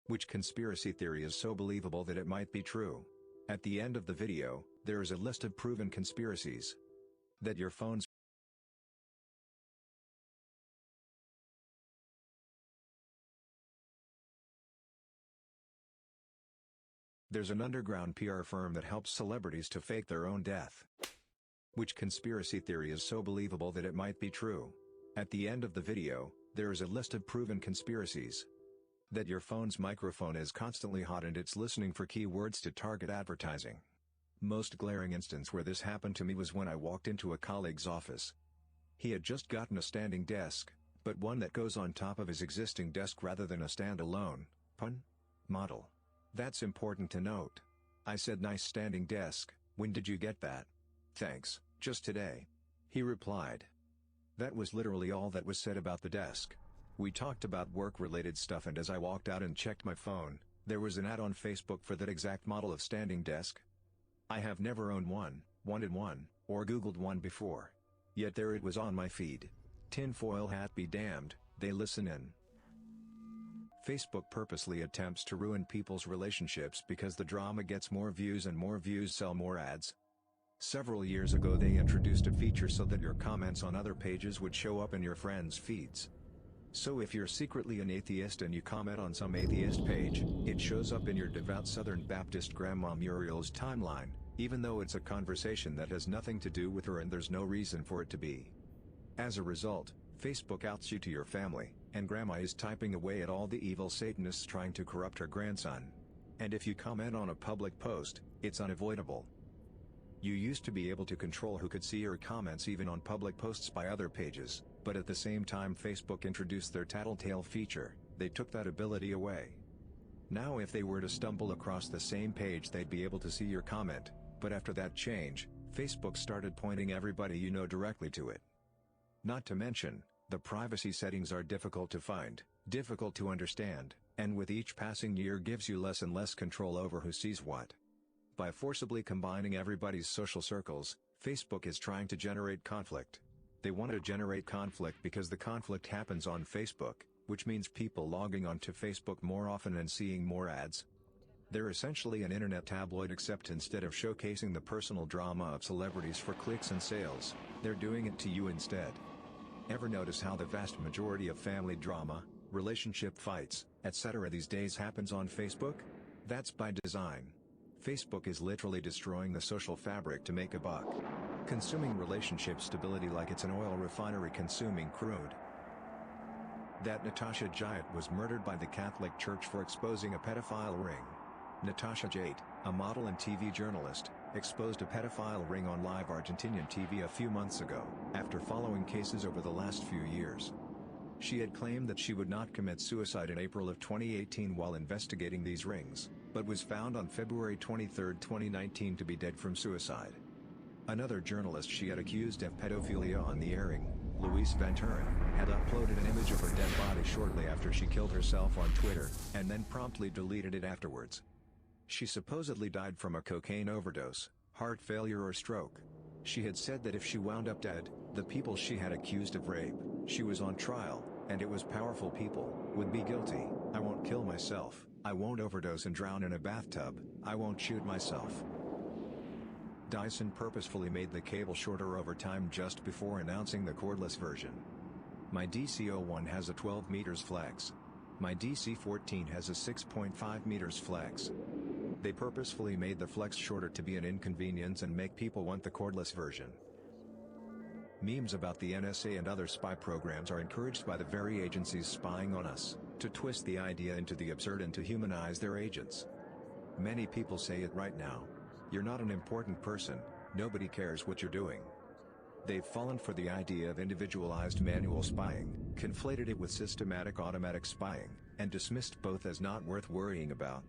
Which conspiracy theory is so believable that it might be true? At the end of the video, there is a list of proven conspiracies. That your phone's There's an underground PR firm that helps celebrities to fake their own death. Which conspiracy theory is so believable that it might be true? At the end of the video, there is a list of proven conspiracies. That your phone's microphone is constantly hot and it's listening for keywords to target advertising. Most glaring instance where this happened to me was when I walked into a colleague's office. He had just gotten a standing desk, but one that goes on top of his existing desk rather than a standalone model. That's important to note. I said, "Nice standing desk, when did you get that?" "Thanks, just today." He replied. That was literally all that was said about the desk. We talked about work-related stuff, and as I walked out and checked my phone, there was an ad on Facebook for that exact model of standing desk. I have never owned one, wanted one, or Googled one before. Yet there it was on my feed. Tinfoil hat be damned, they listen in. Facebook purposely attempts to ruin people's relationships because the drama gets more views and more views sell more ads. Several years ago they introduced a feature so that your comments on other pages would show up in your friends' feeds. So if you're secretly an atheist and you comment on some atheist page, it shows up in your devout Southern Baptist Grandma Muriel's timeline, even though it's a conversation that has nothing to do with her and there's no reason for it to be. As a result, Facebook outs you to your family, and Grandma is typing away at all the evil Satanists trying to corrupt her grandson. And if you comment on a public post, it's unavoidable. You used to be able to control who could see your comments even on public posts by other pages, but at the same time Facebook introduced their tattletale feature, they took that ability away. Now if they were to stumble across the same page they'd be able to see your comment, but after that change, Facebook started pointing everybody you know directly to it. Not to mention, the privacy settings are difficult to find, difficult to understand, and with each passing year gives you less and less control over who sees what. By forcibly combining everybody's social circles, Facebook is trying to generate conflict. They want to generate conflict because the conflict happens on Facebook, which means people logging onto Facebook more often and seeing more ads. They're essentially an internet tabloid, except instead of showcasing the personal drama of celebrities for clicks and sales, they're doing it to you instead. Ever notice how the vast majority of family drama, relationship fights, etc. these days happens on Facebook? That's by design. Facebook is literally destroying the social fabric to make a buck. Consuming relationship stability like it's an oil refinery consuming crude. That Natasha Jayat was murdered by the Catholic Church for exposing a pedophile ring. Natasha Jayat, a model and TV journalist, exposed a pedophile ring on live Argentinian TV a few months ago, after following cases over the last few years. She had claimed that she would not commit suicide in April of 2018 while investigating these rings, but was found on February 23, 2019 to be dead from suicide. Another journalist she had accused of pedophilia on the airing, Luis Venturin, had uploaded an image of her dead body shortly after she killed herself on Twitter, and then promptly deleted it afterwards. She supposedly died from a cocaine overdose, heart failure or stroke. She had said that if she wound up dead, the people she had accused of rape, she was on trial, and it was powerful people, would be guilty. "I won't kill myself, I won't overdose and drown in a bathtub, I won't shoot myself." Dyson purposefully made the cable shorter over time just before announcing the cordless version. My DC-01 has a 12 meters flex. My DC-14 has a 6.5 meters flex. They purposefully made the flex shorter to be an inconvenience and make people want the cordless version. Memes about the NSA and other spy programs are encouraged by the very agencies spying on us, to twist the idea into the absurd and to humanize their agents. Many people say it right now. You're not an important person, nobody cares what you're doing. They've fallen for the idea of individualized manual spying, conflated it with systematic automatic spying, and dismissed both as not worth worrying about.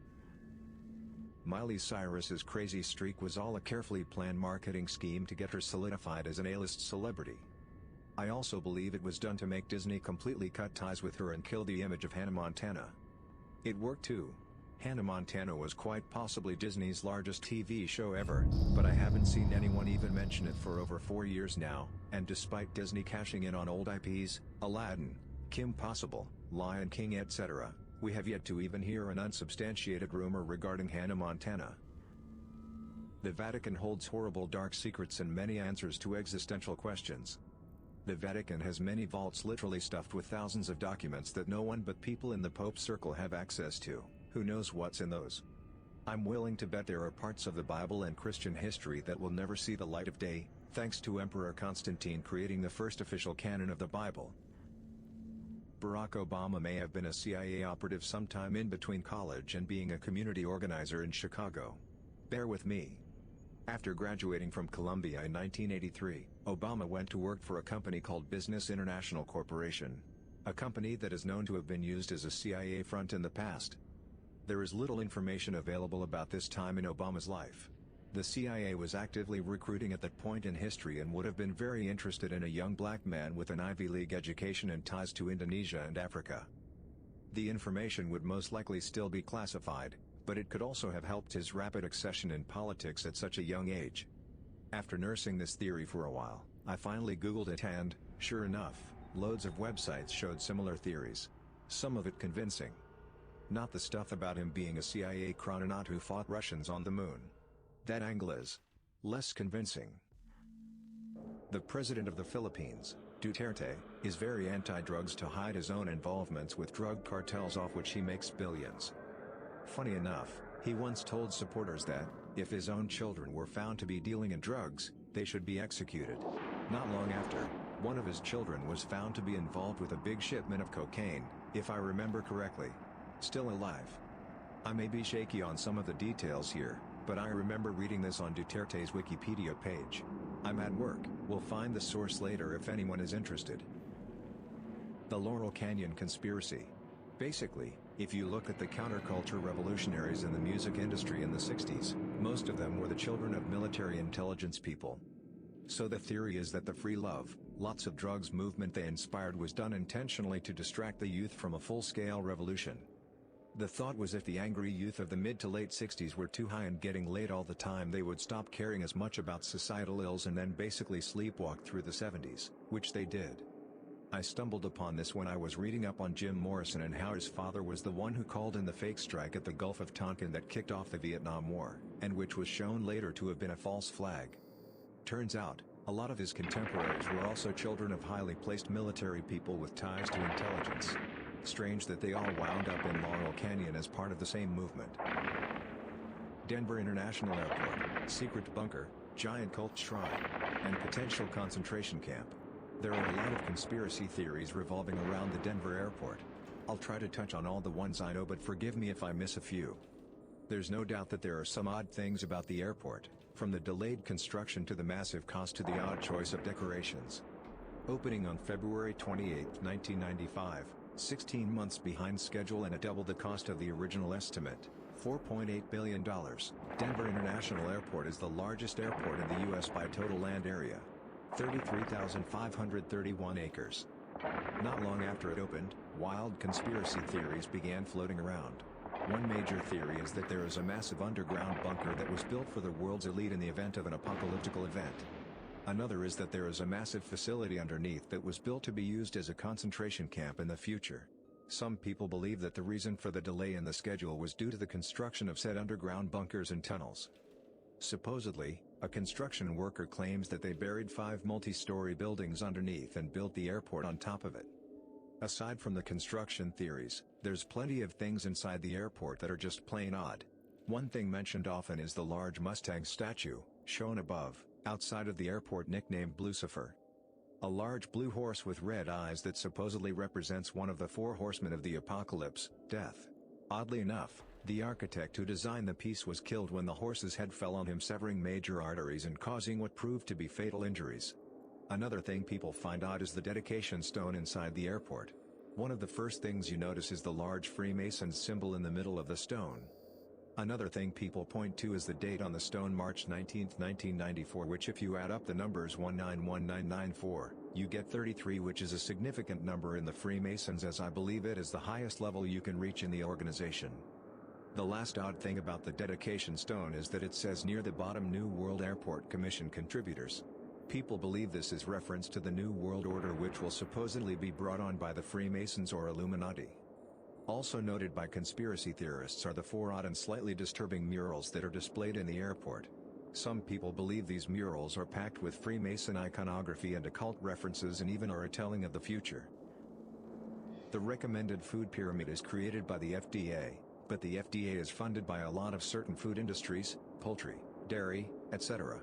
Miley Cyrus's crazy streak was all a carefully planned marketing scheme to get her solidified as an A-list celebrity. I also believe it was done to make Disney completely cut ties with her and kill the image of Hannah Montana. It worked too. Hannah Montana was quite possibly Disney's largest TV show ever, but I haven't seen anyone even mention it for over 4 years now, and despite Disney cashing in on old IPs, Aladdin, Kim Possible, Lion King etc., We have yet to even hear an unsubstantiated rumor regarding Hannah Montana. The Vatican holds horrible dark secrets and many answers to existential questions. The Vatican has many vaults literally stuffed with thousands of documents that no one but people in the Pope's circle have access to. Who knows what's in those? I'm willing to bet there are parts of the Bible and Christian history that will never see the light of day, thanks to Emperor Constantine creating the first official canon of the Bible. Barack Obama may have been a CIA operative sometime in between college and being a community organizer in Chicago. Bear with me. After graduating from Columbia in 1983, Obama went to work for a company called Business International Corporation, a company that is known to have been used as a CIA front in the past. There is little information available about this time in Obama's life. The CIA was actively recruiting at that point in history and would have been very interested in a young black man with an Ivy League education and ties to Indonesia and Africa. The information would most likely still be classified, but it could also have helped his rapid accession in politics at such a young age. After nursing this theory for a while, I finally Googled it and, sure enough, loads of websites showed similar theories. Some of it convincing. Not the stuff about him being a CIA chrononaut who fought Russians on the moon. That angle is less convincing. The president of the Philippines, Duterte, is very anti-drugs to hide his own involvements with drug cartels off which he makes billions. Funny enough, he once told supporters that, if his own children were found to be dealing in drugs, they should be executed. Not long after, one of his children was found to be involved with a big shipment of cocaine, if I remember correctly. Still alive. I may be shaky on some of the details here, but I remember reading this on Duterte's Wikipedia page. I'm at work, we'll find the source later if anyone is interested. The Laurel Canyon Conspiracy. Basically, if you look at the counterculture revolutionaries in the music industry in the 60s, most of them were the children of military intelligence people. So the theory is that the free love, lots of drugs movement they inspired was done intentionally to distract the youth from a full-scale revolution. The thought was if the angry youth of the mid to late 60s were too high and getting laid all the time, they would stop caring as much about societal ills and then basically sleepwalk through the 70s, which they did. I stumbled upon this when I was reading up on Jim Morrison and how his father was the one who called in the fake strike at the Gulf of Tonkin that kicked off the Vietnam War, and which was shown later to have been a false flag. Turns out, a lot of his contemporaries were also children of highly placed military people with ties to intelligence. Strange that they all wound up in Laurel Canyon as part of the same movement. Denver International Airport, secret bunker, giant cult shrine, and potential concentration camp. There are a lot of conspiracy theories revolving around the Denver airport. I'll try to touch on all the ones I know, but forgive me if I miss a few. There's no doubt that there are some odd things about the airport, from the delayed construction to the massive cost to the odd choice of decorations. Opening on February 28, 1995, 16 months behind schedule and at double the cost of the original estimate, $4.8 billion, Denver International Airport is the largest airport in the U.S. by total land area. 33,531 acres. Not long after it opened, wild conspiracy theories began floating around. One major theory is that there is a massive underground bunker that was built for the world's elite in the event of an apocalyptical event. Another is that there is a massive facility underneath that was built to be used as a concentration camp in the future. Some people believe that the reason for the delay in the schedule was due to the construction of said underground bunkers and tunnels. Supposedly, a construction worker claims that they buried 5 multi-story buildings underneath and built the airport on top of it. Aside from the construction theories, there's plenty of things inside the airport that are just plain odd. One thing mentioned often is the large Mustang statue, shown above, outside of the airport, nicknamed Blucifer. A large blue horse with red eyes that supposedly represents one of the 4 horsemen of the apocalypse, death. Oddly enough, the architect who designed the piece was killed when the horse's head fell on him, severing major arteries and causing what proved to be fatal injuries. Another thing people find odd is the dedication stone inside the airport. One of the first things you notice is the large Freemasons symbol in the middle of the stone. Another thing people point to is the date on the stone, March 19, 1994, which if you add up the numbers 191994, you get 33, which is a significant number in the Freemasons, as I believe it is the highest level you can reach in the organization. The last odd thing about the dedication stone is that it says near the bottom, New World Airport Commission contributors. People believe this is reference to the New World Order, which will supposedly be brought on by the Freemasons or Illuminati. Also noted by conspiracy theorists are the four odd and slightly disturbing murals that are displayed in the airport. Some people believe these murals are packed with Freemason iconography and occult references and even are a telling of the future. The recommended food pyramid is created by the FDA, but the FDA is funded by a lot of certain food industries, poultry, dairy, etc.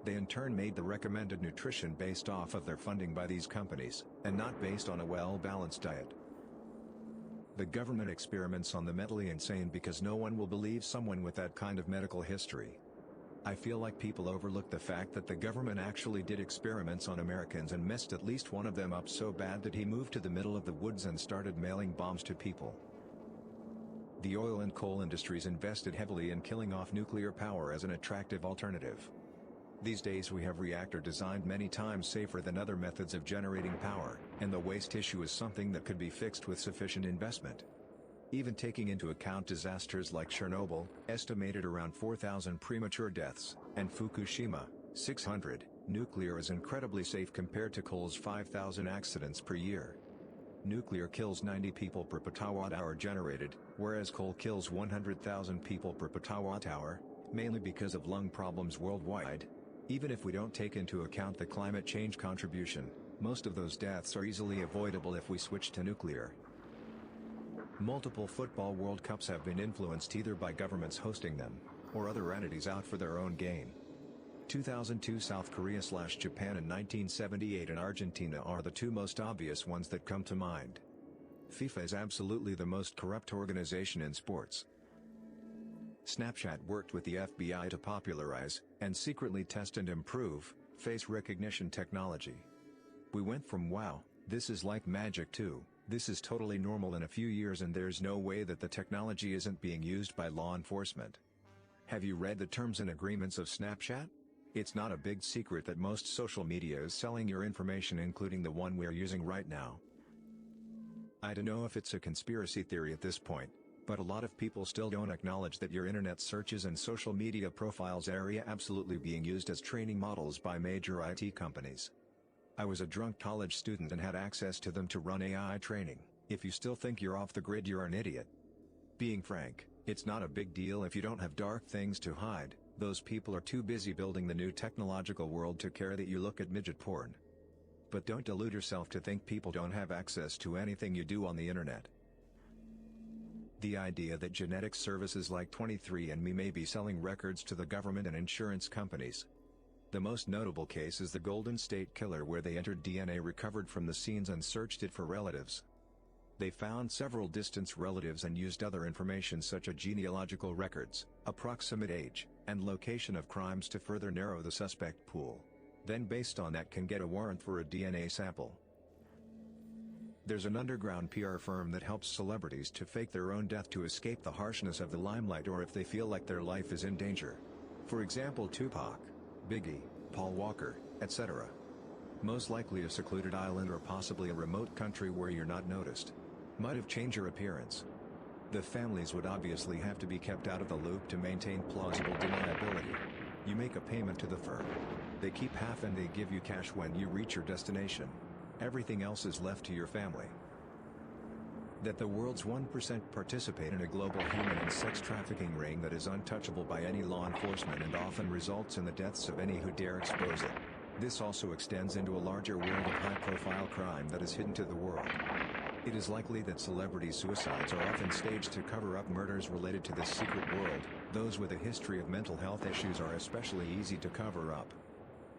They in turn made the recommended nutrition based off of their funding by these companies, and not based on a well-balanced diet. The government experiments on the mentally insane because no one will believe someone with that kind of medical history. I feel like people overlook the fact that the government actually did experiments on Americans and messed at least one of them up so bad that he moved to the middle of the woods and started mailing bombs to people. The oil and coal industries invested heavily in killing off nuclear power as an attractive alternative. These days we have reactor designed many times safer than other methods of generating power, and the waste issue is something that could be fixed with sufficient investment. Even taking into account disasters like Chernobyl, estimated around 4,000 premature deaths, and Fukushima, 600, nuclear is incredibly safe compared to coal's 5,000 accidents per year. Nuclear kills 90 people per petawatt-hour generated, whereas coal kills 100,000 people per petawatt-hour, mainly because of lung problems worldwide. Even if we don't take into account the climate change contribution, most of those deaths are easily avoidable if we switch to nuclear. Multiple football World Cups have been influenced either by governments hosting them, or other entities out for their own gain. 2002 South Korea/Japan and 1978 and Argentina are the two most obvious ones that come to mind. FIFA is absolutely the most corrupt organization in sports. Snapchat worked with the FBI to popularize, and secretly test and improve, face recognition technology. We went from "wow, this is like magic" to "this is totally normal" in a few years, and there's no way that the technology isn't being used by law enforcement. Have you read the terms and agreements of Snapchat? It's not a big secret that most social media is selling your information, including the one we're using right now. I don't know if it's a conspiracy theory at this point, but a lot of people still don't acknowledge that your internet searches and social media profiles are absolutely being used as training models by major IT companies. I was a drunk college student and had access to them to run AI training. If you still think you're off the grid, you're an idiot. Being frank, it's not a big deal if you don't have dark things to hide. Those people are too busy building the new technological world to care that you look at midget porn. But don't delude yourself to think people don't have access to anything you do on the internet. The idea that genetic services like 23andMe may be selling records to the government and insurance companies. The most notable case is the Golden State Killer, where they entered DNA recovered from the scenes and searched it for relatives. They found several distant relatives and used other information such as genealogical records, approximate age, and location of crimes to further narrow the suspect pool. Then based on that can get a warrant for a DNA sample. There's an underground PR firm that helps celebrities to fake their own death to escape the harshness of the limelight, or if they feel like their life is in danger. For example, Tupac, Biggie, Paul Walker, etc. Most likely a secluded island or possibly a remote country where you're not noticed. Might have changed your appearance. The families would obviously have to be kept out of the loop to maintain plausible deniability. You make a payment to the firm. They keep half and they give you cash when you reach your destination. Everything else is left to your family. That the world's 1% participate in a global human and sex trafficking ring that is untouchable by any law enforcement and often results in the deaths of any who dare expose it. This also extends into a larger world of high-profile crime that is hidden to the world. It is likely that celebrity suicides are often staged to cover up murders related to this secret world. Those with a history of mental health issues are especially easy to cover up.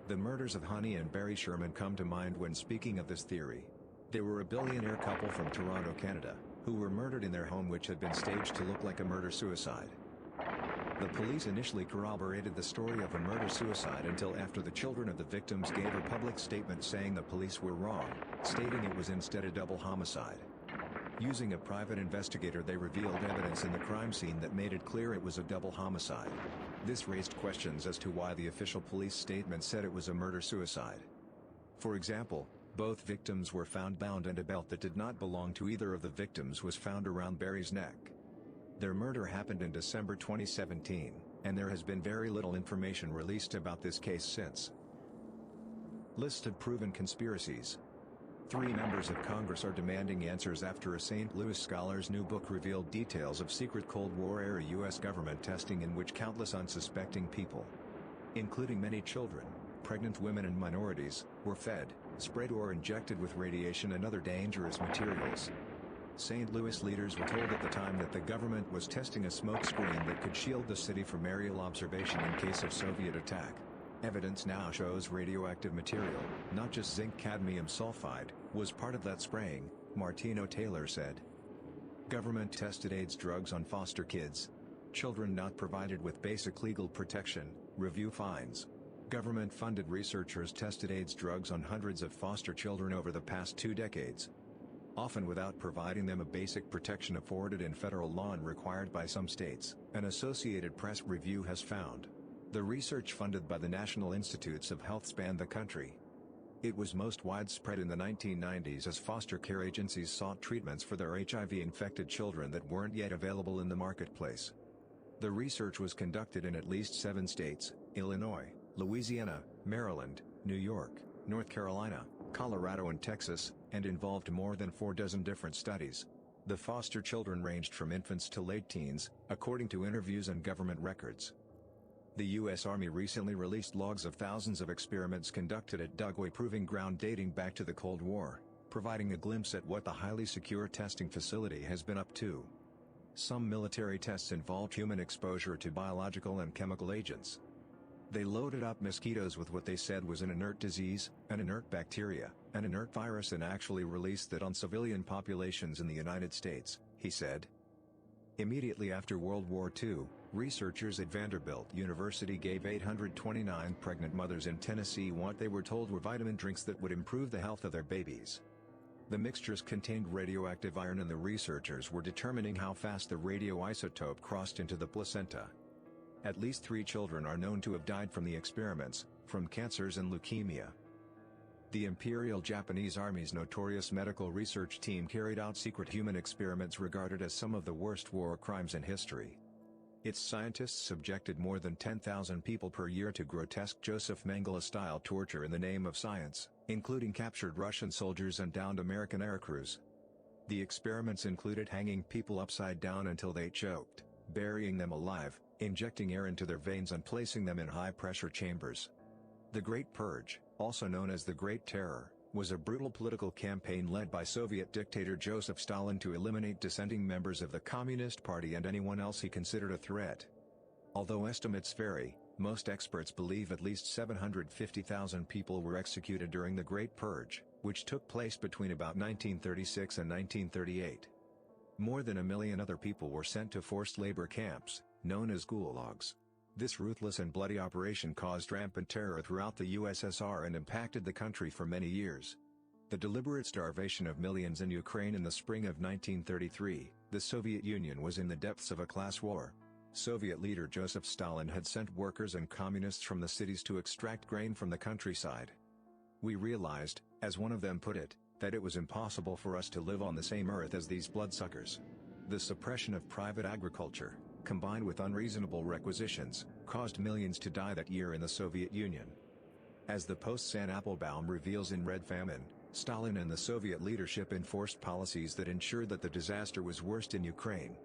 The murders of Honey and Barry Sherman come to mind when speaking of this theory. They were a billionaire couple from Toronto, Canada, who were murdered in their home, which had been staged to look like a murder-suicide. The police initially corroborated the story of a murder-suicide until after the children of the victims gave a public statement saying the police were wrong, stating it was instead a double homicide. Using a private investigator, they revealed evidence in the crime scene that made it clear it was a double homicide. This raised questions as to why the official police statement said it was a murder-suicide. For example, both victims were found bound, and a belt that did not belong to either of the victims was found around Barry's neck. Their murder happened in December 2017, and there has been very little information released about this case since. List of proven conspiracies. Three members of Congress are demanding answers after a St. Louis scholar's new book revealed details of secret Cold War-era U.S. government testing in which countless unsuspecting people, including many children, pregnant women and minorities, were fed, sprayed or injected with radiation and other dangerous materials. St. Louis leaders were told at the time that the government was testing a smokescreen that could shield the city from aerial observation in case of Soviet attack. Evidence now shows radioactive material, not just zinc cadmium sulfide, was part of that spraying, Martino Taylor said. Government tested AIDS drugs on foster kids. Children not provided with basic legal protection, review finds. Government-funded researchers tested AIDS drugs on hundreds of foster children over the past 2 decades, often without providing them a basic protection afforded in federal law and required by some states, an Associated Press review has found. The research funded by the National Institutes of Health spanned the country. It was most widespread in the 1990s as foster care agencies sought treatments for their HIV-infected children that weren't yet available in the marketplace. The research was conducted in at least 7 states, Illinois, Louisiana, Maryland, New York, North Carolina, Colorado and Texas, and involved more than 4 dozen different studies. The foster children ranged from infants to late teens, according to interviews and government records. The U.S. Army recently released logs of thousands of experiments conducted at Dugway proving ground dating back to the Cold War, providing a glimpse at what the highly secure testing facility has been up to. Some military tests involved human exposure to biological and chemical agents. They loaded up mosquitoes with what they said was an inert disease, an inert bacteria, an inert virus and actually released that on civilian populations in the United States, he said. Immediately after World War II, researchers at Vanderbilt University gave 829 pregnant mothers in Tennessee what they were told were vitamin drinks that would improve the health of their babies. The mixtures contained radioactive iron and the researchers were determining how fast the radioisotope crossed into the placenta. At least 3 children are known to have died from the experiments, from cancers and leukemia. The Imperial Japanese Army's notorious medical research team carried out secret human experiments regarded as some of the worst war crimes in history. Its scientists subjected more than 10,000 people per year to grotesque Joseph Mengele-style torture in the name of science, including captured Russian soldiers and downed American aircrews. The experiments included hanging people upside down until they choked, burying them alive, injecting air into their veins and placing them in high-pressure chambers. The Great Purge, also known as the Great Terror, was a brutal political campaign led by Soviet dictator Joseph Stalin to eliminate dissenting members of the Communist Party and anyone else he considered a threat. Although estimates vary, most experts believe at least 750,000 people were executed during the Great Purge, which took place between about 1936 and 1938. More than 1 million other people were sent to forced labor camps, known as gulags. This ruthless and bloody operation caused rampant terror throughout the USSR and impacted the country for many years. The deliberate starvation of millions in Ukraine in the spring of 1933, the Soviet Union was in the depths of a class war. Soviet leader Joseph Stalin had sent workers and communists from the cities to extract grain from the countryside. We realized, as one of them put it, that it was impossible for us to live on the same earth as these bloodsuckers. The suppression of private agriculture, combined with unreasonable requisitions, caused millions to die that year in the Soviet Union. As the post-San Applebaum reveals in Red Famine, Stalin and the Soviet leadership enforced policies that ensured that the disaster was worst in Ukraine.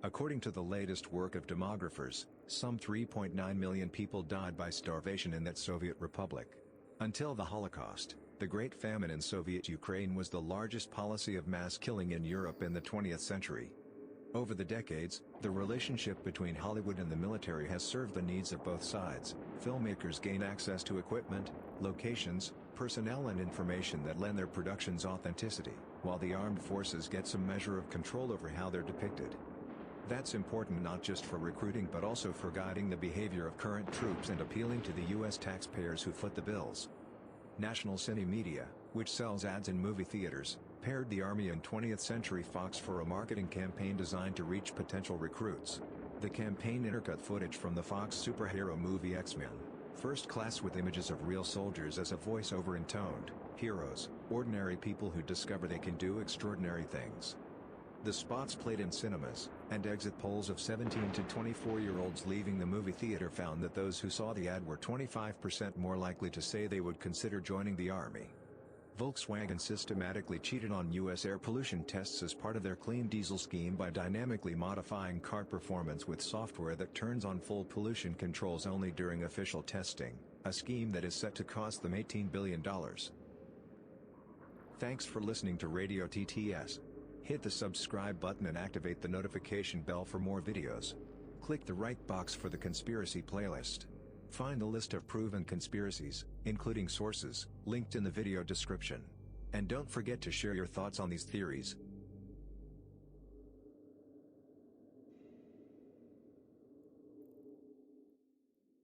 According to the latest work of demographers, some 3.9 million people died by starvation in that Soviet republic. Until the Holocaust, the Great Famine in Soviet Ukraine was the largest policy of mass killing in Europe in the 20th century. Over the decades, the relationship between Hollywood and the military has served the needs of both sides. Filmmakers gain access to equipment, locations, personnel and information that lend their productions authenticity, while the armed forces get some measure of control over how they're depicted. That's important not just for recruiting but also for guiding the behavior of current troops and appealing to the U.S. taxpayers who foot the bills. National Cine Media, which sells ads in movie theaters, paired the Army and 20th Century Fox for a marketing campaign designed to reach potential recruits. The campaign intercut footage from the Fox superhero movie X-Men: First Class with images of real soldiers as a voice-over intoned, heroes, ordinary people who discover they can do extraordinary things. The spots played in cinemas, and exit polls of 17 to 24-year-olds leaving the movie theater found that those who saw the ad were 25% more likely to say they would consider joining the Army. Volkswagen systematically cheated on U.S. air pollution tests as part of their clean diesel scheme by dynamically modifying car performance with software that turns on full pollution controls only during official testing, a scheme that is set to cost them $18 billion. Thanks for listening to Radio TTS. Hit the subscribe button and activate the notification bell for more videos. Click the right box for the conspiracy playlist. Find a list of proven conspiracies, including sources, linked in the video description. And don't forget to share your thoughts on these theories.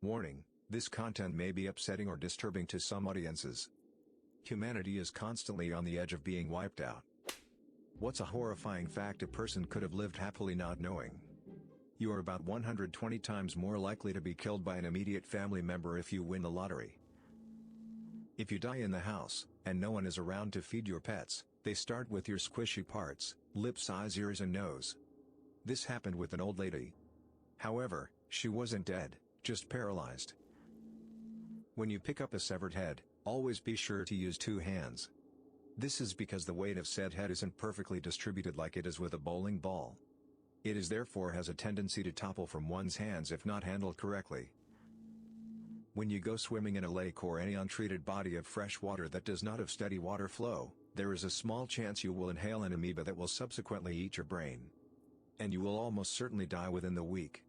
Warning: this content may be upsetting or disturbing to some audiences. Humanity is constantly on the edge of being wiped out. What's a horrifying fact a person could have lived happily not knowing? You are about 120 times more likely to be killed by an immediate family member if you win the lottery. If you die in the house, and no one is around to feed your pets, they start with your squishy parts, lips, eyes, ears and nose. This happened with an old lady. However, she wasn't dead, just paralyzed. When you pick up a severed head, always be sure to use 2 hands. This is because the weight of said head isn't perfectly distributed like it is with a bowling ball. It is therefore has a tendency to topple from one's hands if not handled correctly. When you go swimming in a lake or any untreated body of fresh water that does not have steady water flow, there is a small chance you will inhale an amoeba that will subsequently eat your brain. And you will almost certainly die within the week.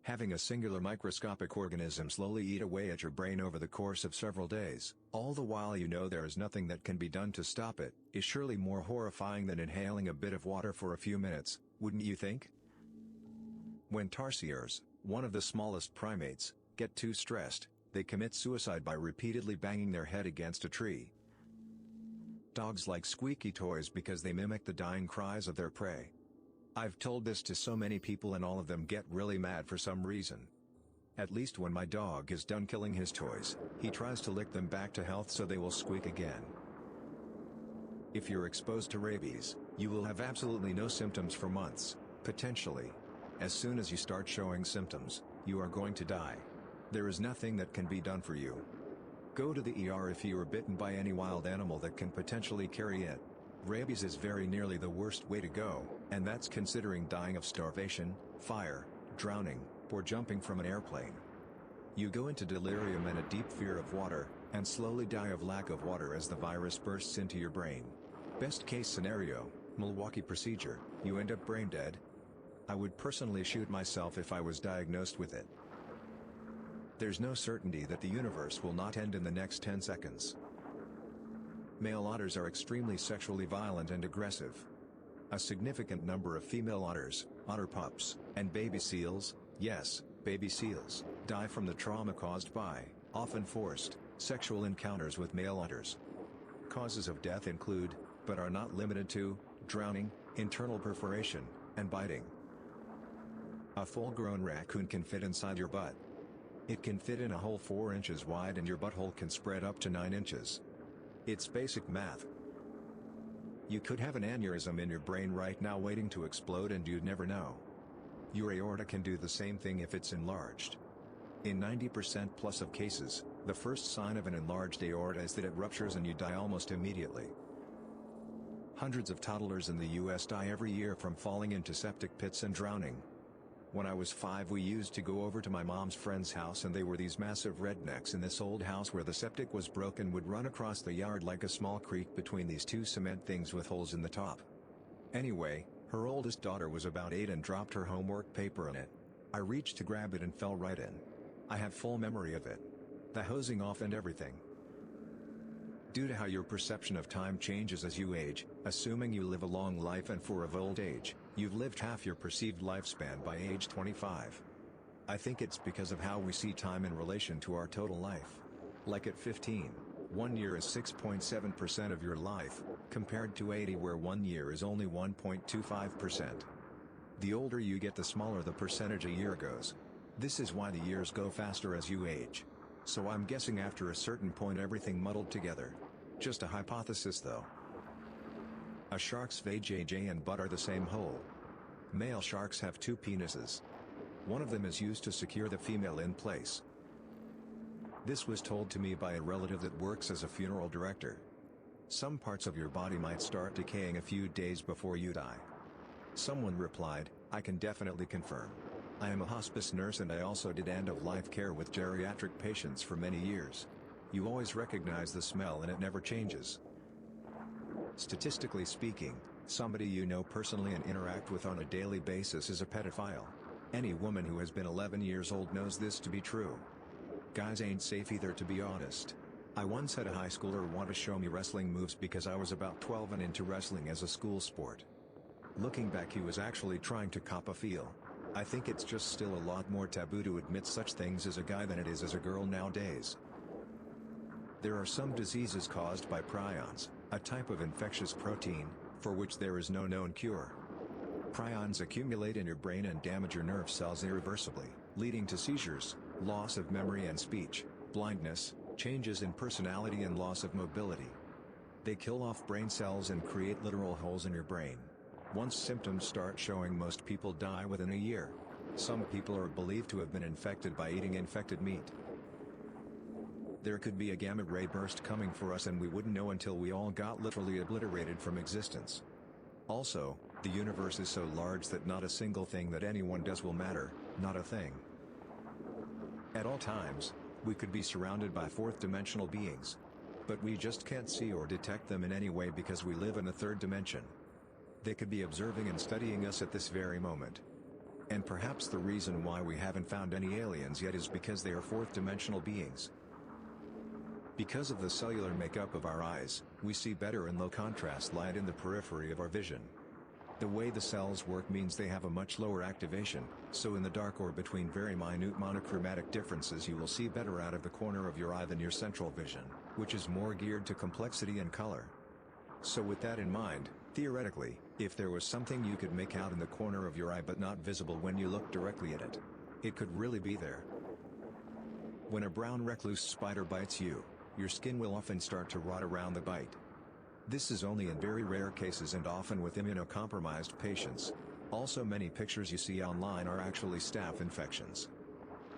Having a singular microscopic organism slowly eat away at your brain over the course of several days, all the while you know there is nothing that can be done to stop it, is surely more horrifying than inhaling a bit of water for a few minutes, wouldn't you think? When tarsiers, one of the smallest primates, get too stressed, they commit suicide by repeatedly banging their head against a tree. Dogs like squeaky toys because they mimic the dying cries of their prey. I've told this to so many people and all of them get really mad for some reason. At least when my dog is done killing his toys, he tries to lick them back to health so they will squeak again. If you're exposed to rabies, you will have absolutely no symptoms for months, potentially. As soon as you start showing symptoms, you are going to die. There is nothing that can be done for you. Go to the ER if you are bitten by any wild animal that can potentially carry it. Rabies is very nearly the worst way to go, and that's considering dying of starvation, fire, drowning, or jumping from an airplane. You go into delirium and a deep fear of water, and slowly die of lack of water as the virus bursts into your brain. Best case scenario, Milwaukee procedure, you end up brain dead. I would personally shoot myself if I was diagnosed with it. There's no certainty that the universe will not end in the next 10 seconds. Male otters are extremely sexually violent and aggressive. A significant number of female otters, otter pups, and baby seals, yes, baby seals, die from the trauma caused by, often forced, sexual encounters with male otters. Causes of death include, but are not limited to, drowning, internal perforation, and biting. A full-grown raccoon can fit inside your butt. It can fit in a hole 4 inches wide and your butthole can spread up to 9 inches. It's basic math. You could have an aneurysm in your brain right now waiting to explode and you'd never know. Your aorta can do the same thing if it's enlarged. In 90% plus of cases, the first sign of an enlarged aorta is that it ruptures and you die almost immediately. Hundreds of toddlers in the US die every year from falling into septic pits and drowning. When I was 5 we used to go over to my mom's friend's house and they were these massive rednecks in this old house where the septic was broken would run across the yard like a small creek between these 2 cement things with holes in the top. Anyway, her oldest daughter was about 8 and dropped her homework paper in it. I reached to grab it and fell right in. I have full memory of it. The hosing off and everything. Due to how your perception of time changes as you age, assuming you live a long life and for of old age, you've lived half your perceived lifespan by age 25. I think it's because of how we see time in relation to our total life. Like at 15, 1 year is 6.7% of your life, compared to 80 where 1 year is only 1.25%. The older you get the smaller the percentage a year goes. This is why the years go faster as you age. So I'm guessing after a certain point everything muddled together. Just a hypothesis though. A shark's vajayjay and butt are the same hole. Male sharks have 2 penises. One of them is used to secure the female in place. This was told to me by a relative that works as a funeral director. Some parts of your body might start decaying a few days before you die. Someone replied, I can definitely confirm. I am a hospice nurse and I also did end-of-life care with geriatric patients for many years. You always recognize the smell and it never changes. Statistically speaking, somebody you know personally and interact with on a daily basis is a pedophile. Any woman who has been 11 years old knows this to be true. Guys ain't safe either, to be honest. I once had a high schooler want to show me wrestling moves because I was about 12 and into wrestling as a school sport. Looking back, he was actually trying to cop a feel. I think it's just still a lot more taboo to admit such things as a guy than it is as a girl nowadays. There are some diseases caused by prions, a type of infectious protein, for which there is no known cure. Prions accumulate in your brain and damage your nerve cells irreversibly, leading to seizures, loss of memory and speech, blindness, changes in personality and loss of mobility. They kill off brain cells and create literal holes in your brain. Once symptoms start showing, most people die within a year. Some people are believed to have been infected by eating infected meat. There could be a gamma ray burst coming for us and we wouldn't know until we all got literally obliterated from existence. Also, the universe is so large that not a single thing that anyone does will matter, not a thing. At all times, we could be surrounded by fourth-dimensional beings. But we just can't see or detect them in any way because we live in a third dimension. They could be observing and studying us at this very moment. And perhaps the reason why we haven't found any aliens yet is because they are fourth-dimensional beings. Because of the cellular makeup of our eyes, we see better in low-contrast light in the periphery of our vision. The way the cells work means they have a much lower activation, so in the dark or between very minute monochromatic differences you will see better out of the corner of your eye than your central vision, which is more geared to complexity and color. So with that in mind, theoretically, if there was something you could make out in the corner of your eye but not visible when you look directly at it, it could really be there. When a brown recluse spider bites you, your skin will often start to rot around the bite. This is only in very rare cases and often with immunocompromised patients. Also, many pictures you see online are actually staph infections.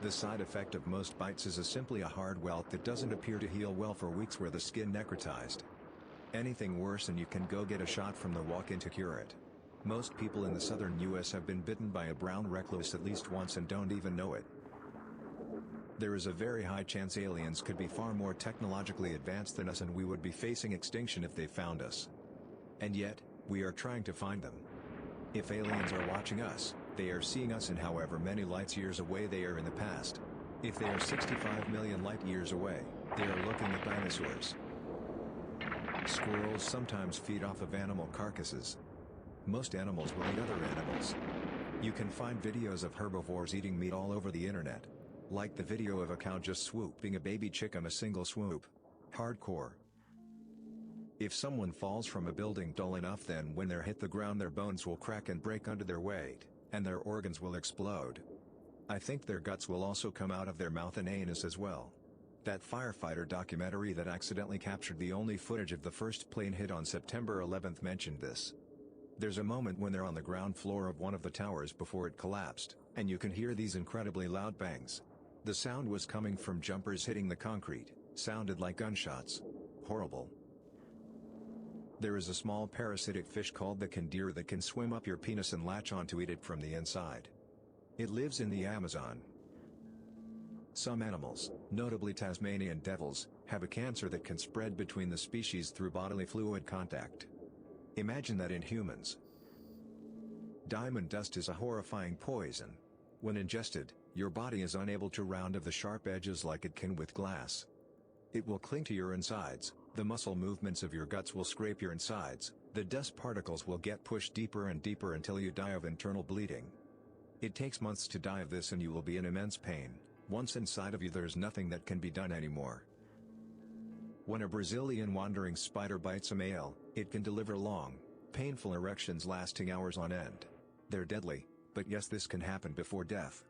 The side effect of most bites is simply a hard welt that doesn't appear to heal well for weeks where the skin necrotized. Anything worse and you can go get a shot from the walk-in to cure it. Most people in the southern US have been bitten by a brown recluse at least once and don't even know it. There is a very high chance aliens could be far more technologically advanced than us and we would be facing extinction if they found us. And yet, we are trying to find them. If aliens are watching us, they are seeing us in however many light years away they are in the past. If they are 65 million light years away, they are looking at dinosaurs. Squirrels sometimes feed off of animal carcasses. Most animals will eat other animals. You can find videos of herbivores eating meat all over the internet. Like the video of a cow just swooping a baby chick on a single swoop. Hardcore. If someone falls from a building tall enough, then when they hit the ground their bones will crack and break under their weight, and their organs will explode. I think their guts will also come out of their mouth and anus as well. That firefighter documentary that accidentally captured the only footage of the first plane hit on September 11th mentioned this. There's a moment when they're on the ground floor of one of the towers before it collapsed, and you can hear these incredibly loud bangs. The sound was coming from jumpers hitting the concrete, sounded like gunshots. Horrible. There is a small parasitic fish called the kandira that can swim up your penis and latch on to eat it from the inside. It lives in the Amazon. Some animals, notably Tasmanian devils, have a cancer that can spread between the species through bodily fluid contact. Imagine that in humans. Diamond dust is a horrifying poison. When ingested, your body is unable to round off the sharp edges like it can with glass. It will cling to your insides, the muscle movements of your guts will scrape your insides, the dust particles will get pushed deeper and deeper until you die of internal bleeding. It takes months to die of this and you will be in immense pain. Once inside of you there's nothing that can be done anymore. When a Brazilian wandering spider bites a male, it can deliver long, painful erections lasting hours on end. They're deadly, but yes, this can happen before death.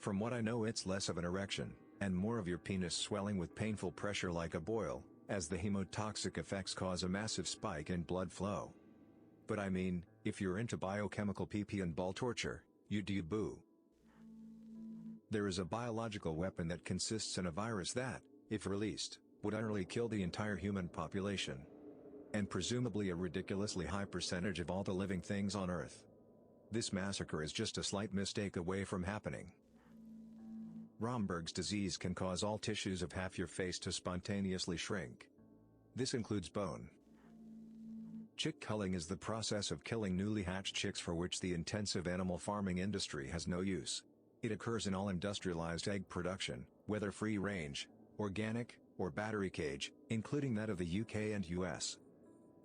From what I know, it's less of an erection, and more of your penis swelling with painful pressure like a boil, as the hemotoxic effects cause a massive spike in blood flow. But I mean, if you're into biochemical pee and ball torture, you do boo. There is a biological weapon that consists in a virus that, if released, would utterly kill the entire human population. and presumably a ridiculously high percentage of all the living things on Earth. This massacre is just a slight mistake away from happening. Romberg's disease can cause all tissues of half your face to spontaneously shrink. This includes bone. Chick culling is the process of killing newly hatched chicks for which the intensive animal farming industry has no use. It occurs in all industrialized egg production, whether free-range, organic, or battery cage, including that of the UK and US.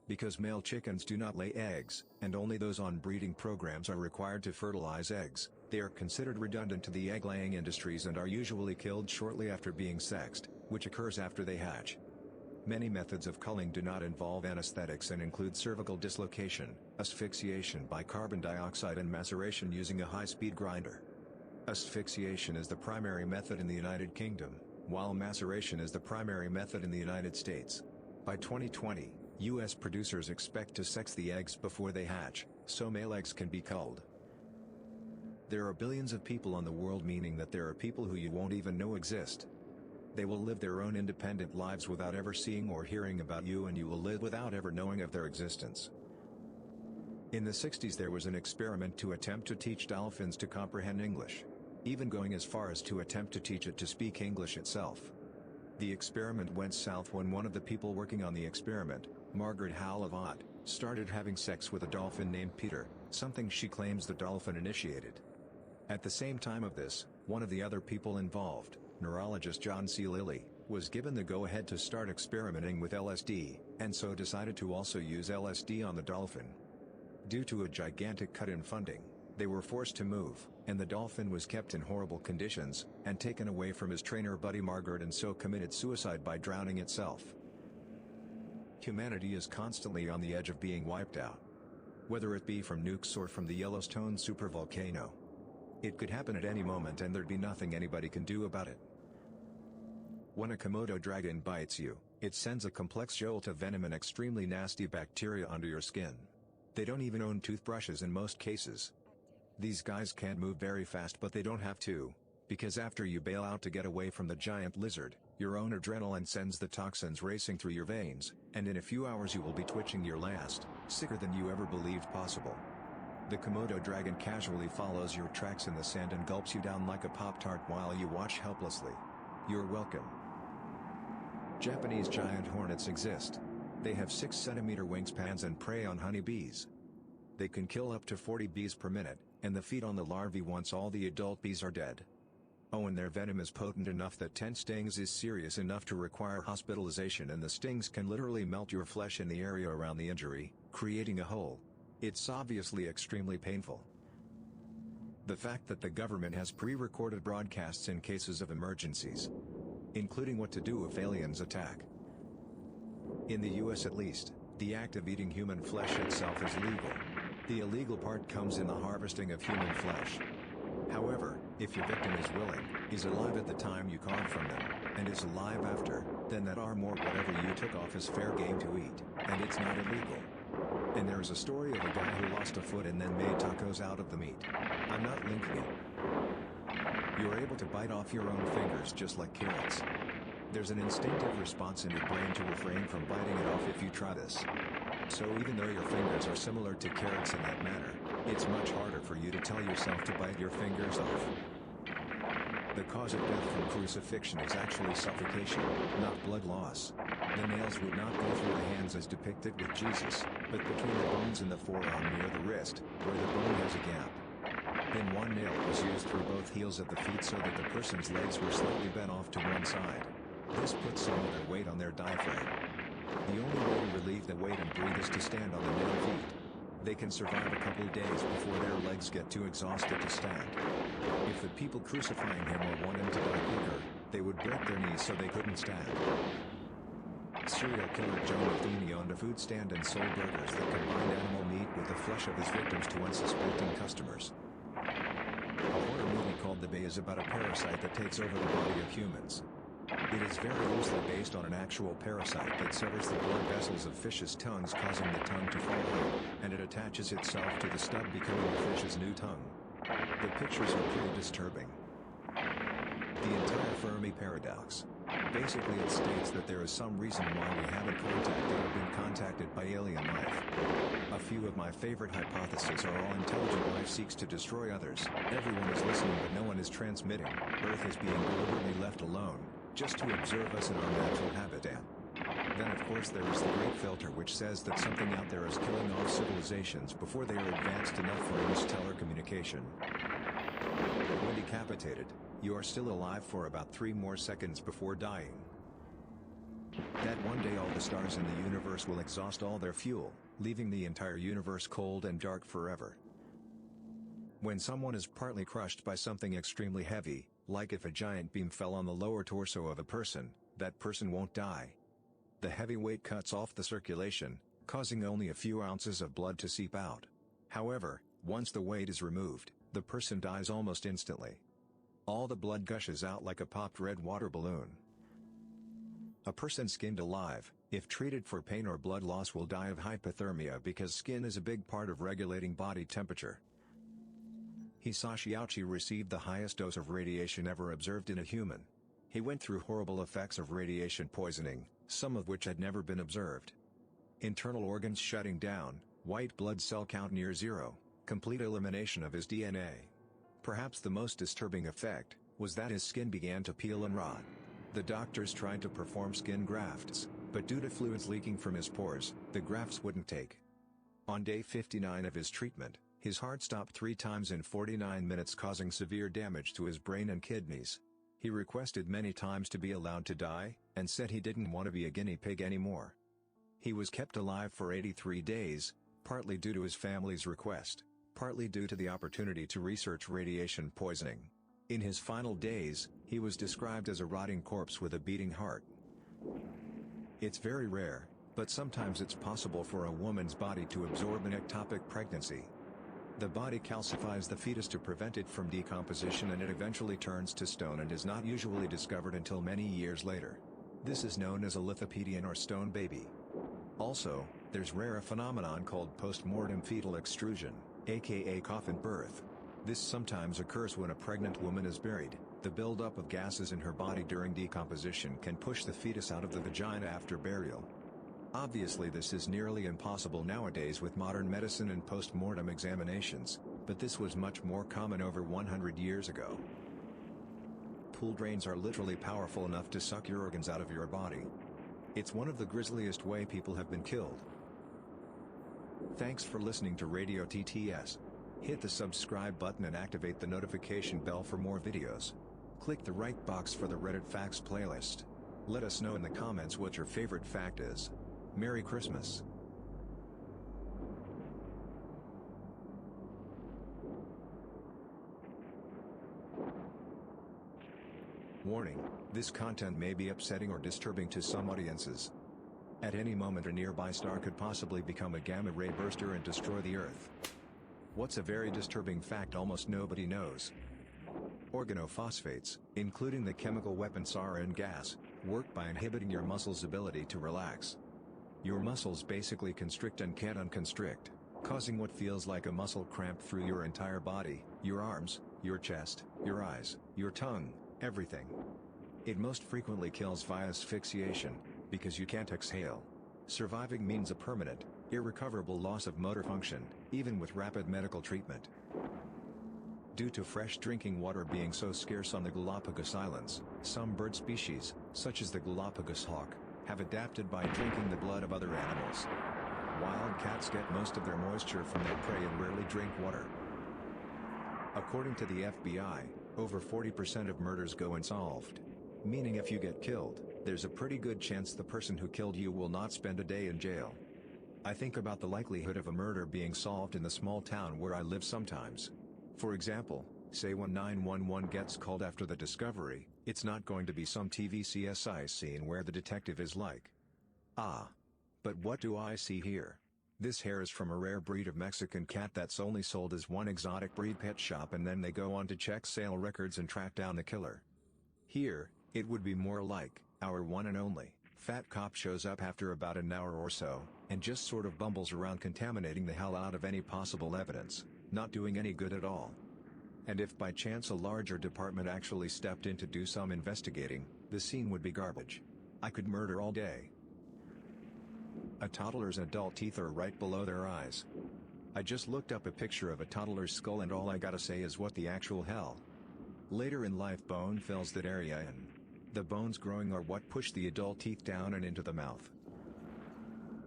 Because male chickens do not lay eggs, and only those on breeding programs are required to fertilize eggs, they are considered redundant to the egg-laying industries and are usually killed shortly after being sexed, which occurs after they hatch. Many methods of culling do not involve anesthetics and include cervical dislocation, asphyxiation by carbon dioxide and maceration using a high-speed grinder. Asphyxiation is the primary method in the United Kingdom, while maceration is the primary method in the United States. By 2020, U.S. producers expect to sex the eggs before they hatch, so male eggs can be culled. There are billions of people on the world, meaning that there are people who you won't even know exist. They will live their own independent lives without ever seeing or hearing about you, and you will live without ever knowing of their existence. In the 60s there was an experiment to attempt to teach dolphins to comprehend English, even going as far as to attempt to teach it to speak English itself. The experiment went south when one of the people working on the experiment, Margaret Howell of Ott, started having sex with a dolphin named Peter, something she claims the dolphin initiated. At the same time of this, one of the other people involved, neurologist John C. Lilly, was given the go-ahead to start experimenting with LSD, and so decided to also use LSD on the dolphin. Due to a gigantic cut in funding, they were forced to move, and the dolphin was kept in horrible conditions, and taken away from his trainer buddy Margaret, and so committed suicide by drowning itself. Humanity is constantly on the edge of being wiped out. Whether it be from nukes or from the Yellowstone supervolcano. It could happen at any moment and there'd be nothing anybody can do about it. When a Komodo dragon bites you, it sends a complex jolt of venom and extremely nasty bacteria under your skin. They don't even own toothbrushes in most cases. These guys can't move very fast, but they don't have to, because after you bail out to get away from the giant lizard, your own adrenaline sends the toxins racing through your veins, and in a few hours you will be twitching your last, sicker than you ever believed possible. The Komodo dragon casually follows your tracks in the sand and gulps you down like a Pop-Tart while you watch helplessly. You're welcome. Japanese giant hornets exist. They have 6-centimeter wingspans and prey on honeybees. They can kill up to 40 bees per minute, and they feed on the larvae once all the adult bees are dead. Oh, and their venom is potent enough that 10 stings is serious enough to require hospitalization, and the stings can literally melt your flesh in the area around the injury, creating a hole. It's obviously extremely painful. The fact that the government has pre-recorded broadcasts in cases of emergencies, including what to do if aliens attack. In the US at least, the act of eating human flesh itself is legal. The illegal part comes in the harvesting of human flesh. However, if your victim is willing, is alive at the time you carve from them, and is alive after, then that or more whatever you took off is fair game to eat, and it's not illegal. And there is a story of a guy who lost a foot and then made tacos out of the meat. I'm not linking it. You're able to bite off your own fingers just like carrots. There's an instinctive response in your brain to refrain from biting it off if you try this. So even though your fingers are similar to carrots in that manner, it's much harder for you to tell yourself to bite your fingers off. The cause of death from crucifixion is actually suffocation, not blood loss. The nails would not go through the hands as depicted with Jesus, but between the bones in the forearm near the wrist, where the bone has a gap. Then one nail was used through both heels of the feet so that the person's legs were slightly bent off to one side. This puts some of their weight on their diaphragm. The only way to relieve the weight and breathe is to stand on the nailed feet. They can survive a couple days before their legs get too exhausted to stand. If the people crucifying him or want him to die quicker, they would break their knees so they couldn't stand. Serial killer Joe Matheny owned a food stand and sold burgers that combined animal meat with the flesh of his victims to unsuspecting customers. A horror movie called The Bay is about a parasite that takes over the body of humans. It is very loosely based on an actual parasite that severs the blood vessels of fishes' tongues, causing the tongue to fall out, and it attaches itself to the stub, becoming the fish's new tongue. The pictures are pretty disturbing. The entire Fermi paradox. Basically it states that there is some reason why we haven't contacted or been contacted by alien life. A few of my favorite hypotheses are all intelligent life seeks to destroy others, everyone is listening but no one is transmitting, Earth is being deliberately left alone, just to observe us in our natural habitat. Then of course there is the great filter which says that something out there is killing off civilizations before they are advanced enough for interstellar communication. When decapitated, you are still alive for about 3 more seconds before dying. That one day all the stars in the universe will exhaust all their fuel, leaving the entire universe cold and dark forever. When someone is partly crushed by something extremely heavy, like if a giant beam fell on the lower torso of a person, that person won't die. The heavy weight cuts off the circulation, causing only a few ounces of blood to seep out. However, once the weight is removed, the person dies almost instantly. All the blood gushes out like a popped red water balloon. A person skinned alive, if treated for pain or blood loss, will die of hypothermia because skin is a big part of regulating body temperature. Hisashi Aochi received the highest dose of radiation ever observed in a human. He went through horrible effects of radiation poisoning, some of which had never been observed. Internal organs shutting down, white blood cell count near zero, complete elimination of his DNA. Perhaps the most disturbing effect was that his skin began to peel and rot. The doctors tried to perform skin grafts, but due to fluids leaking from his pores, the grafts wouldn't take. On day 59 of his treatment, his heart stopped 3 times in 49 minutes, causing severe damage to his brain and kidneys. He requested many times to be allowed to die, and said he didn't want to be a guinea pig anymore. He was kept alive for 83 days, partly due to his family's request, partly due to the opportunity to research radiation poisoning. In his final days, he was described as a rotting corpse with a beating heart. It's very rare, but sometimes it's possible for a woman's body to absorb an ectopic pregnancy. The body calcifies the fetus to prevent it from decomposition, and it eventually turns to stone and is not usually discovered until many years later. This is known as a lithopedion or stone baby. Also, there's rare a phenomenon called post-mortem fetal extrusion, aka coffin birth. This sometimes occurs when a pregnant woman is buried. The buildup of gases in her body during decomposition can push the fetus out of the vagina after burial. Obviously this is nearly impossible nowadays with modern medicine and post-mortem examinations, but this was much more common over 100 years ago. Pool drains are literally powerful enough to suck your organs out of your body. It's one of the grisliest way people have been killed. Thanks for listening to Radio TTS. Hit the subscribe button and activate the notification bell for more videos. Click the right box for the Reddit Facts playlist. Let us know in the comments what your favorite fact is. Merry Christmas. Warning, this content may be upsetting or disturbing to some audiences. At any moment a nearby star could possibly become a gamma ray burster and destroy the Earth. What's a very disturbing fact almost nobody knows? Organophosphates, including the chemical weapon sarin gas, work by inhibiting your muscles' ability to relax. Your muscles basically constrict and can't unconstrict, causing what feels like a muscle cramp through your entire body, your arms, your chest, your eyes, your tongue, everything. It most frequently kills via asphyxiation, because you can't exhale. Surviving means a permanent, irrecoverable loss of motor function, even with rapid medical treatment. Due to fresh drinking water being so scarce on the Galapagos Islands, some bird species, such as the Galapagos hawk, have adapted by drinking the blood of other animals. Wild cats get most of their moisture from their prey and rarely drink water. According to the FBI, over 40% of murders go unsolved. Meaning if you get killed, there's a pretty good chance the person who killed you will not spend a day in jail. I think about the likelihood of a murder being solved in the small town where I live sometimes. For example, say when 911 gets called after the discovery, it's not going to be some TV CSI scene where the detective is like, "Ah. But what do I see here? This hair is from a rare breed of Mexican cat that's only sold as one exotic breed pet shop," and then they go on to check sale records and track down the killer. Here, it would be more like, our one and only, fat cop shows up after about an hour or so, and just sort of bumbles around contaminating the hell out of any possible evidence, not doing any good at all. And if by chance a larger department actually stepped in to do some investigating, the scene would be garbage. I could murder all day. A toddler's adult teeth are right below their eyes. I just looked up a picture of a toddler's skull and all I gotta say is what the actual hell. Later in life bone fills that area in. The bones growing are what push the adult teeth down and into the mouth.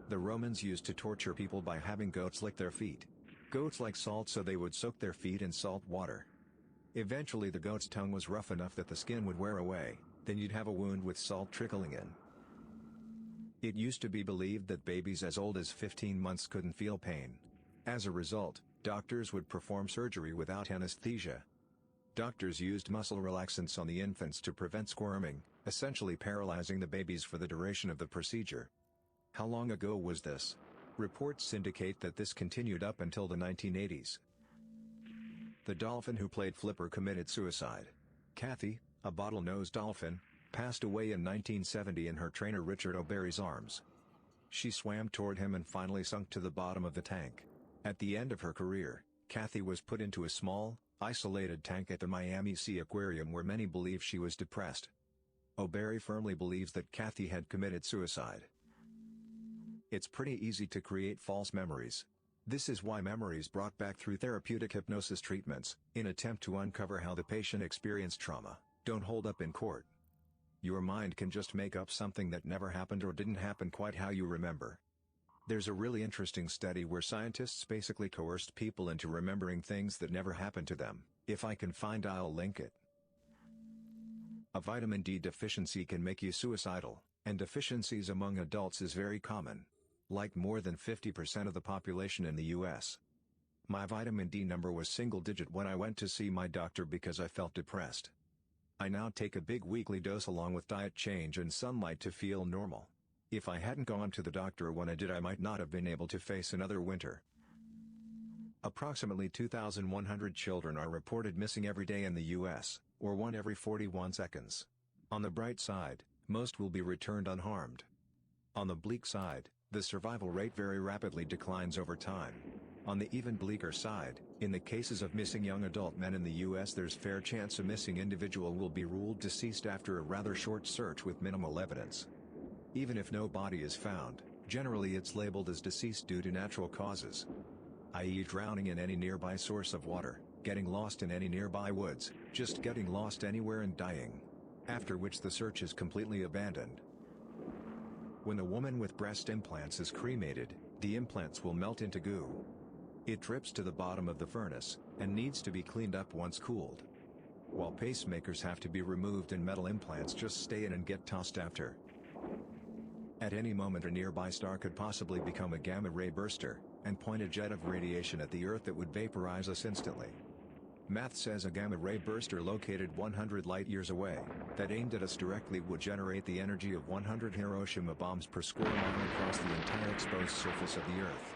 The Romans used to torture people by having goats lick their feet. Goats like salt, so they would soak their feet in salt water. Eventually the goat's tongue was rough enough that the skin would wear away, then you'd have a wound with salt trickling in. It used to be believed that babies as old as 15 months couldn't feel pain. As a result, doctors would perform surgery without anesthesia. Doctors used muscle relaxants on the infants to prevent squirming, essentially paralyzing the babies for the duration of the procedure. How long ago was this? Reports indicate that this continued up until the 1980s. The dolphin who played Flipper committed suicide. Kathy, a bottlenose dolphin, passed away in 1970 in her trainer Richard O'Barry's arms. She swam toward him and finally sunk to the bottom of the tank. At the end of her career, Kathy was put into a small, isolated tank at the Miami Sea Aquarium where many believe she was depressed. O'Barry firmly believes that Kathy had committed suicide. It's pretty easy to create false memories. This is why memories brought back through therapeutic hypnosis treatments, in attempt to uncover how the patient experienced trauma, don't hold up in court. Your mind can just make up something that never happened or didn't happen quite how you remember. There's a really interesting study where scientists basically coerced people into remembering things that never happened to them. If I can find, I'll link it. A vitamin D deficiency can make you suicidal, and deficiencies among adults is very common. Like more than 50% of the population in the US. My vitamin D number was single digit when I went to see my doctor because I felt depressed. I now take a big weekly dose along with diet change and sunlight to feel normal. If I hadn't gone to the doctor when I did, I might not have been able to face another winter. Approximately 2,100 children are reported missing every day in the US, or one every 41 seconds. On the bright side, most will be returned unharmed. On the bleak side, the survival rate very rapidly declines over time. On the even bleaker side, in the cases of missing young adult men in the US, there's fair chance a missing individual will be ruled deceased after a rather short search with minimal evidence. Even if no body is found, generally it's labeled as deceased due to natural causes, i.e. drowning in any nearby source of water, getting lost in any nearby woods, just getting lost anywhere and dying. After which the search is completely abandoned. When a woman with breast implants is cremated, the implants will melt into goo. It drips to the bottom of the furnace, and needs to be cleaned up once cooled. While pacemakers have to be removed and metal implants just stay in and get tossed after. At any moment a nearby star could possibly become a gamma-ray burster, and point a jet of radiation at the Earth that would vaporize us instantly. Math says a gamma-ray burster located 100 light-years away, that aimed at us directly would generate the energy of 100 Hiroshima bombs per square mile across the entire exposed surface of the Earth.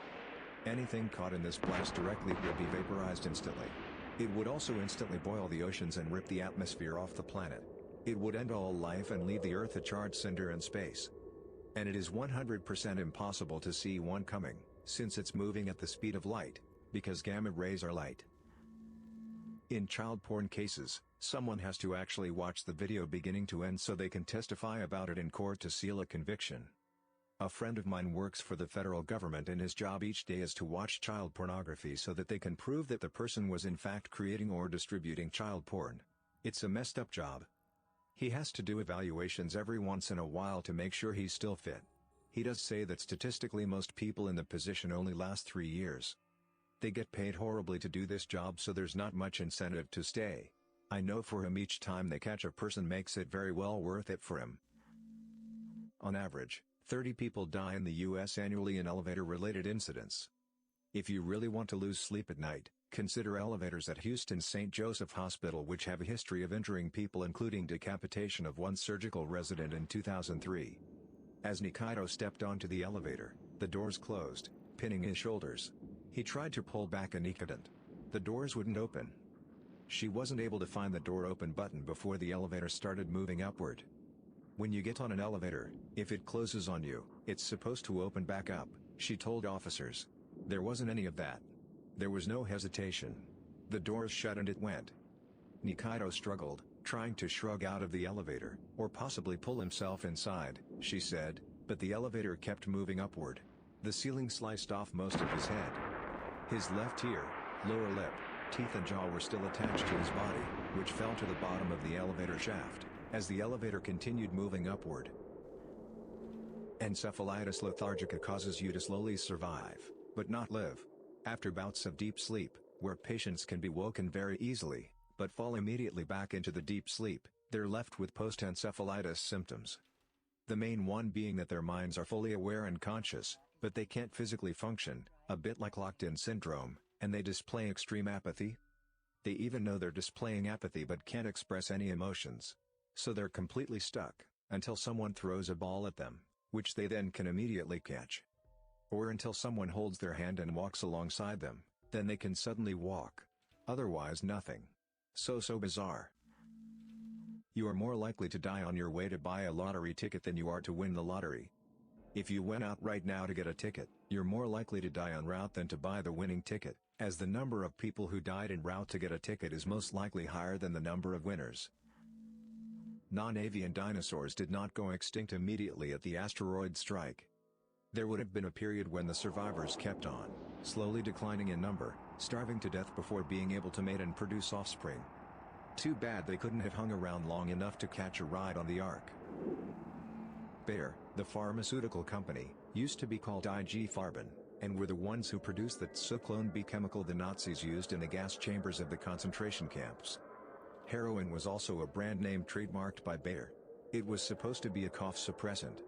Anything caught in this blast directly would be vaporized instantly. It would also instantly boil the oceans and rip the atmosphere off the planet. It would end all life and leave the Earth a charred cinder in space. And it is 100% impossible to see one coming, since it's moving at the speed of light, because gamma rays are light. In child porn cases, someone has to actually watch the video beginning to end so they can testify about it in court to seal a conviction. A friend of mine works for the federal government and his job each day is to watch child pornography so that they can prove that the person was in fact creating or distributing child porn. It's a messed up job. He has to do evaluations every once in a while to make sure he's still fit. He does say that statistically most people in the position only last 3 years. They get paid horribly to do this job, so there's not much incentive to stay. I know for him each time they catch a person makes it very well worth it for him. On average, 30 people die in the US annually in elevator-related incidents. If you really want to lose sleep at night, consider elevators at Houston's St. Joseph Hospital, which have a history of injuring people, including decapitation of one surgical resident in 2003. As Nikito stepped onto the elevator, the doors closed, pinning his shoulders. He tried to pull back and he couldn't. The doors wouldn't open. She wasn't able to find the door open button before the elevator started moving upward. When you get on an elevator, if it closes on you, it's supposed to open back up, she told officers. There wasn't any of that. There was no hesitation. The doors shut and it went. Nikaido struggled, trying to shrug out of the elevator, or possibly pull himself inside, she said, but the elevator kept moving upward. The ceiling sliced off most of his head. His left ear, lower lip, teeth and jaw were still attached to his body, which fell to the bottom of the elevator shaft, as the elevator continued moving upward. Encephalitis lethargica causes you to slowly survive, but not live. After bouts of deep sleep, where patients can be woken very easily, but fall immediately back into the deep sleep, they're left with post-encephalitis symptoms. The main one being that their minds are fully aware and conscious, but they can't physically function, a bit like locked-in syndrome, and they display extreme apathy. They even know they're displaying apathy but can't express any emotions. So they're completely stuck, until someone throws a ball at them, which they then can immediately catch. Or until someone holds their hand and walks alongside them, then they can suddenly walk. Otherwise nothing. So bizarre. You are more likely to die on your way to buy a lottery ticket than you are to win the lottery. If you went out right now to get a ticket, you're more likely to die en route than to buy the winning ticket, as the number of people who died en route to get a ticket is most likely higher than the number of winners. Non-avian dinosaurs did not go extinct immediately at the asteroid strike. There would have been a period when the survivors kept on, slowly declining in number, starving to death before being able to mate and produce offspring. Too bad they couldn't have hung around long enough to catch a ride on the Ark. Bayer, the pharmaceutical company, used to be called IG Farben, and were the ones who produced the Zyklon B chemical the Nazis used in the gas chambers of the concentration camps. Heroin was also a brand name trademarked by Bayer. It was supposed to be a cough suppressant.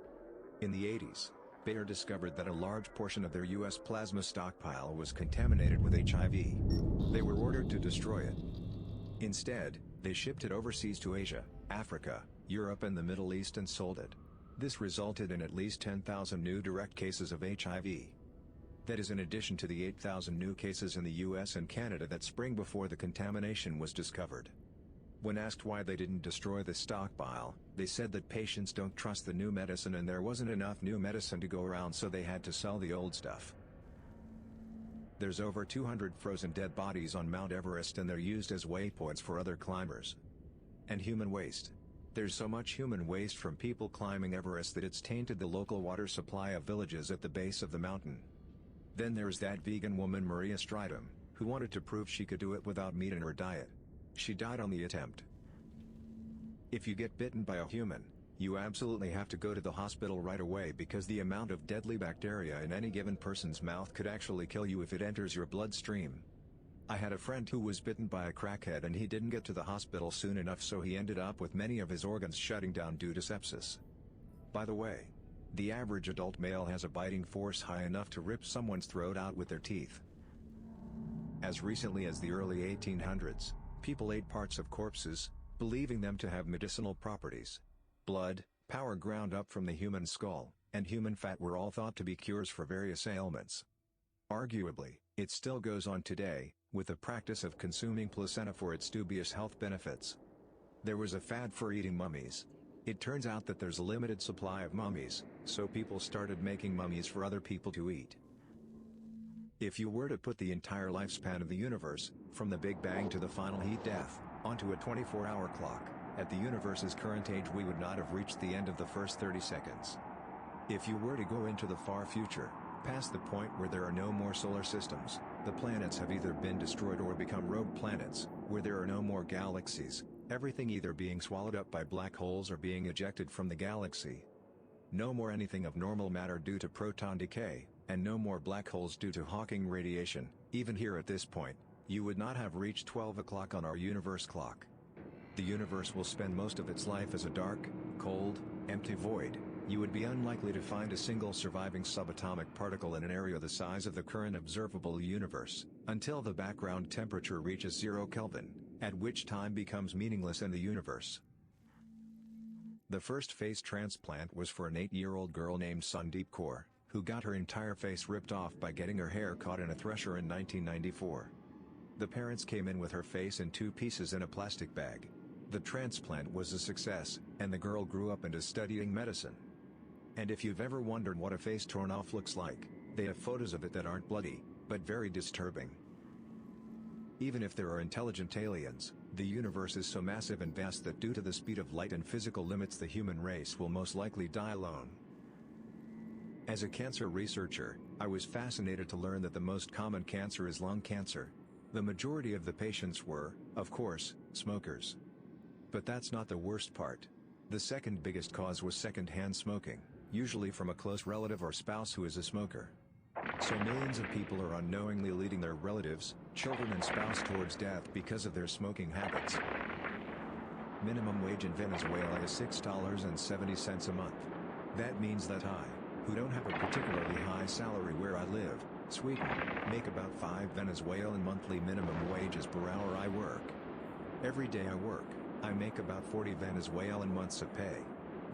In the 80s, Bayer discovered that a large portion of their U.S. plasma stockpile was contaminated with HIV. They were ordered to destroy it. Instead, they shipped it overseas to Asia, Africa, Europe and the Middle East and sold it. This resulted in at least 10,000 new direct cases of HIV. That is in addition to the 8,000 new cases in the US and Canada that spring before the contamination was discovered. When asked why they didn't destroy the stockpile, they said that patients don't trust the new medicine and there wasn't enough new medicine to go around, so they had to sell the old stuff. There's over 200 frozen dead bodies on Mount Everest and they're used as waypoints for other climbers. And human waste. There's so much human waste from people climbing Everest that it's tainted the local water supply of villages at the base of the mountain. Then there's that vegan woman Maria Stridham, who wanted to prove she could do it without meat in her diet. She died on the attempt. If you get bitten by a human, you absolutely have to go to the hospital right away because the amount of deadly bacteria in any given person's mouth could actually kill you if it enters your bloodstream. I had a friend who was bitten by a crackhead and he didn't get to the hospital soon enough, so he ended up with many of his organs shutting down due to sepsis. By the way, the average adult male has a biting force high enough to rip someone's throat out with their teeth. As recently as the early 1800s, people ate parts of corpses, believing them to have medicinal properties. Blood, power ground up from the human skull, and human fat were all thought to be cures for various ailments. Arguably, it still goes on today, with the practice of consuming placenta for its dubious health benefits. There was a fad for eating mummies. It turns out that there's a limited supply of mummies, so people started making mummies for other people to eat. If you were to put the entire lifespan of the universe, from the Big Bang to the final heat death, onto a 24-hour clock, at the universe's current age we would not have reached the end of the first 30 seconds. If you were to go into the far future, past the point where there are no more solar systems, the planets have either been destroyed or become rogue planets, where there are no more galaxies, everything either being swallowed up by black holes or being ejected from the galaxy. No more anything of normal matter due to proton decay, and no more black holes due to Hawking radiation. Even here at this point, you would not have reached 12 o'clock on our universe clock. The universe will spend most of its life as a dark, cold, empty void. You would be unlikely to find a single surviving subatomic particle in an area the size of the current observable universe, until the background temperature reaches 0 Kelvin, at which time becomes meaningless in the universe. The first face transplant was for an 8-year-old girl named Sandeep Kaur, who got her entire face ripped off by getting her hair caught in a thresher in 1994. The parents came in with her face in 2 pieces in a plastic bag. The transplant was a success, and the girl grew up into studying medicine. And if you've ever wondered what a face torn off looks like, they have photos of it that aren't bloody, but very disturbing. Even if there are intelligent aliens, the universe is so massive and vast that due to the speed of light and physical limits the human race will most likely die alone. As a cancer researcher, I was fascinated to learn that the most common cancer is lung cancer. The majority of the patients were, of course, smokers. But that's not the worst part. The second biggest cause was secondhand smoking, usually from a close relative or spouse who is a smoker. So millions of people are unknowingly leading their relatives, children and spouse towards death because of their smoking habits. Minimum wage in Venezuela is $6.70 a month. That means that I, who don't have a particularly high salary where I live, Sweden, make about 5 Venezuelan monthly minimum wages per hour I work. Every day I work, I make about 40 Venezuelan months of pay.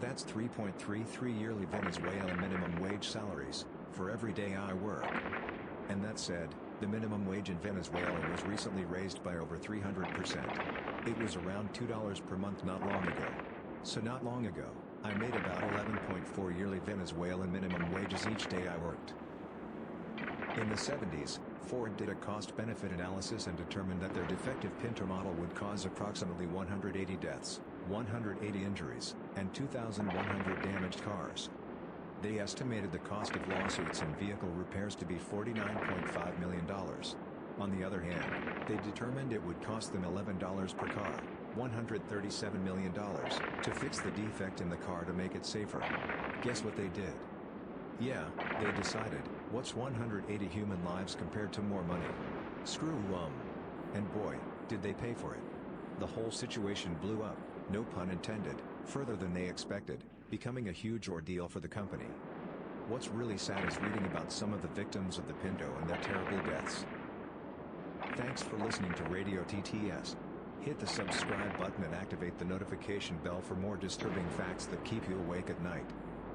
That's 3.33 yearly Venezuelan minimum wage salaries, for every day I work. And that said, the minimum wage in Venezuela was recently raised by over 300%. It was around $2 per month not long ago. So not long ago, I made about 11.4 yearly Venezuelan minimum wages each day I worked. In the 70s, Ford did a cost-benefit analysis and determined that their defective Pinto model would cause approximately 180 deaths, 180 injuries, and 2,100 damaged cars. They estimated the cost of lawsuits and vehicle repairs to be $49.5 million. On the other hand, they determined it would cost them $11 per car, $137 million, to fix the defect in the car to make it safer. Guess what they did? Yeah, they decided, what's 180 human lives compared to more money? Screw. And boy, did they pay for it. The whole situation blew up, no pun intended, further than they expected, becoming a huge ordeal for the company. What's really sad is reading about some of the victims of the Pinto and their terrible deaths. Thanks for listening to Radio TTS. Hit the subscribe button and activate the notification bell for more disturbing facts that keep you awake at night.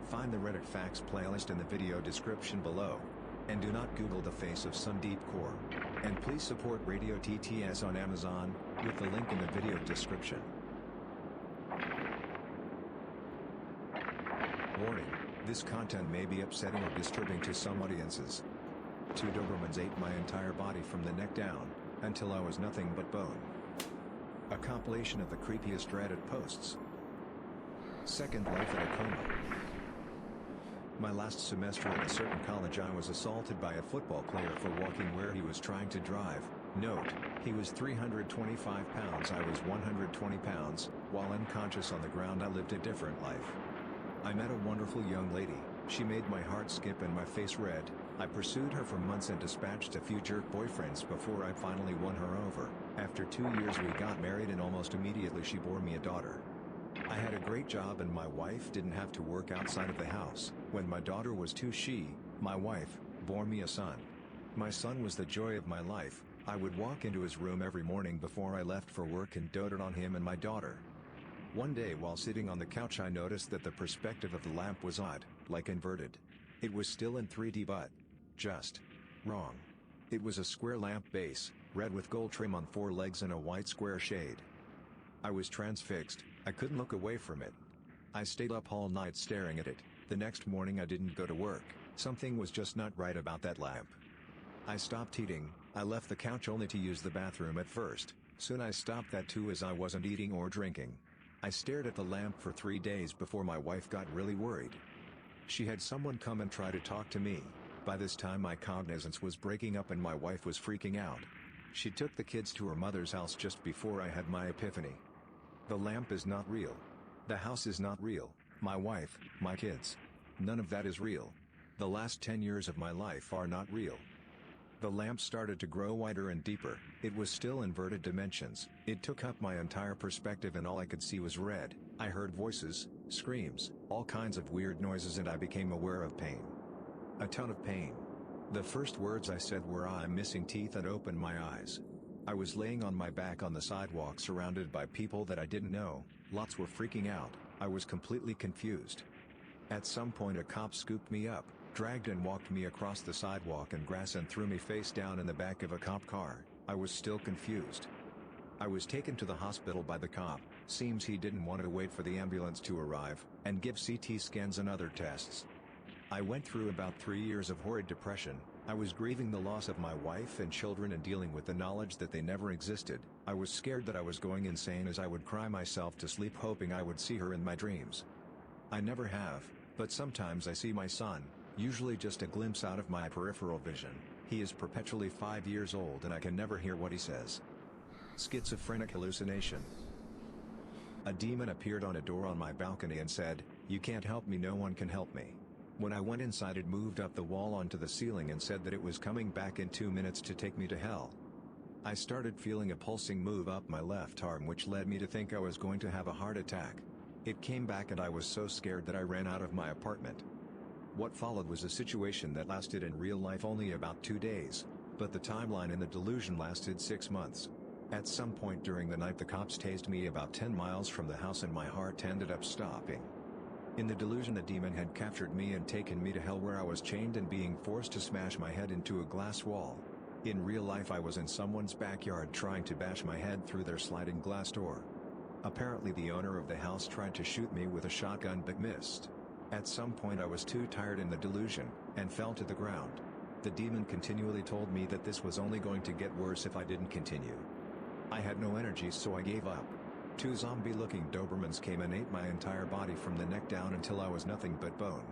Find the Reddit Facts playlist in the video description below. And do not Google the face of Sundeep Kaur. And please support Radio TTS on Amazon, with the link in the video description. Warning, this content may be upsetting or disturbing to some audiences. 2 Dobermans ate my entire body from the neck down, until I was nothing but bone. A compilation of the creepiest Reddit posts. Second life in a coma. My last semester at a certain college I was assaulted by a football player for walking where he was trying to drive. Note, he was 325 pounds, I was 120 pounds, while unconscious on the ground I lived a different life. I met a wonderful young lady, she made my heart skip and my face red. I pursued her for months and dispatched a few jerk boyfriends before I finally won her over. After 2 years we got married and almost immediately she bore me a daughter. I had a great job and my wife didn't have to work outside of the house. When my daughter was 2 my wife, bore me a son. My son was the joy of my life. I would walk into his room every morning before I left for work and doted on him and my daughter. One day while sitting on the couch I noticed that the perspective of the lamp was odd, like inverted. It was still in 3D but just wrong. It was a square lamp base, red with gold trim on 4 legs and a white square shade. I was transfixed, I couldn't look away from it. I stayed up all night staring at it. The next morning I didn't go to work, something was just not right about that lamp. I stopped eating, I left the couch only to use the bathroom at first, soon I stopped that too as I wasn't eating or drinking. I stared at the lamp for 3 days before my wife got really worried. She had someone come and try to talk to me. By this time my cognizance was breaking up and my wife was freaking out. She took the kids to her mother's house just before I had my epiphany. The lamp is not real. The house is not real. My wife, my kids. None of that is real. The last 10 years of my life are not real. The lamp started to grow wider and deeper, it was still inverted dimensions, it took up my entire perspective and all I could see was red. I heard voices, screams, all kinds of weird noises and I became aware of pain. A ton of pain. The first words I said were I'm missing teeth and opened my eyes. I was laying on my back on the sidewalk surrounded by people that I didn't know, lots were freaking out, I was completely confused. At some point a cop scooped me up, dragged and walked me across the sidewalk and grass and threw me face down in the back of a cop car. I was still confused. I was taken to the hospital by the cop, seems he didn't want to wait for the ambulance to arrive, and give CT scans and other tests. I went through about 3 years of horrid depression, I was grieving the loss of my wife and children and dealing with the knowledge that they never existed. I was scared that I was going insane as I would cry myself to sleep hoping I would see her in my dreams. I never have, but sometimes I see my son, usually just a glimpse out of my peripheral vision. He is perpetually 5 years old and I can never hear what he says. Schizophrenic hallucination. A demon appeared on a door on my balcony and said, "You can't help me, no one can help me." When I went inside, it moved up the wall onto the ceiling and said that it was coming back in 2 minutes to take me to hell. I started feeling a pulsing move up my left arm which led me to think I was going to have a heart attack. It came back and I was so scared that I ran out of my apartment. What followed was a situation that lasted in real life only about 2 days, but the timeline in the delusion lasted 6 months. At some point during the night the cops tased me about 10 miles from the house and my heart ended up stopping. In the delusion the demon had captured me and taken me to hell where I was chained and being forced to smash my head into a glass wall. In real life I was in someone's backyard trying to bash my head through their sliding glass door. Apparently the owner of the house tried to shoot me with a shotgun but missed. At some point I was too tired in the delusion, and fell to the ground. The demon continually told me that this was only going to get worse if I didn't continue. I had no energy so I gave up. 2 zombie-looking Dobermans came and ate my entire body from the neck down until I was nothing but bone.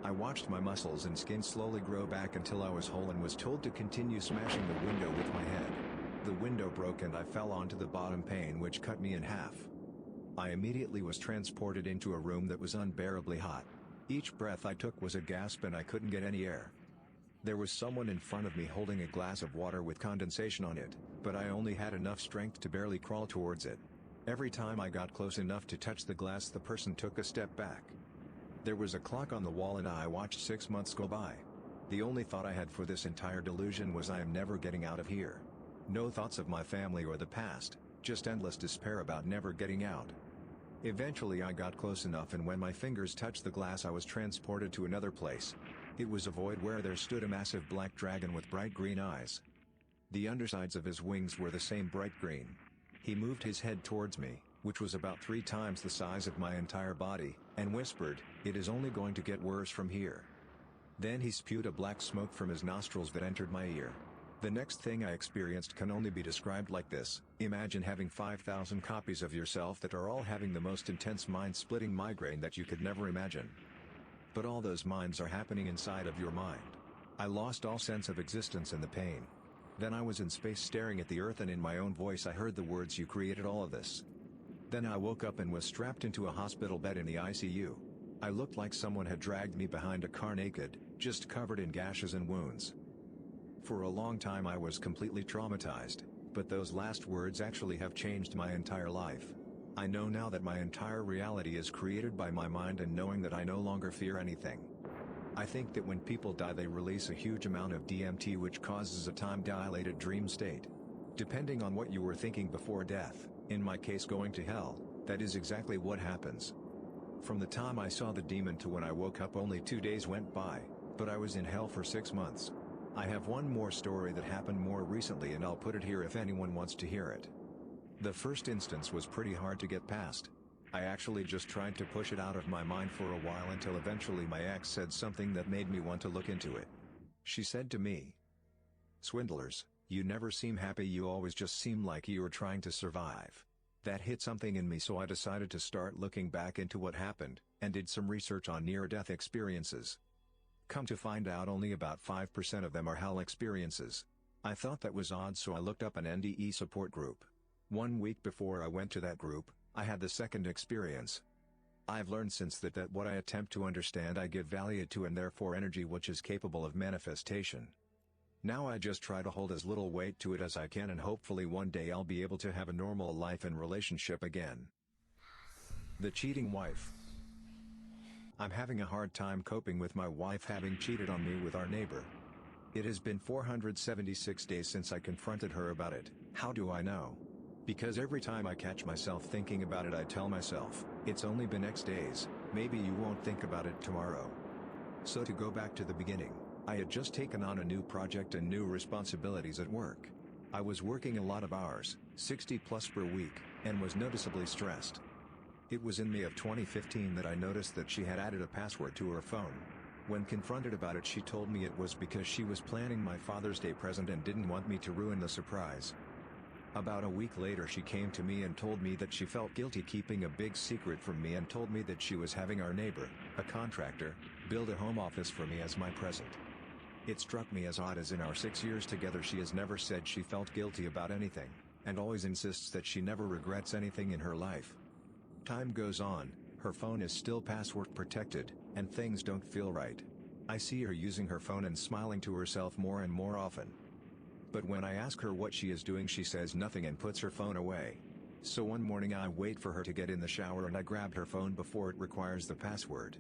I watched my muscles and skin slowly grow back until I was whole and was told to continue smashing the window with my head. The window broke and I fell onto the bottom pane which cut me in half. I immediately was transported into a room that was unbearably hot. Each breath I took was a gasp and I couldn't get any air. There was someone in front of me holding a glass of water with condensation on it, but I only had enough strength to barely crawl towards it. Every time I got close enough to touch the glass the person took a step back. There was a clock on the wall and I watched 6 months go by. The only thought I had for this entire delusion was I am never getting out of here. No thoughts of my family or the past, just endless despair about never getting out. Eventually I got close enough and when my fingers touched the glass I was transported to another place. It was a void where there stood a massive black dragon with bright green eyes. The undersides of his wings were the same bright green. He moved his head towards me, which was about 3 times the size of my entire body, and whispered, "It is only going to get worse from here." Then he spewed a black smoke from his nostrils that entered my ear. The next thing I experienced can only be described like this: imagine having 5,000 copies of yourself that are all having the most intense mind-splitting migraine that you could never imagine. But all those minds are happening inside of your mind. I lost all sense of existence in the pain. Then I was in space staring at the earth and in my own voice I heard the words, "You created all of this." Then I woke up and was strapped into a hospital bed in the ICU. I looked like someone had dragged me behind a car naked, just covered in gashes and wounds. For a long time I was completely traumatized, but those last words actually have changed my entire life. I know now that my entire reality is created by my mind and knowing that I no longer fear anything. I think that when people die they release a huge amount of DMT which causes a time-dilated dream state. Depending on what you were thinking before death, in my case going to hell, that is exactly what happens. From the time I saw the demon to when I woke up only 2 days went by, but I was in hell for 6 months. I have one more story that happened more recently and I'll put it here if anyone wants to hear it. The first instance was pretty hard to get past. I actually just tried to push it out of my mind for a while until eventually my ex said something that made me want to look into it. She said to me, "Swindlers, you never seem happy, you always just seem like you're trying to survive." That hit something in me so I decided to start looking back into what happened, and did some research on near-death experiences. Come to find out only about 5% of them are hell experiences. I thought that was odd so I looked up an NDE support group. 1 week before I went to that group, I had the second experience. I've learned since that what I attempt to understand I give value to and therefore energy which is capable of manifestation. Now I just try to hold as little weight to it as I can and hopefully one day I'll be able to have a normal life and relationship again. The cheating wife. I'm having a hard time coping with my wife having cheated on me with our neighbor. It has been 476 days since I confronted her about it. How do I know? Because every time I catch myself thinking about it I tell myself, it's only been X days, maybe you won't think about it tomorrow. So to go back to the beginning, I had just taken on a new project and new responsibilities at work. I was working a lot of hours, 60 plus per week, and was noticeably stressed. It was in May of 2015 that I noticed that she had added a password to her phone. When confronted about it, she told me it was because she was planning my Father's Day present and didn't want me to ruin the surprise. About a week later she came to me and told me that she felt guilty keeping a big secret from me and told me that she was having our neighbor, a contractor, build a home office for me as my present. It struck me as odd, as in our 6 years together she has never said she felt guilty about anything, and always insists that she never regrets anything in her life. Time goes on, her phone is still password protected, and things don't feel right. I see her using her phone and smiling to herself more and more often. But when I ask her what she is doing, she says nothing and puts her phone away. So one morning I wait for her to get in the shower and I grab her phone before it requires the password.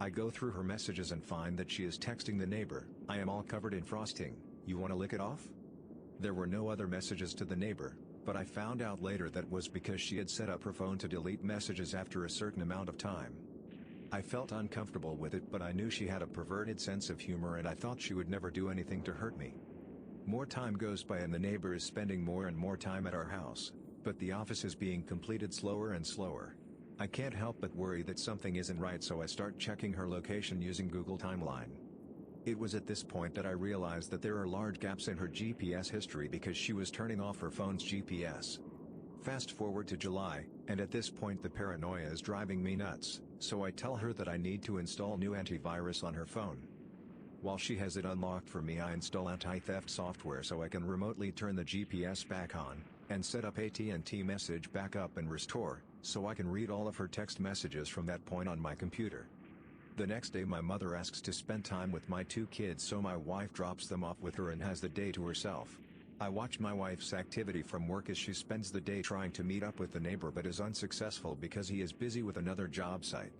I go through her messages and find that she is texting the neighbor, "I am all covered in frosting, you wanna lick it off?" There were no other messages to the neighbor, but I found out later that was because she had set up her phone to delete messages after a certain amount of time. I felt uncomfortable with it, but I knew she had a perverted sense of humor and I thought she would never do anything to hurt me. More time goes by and the neighbor is spending more and more time at our house, but the office is being completed slower and slower. I can't help but worry that something isn't right, so I start checking her location using Google Timeline. It was at this point that I realized that there are large gaps in her GPS history because she was turning off her phone's GPS. Fast forward to July, and at this point the paranoia is driving me nuts, so I tell her that I need to install new antivirus on her phone. While she has it unlocked for me, I install anti-theft software so I can remotely turn the GPS back on, and set up AT&T message backup and restore, so I can read all of her text messages from that point on my computer. The next day my mother asks to spend time with my 2 kids, so my wife drops them off with her and has the day to herself. I watch my wife's activity from work as she spends the day trying to meet up with the neighbor but is unsuccessful because he is busy with another job site.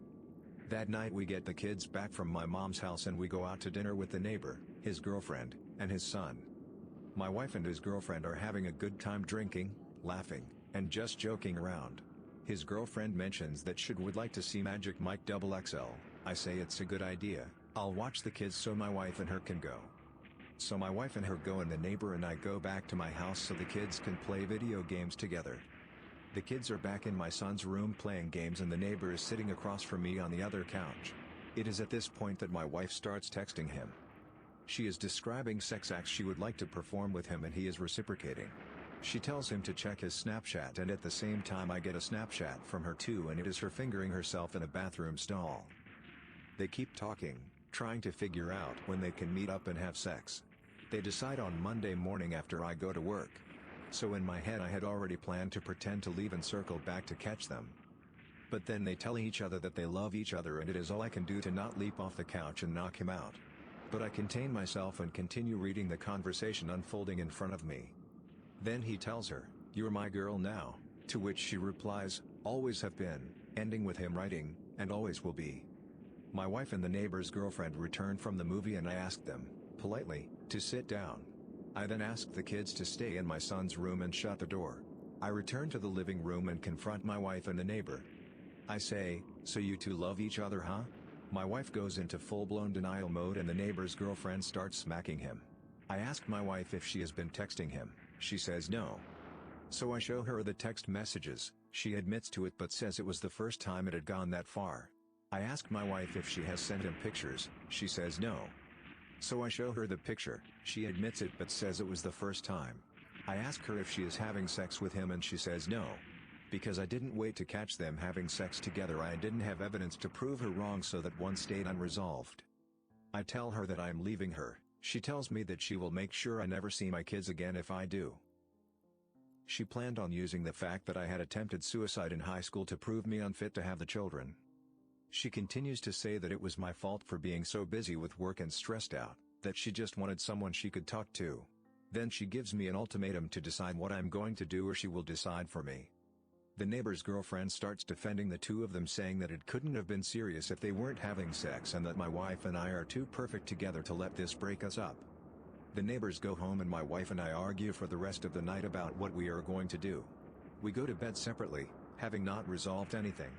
That night we get the kids back from my mom's house and we go out to dinner with the neighbor, his girlfriend, and his son. My wife and his girlfriend are having a good time drinking, laughing, and just joking around. His girlfriend mentions that she would like to see Magic Mike XXL. I say it's a good idea, I'll watch the kids so my wife and her can go. So my wife and her go and the neighbor and I go back to my house so the kids can play video games together. The kids are back in my son's room playing games and the neighbor is sitting across from me on the other couch. It is at this point that my wife starts texting him. She is describing sex acts she would like to perform with him and he is reciprocating. She tells him to check his Snapchat and at the same time I get a Snapchat from her too and it is her fingering herself in a bathroom stall. They keep talking, trying to figure out when they can meet up and have sex. They decide on Monday morning after I go to work. So in my head I had already planned to pretend to leave and circle back to catch them. But then they tell each other that they love each other and it is all I can do to not leap off the couch and knock him out. But I contain myself and continue reading the conversation unfolding in front of me. Then he tells her, "You're my girl now," to which she replies, "Always have been," ending with him writing, "and always will be." My wife and the neighbor's girlfriend return from the movie and I ask them, politely, to sit down. I then ask the kids to stay in my son's room and shut the door. I return to the living room and confront my wife and the neighbor. I say, "So you two love each other, huh?" My wife goes into full-blown denial mode and the neighbor's girlfriend starts smacking him. I ask my wife if she has been texting him. She says no. So I show her the text messages. She admits to it but says it was the first time it had gone that far. I ask my wife if she has sent him pictures. She says no. So I show her the picture. She admits it but says it was the first time. I ask her if she is having sex with him and she says no. Because I didn't wait to catch them having sex together, I didn't have evidence to prove her wrong, so that one stayed unresolved. I tell her that I am leaving her. She tells me that she will make sure I never see my kids again if I do. She planned on using the fact that I had attempted suicide in high school to prove me unfit to have the children. She continues to say that it was my fault for being so busy with work and stressed out, that she just wanted someone she could talk to. Then she gives me an ultimatum to decide what I'm going to do or she will decide for me. The neighbor's girlfriend starts defending the two of them, saying that it couldn't have been serious if they weren't having sex and that my wife and I are too perfect together to let this break us up. The neighbors go home and my wife and I argue for the rest of the night about what we are going to do. We go to bed separately, having not resolved anything.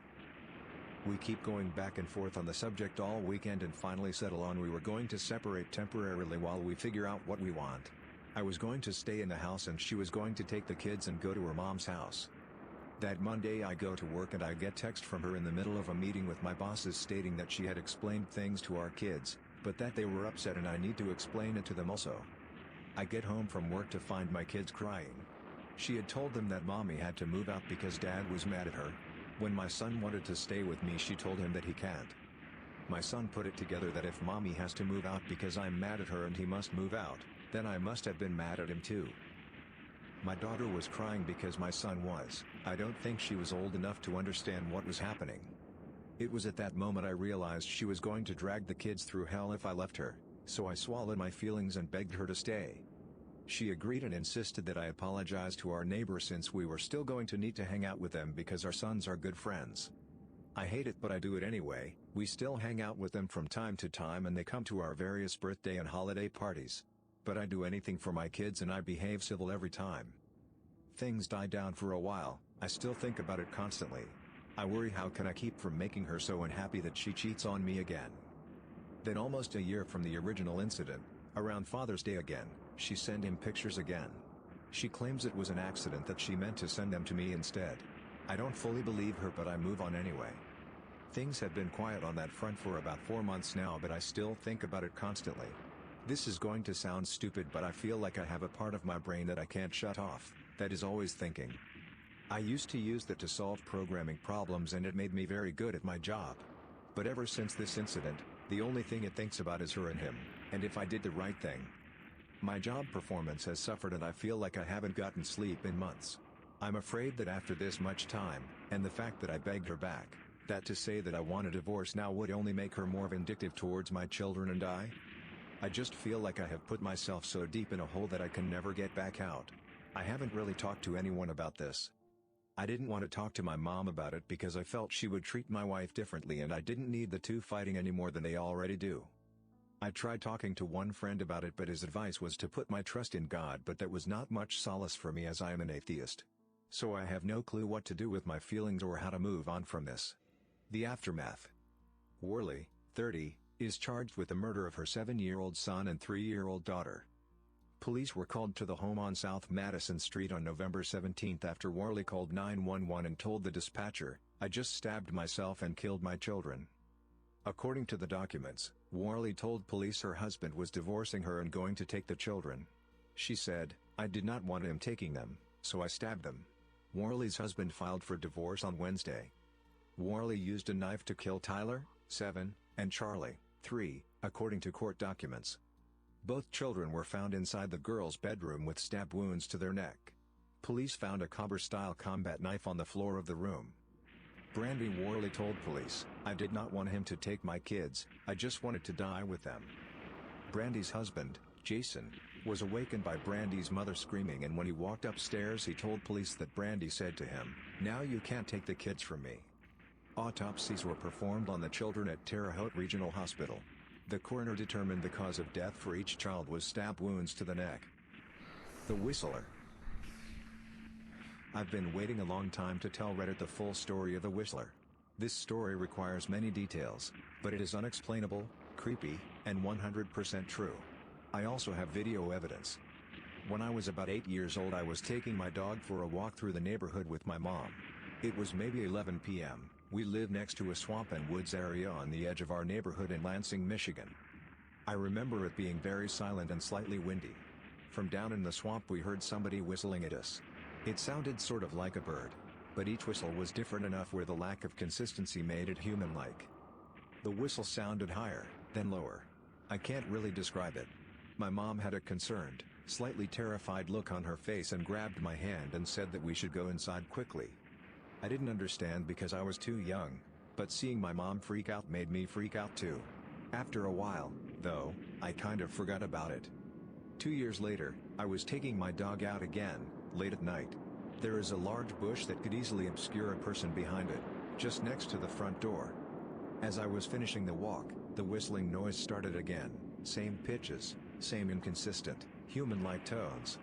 We keep going back and forth on the subject all weekend and finally settle on we were going to separate temporarily while we figure out what we want. I was going to stay in the house and she was going to take the kids and go to her mom's house. That Monday I go to work and I get text from her in the middle of a meeting with my bosses stating that she had explained things to our kids, but that they were upset and I need to explain it to them also. I get home from work to find my kids crying. She had told them that mommy had to move out because dad was mad at her. When my son wanted to stay with me, she told him that he can't. My son put it together that if mommy has to move out because I'm mad at her and he must move out, then I must have been mad at him too. My daughter was crying because my son was. I don't think she was old enough to understand what was happening. It was at that moment I realized she was going to drag the kids through hell if I left her, so I swallowed my feelings and begged her to stay. She agreed and insisted that I apologize to our neighbors since we were still going to need to hang out with them because our sons are good friends. I hate it, but I do it anyway. We still hang out with them from time to time and they come to our various birthday and holiday parties. But I do anything for my kids and I behave civil every time. Things died down for a while. I still think about it constantly. I worry how can I keep from making her so unhappy that she cheats on me again. Then almost a year from the original incident, around Father's Day again, she sent him pictures again. She claims it was an accident, that she meant to send them to me instead. I don't fully believe her, but I move on anyway. Things have been quiet on that front for about 4 months now, but I still think about it constantly. This is going to sound stupid, but I feel like I have a part of my brain that I can't shut off, that is always thinking. I used to use that to solve programming problems and it made me very good at my job. But ever since this incident, the only thing it thinks about is her and him, and if I did the right thing. My job performance has suffered and I feel like I haven't gotten sleep in months. I'm afraid that after this much time, and the fact that I begged her back, that to say that I want a divorce now would only make her more vindictive towards my children and I just feel like I have put myself so deep in a hole that I can never get back out. I haven't really talked to anyone about this. I didn't want to talk to my mom about it because I felt she would treat my wife differently and I didn't need the two fighting any more than they already do. I tried talking to one friend about it, but his advice was to put my trust in God, but that was not much solace for me as I am an atheist. So I have no clue what to do with my feelings or how to move on from this. The aftermath. Worley, 30, is charged with the murder of her 7-year-old son and 3-year-old daughter. Police were called to the home on South Madison Street on November 17 after Worley called 911 and told the dispatcher, "I just stabbed myself and killed my children." According to the documents, Worley told police her husband was divorcing her and going to take the children. She said, "I did not want him taking them, so I stabbed them." Worley's husband filed for divorce on Wednesday. Worley used a knife to kill Tyler, 7, and Charlie, 3, according to court documents. Both children were found inside the girls' bedroom with stab wounds to their neck. Police found a Cobber-style combat knife on the floor of the room. Brandy Worley told police, "I did not want him to take my kids, I just wanted to die with them." Brandy's husband, Jason, was awakened by Brandy's mother screaming, and when he walked upstairs he told police that Brandy said to him, "Now you can't take the kids from me." Autopsies were performed on the children at Terre Haute Regional Hospital. The coroner determined the cause of death for each child was stab wounds to the neck. The Whistler. I've been waiting a long time to tell Reddit the full story of the Whistler. This story requires many details, but it is unexplainable, creepy, and 100% true. I also have video evidence. When I was about 8 years old, I was taking my dog for a walk through the neighborhood with my mom. It was maybe 11 p.m. We live next to a swamp and woods area on the edge of our neighborhood in Lansing, Michigan. I remember it being very silent and slightly windy. From down in the swamp we heard somebody whistling at us. It sounded sort of like a bird, but each whistle was different enough where the lack of consistency made it human-like. The whistle sounded higher, then lower. I can't really describe it. My mom had a concerned, slightly terrified look on her face and grabbed my hand and said that we should go inside quickly. I didn't understand because I was too young, but seeing my mom freak out made me freak out too. After a while, though, I kind of forgot about it. 2 years later, I was taking my dog out again, late at night. There is a large bush that could easily obscure a person behind it, just next to the front door. As I was finishing the walk, the whistling noise started again, same pitches, same inconsistent, human-like tones.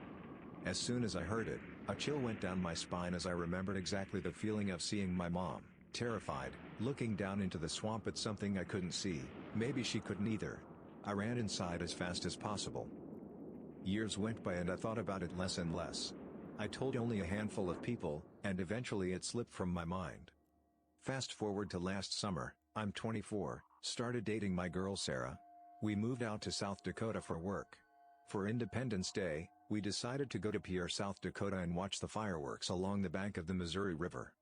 As soon as I heard it, a chill went down my spine as I remembered exactly the feeling of seeing my mom, terrified, looking down into the swamp at something I couldn't see. Maybe she couldn't either. I ran inside as fast as possible. Years went by and I thought about it less and less. I told only a handful of people, and eventually it slipped from my mind. Fast forward to last summer, I'm 24, started dating my girl Sarah. We moved out to South Dakota for work. For Independence Day, we decided to go to Pierre, South Dakota and watch the fireworks along the bank of the Missouri River.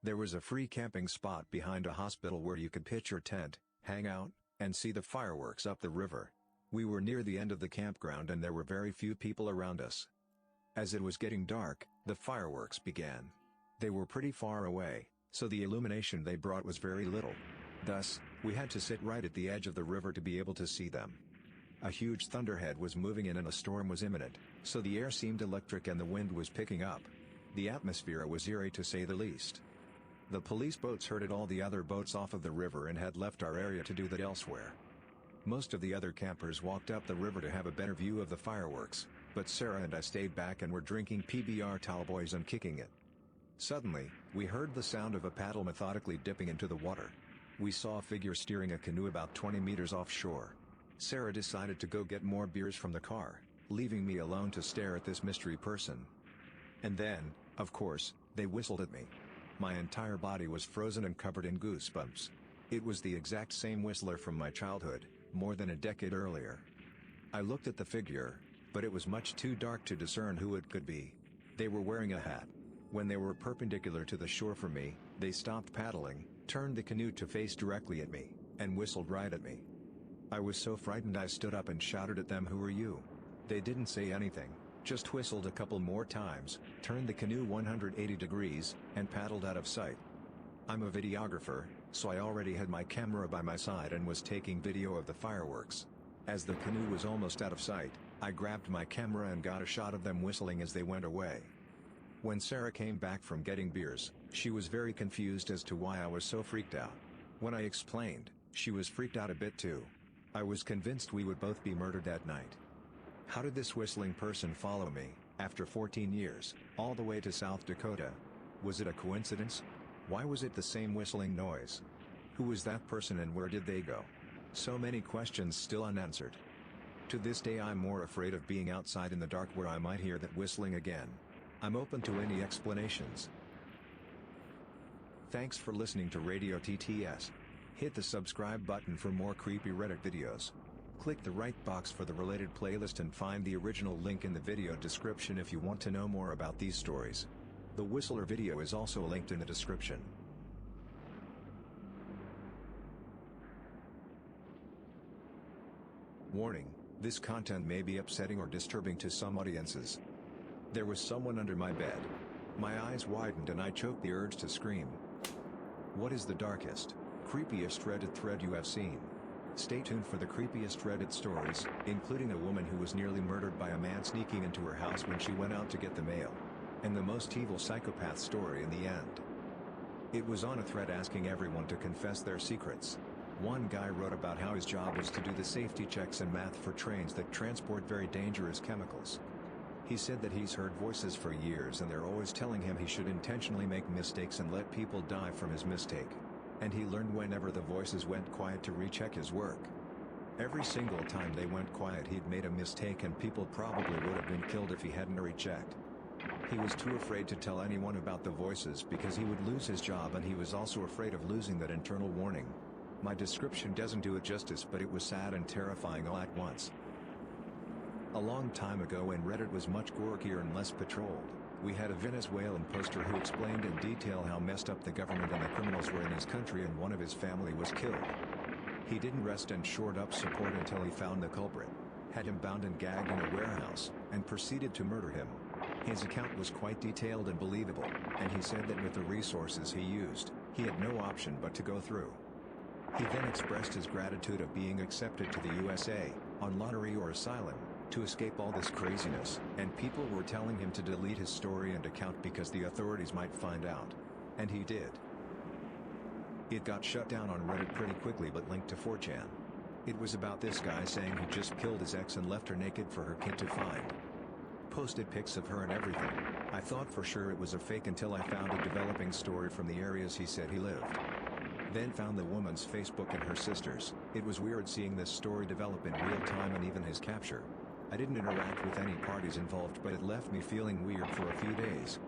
There was a free camping spot behind a hospital where you could pitch your tent, hang out, and see the fireworks up the river. We were near the end of the campground and there were very few people around us. As it was getting dark, the fireworks began. They were pretty far away, so the illumination they brought was very little. Thus, we had to sit right at the edge of the river to be able to see them. A huge thunderhead was moving in and a storm was imminent, so the air seemed electric and the wind was picking up. The atmosphere was eerie to say the least. The police boats herded all the other boats off of the river and had left our area to do that elsewhere. Most of the other campers walked up the river to have a better view of the fireworks, but Sarah and I stayed back and were drinking PBR tallboys and kicking it. Suddenly, we heard the sound of a paddle methodically dipping into the water. We saw a figure steering a canoe about 20 meters offshore. Sarah decided to go get more beers from the car, leaving me alone to stare at this mystery person. And then, of course, they whistled at me. My entire body was frozen and covered in goosebumps. It was the exact same whistler from my childhood, more than a decade earlier. I looked at the figure, but it was much too dark to discern who it could be. They were wearing a hat. When they were perpendicular to the shore from me, they stopped paddling, turned the canoe to face directly at me, and whistled right at me. I was so frightened I stood up and shouted at them, "Who are you?" They didn't say anything, just whistled a couple more times, turned the canoe 180 degrees, and paddled out of sight. I'm a videographer, so I already had my camera by my side and was taking video of the fireworks. As the canoe was almost out of sight, I grabbed my camera and got a shot of them whistling as they went away. When Sarah came back from getting beers, she was very confused as to why I was so freaked out. When I explained, she was freaked out a bit too. I was convinced we would both be murdered that night. How did this whistling person follow me, after 14 years, all the way to South Dakota? Was it a coincidence? Why was it the same whistling noise? Who was that person and where did they go? So many questions still unanswered. To this day I'm more afraid of being outside in the dark where I might hear that whistling again. I'm open to any explanations. Thanks for listening to Radio TTS. Hit the subscribe button for more creepy Reddit videos. Click the right box for the related playlist and find the original link in the video description if you want to know more about these stories. The Whistler video is also linked in the description. Warning, this content may be upsetting or disturbing to some audiences. There was someone under my bed. My eyes widened and I choked the urge to scream. What is the darkest, creepiest Reddit thread you have seen? Stay tuned for the creepiest Reddit stories, including a woman who was nearly murdered by a man sneaking into her house when she went out to get the mail. And the most evil psychopath story in the end. It was on a thread asking everyone to confess their secrets. One guy wrote about how his job was to do the safety checks and math for trains that transport very dangerous chemicals. He said that he's heard voices for years and they're always telling him he should intentionally make mistakes and let people die from his mistake. And he learned whenever the voices went quiet to recheck his work. Every single time they went quiet he'd made a mistake and people probably would have been killed if he hadn't rechecked. He was too afraid to tell anyone about the voices because he would lose his job and he was also afraid of losing that internal warning. My description doesn't do it justice, but it was sad and terrifying all at once. A long time ago when Reddit was much gorkier and less patrolled, we had a Venezuelan poster who explained in detail how messed up the government and the criminals were in his country and one of his family was killed. He didn't rest and shored up support until he found the culprit, had him bound and gagged in a warehouse, and proceeded to murder him. His account was quite detailed and believable, and he said that with the resources he used, he had no option but to go through. He then expressed his gratitude of being accepted to the USA, on lottery or asylum, to escape all this craziness, and people were telling him to delete his story and account because the authorities might find out. And he did. It got shut down on Reddit pretty quickly but linked to 4chan. It was about this guy saying he just killed his ex and left her naked for her kid to find. Posted pics of her and everything. I thought for sure it was a fake until I found a developing story from the areas he said he lived. Then found the woman's Facebook and her sister's. It was weird seeing this story develop in real time and even his capture. I didn't interact with any parties involved, but it left me feeling weird for a few days.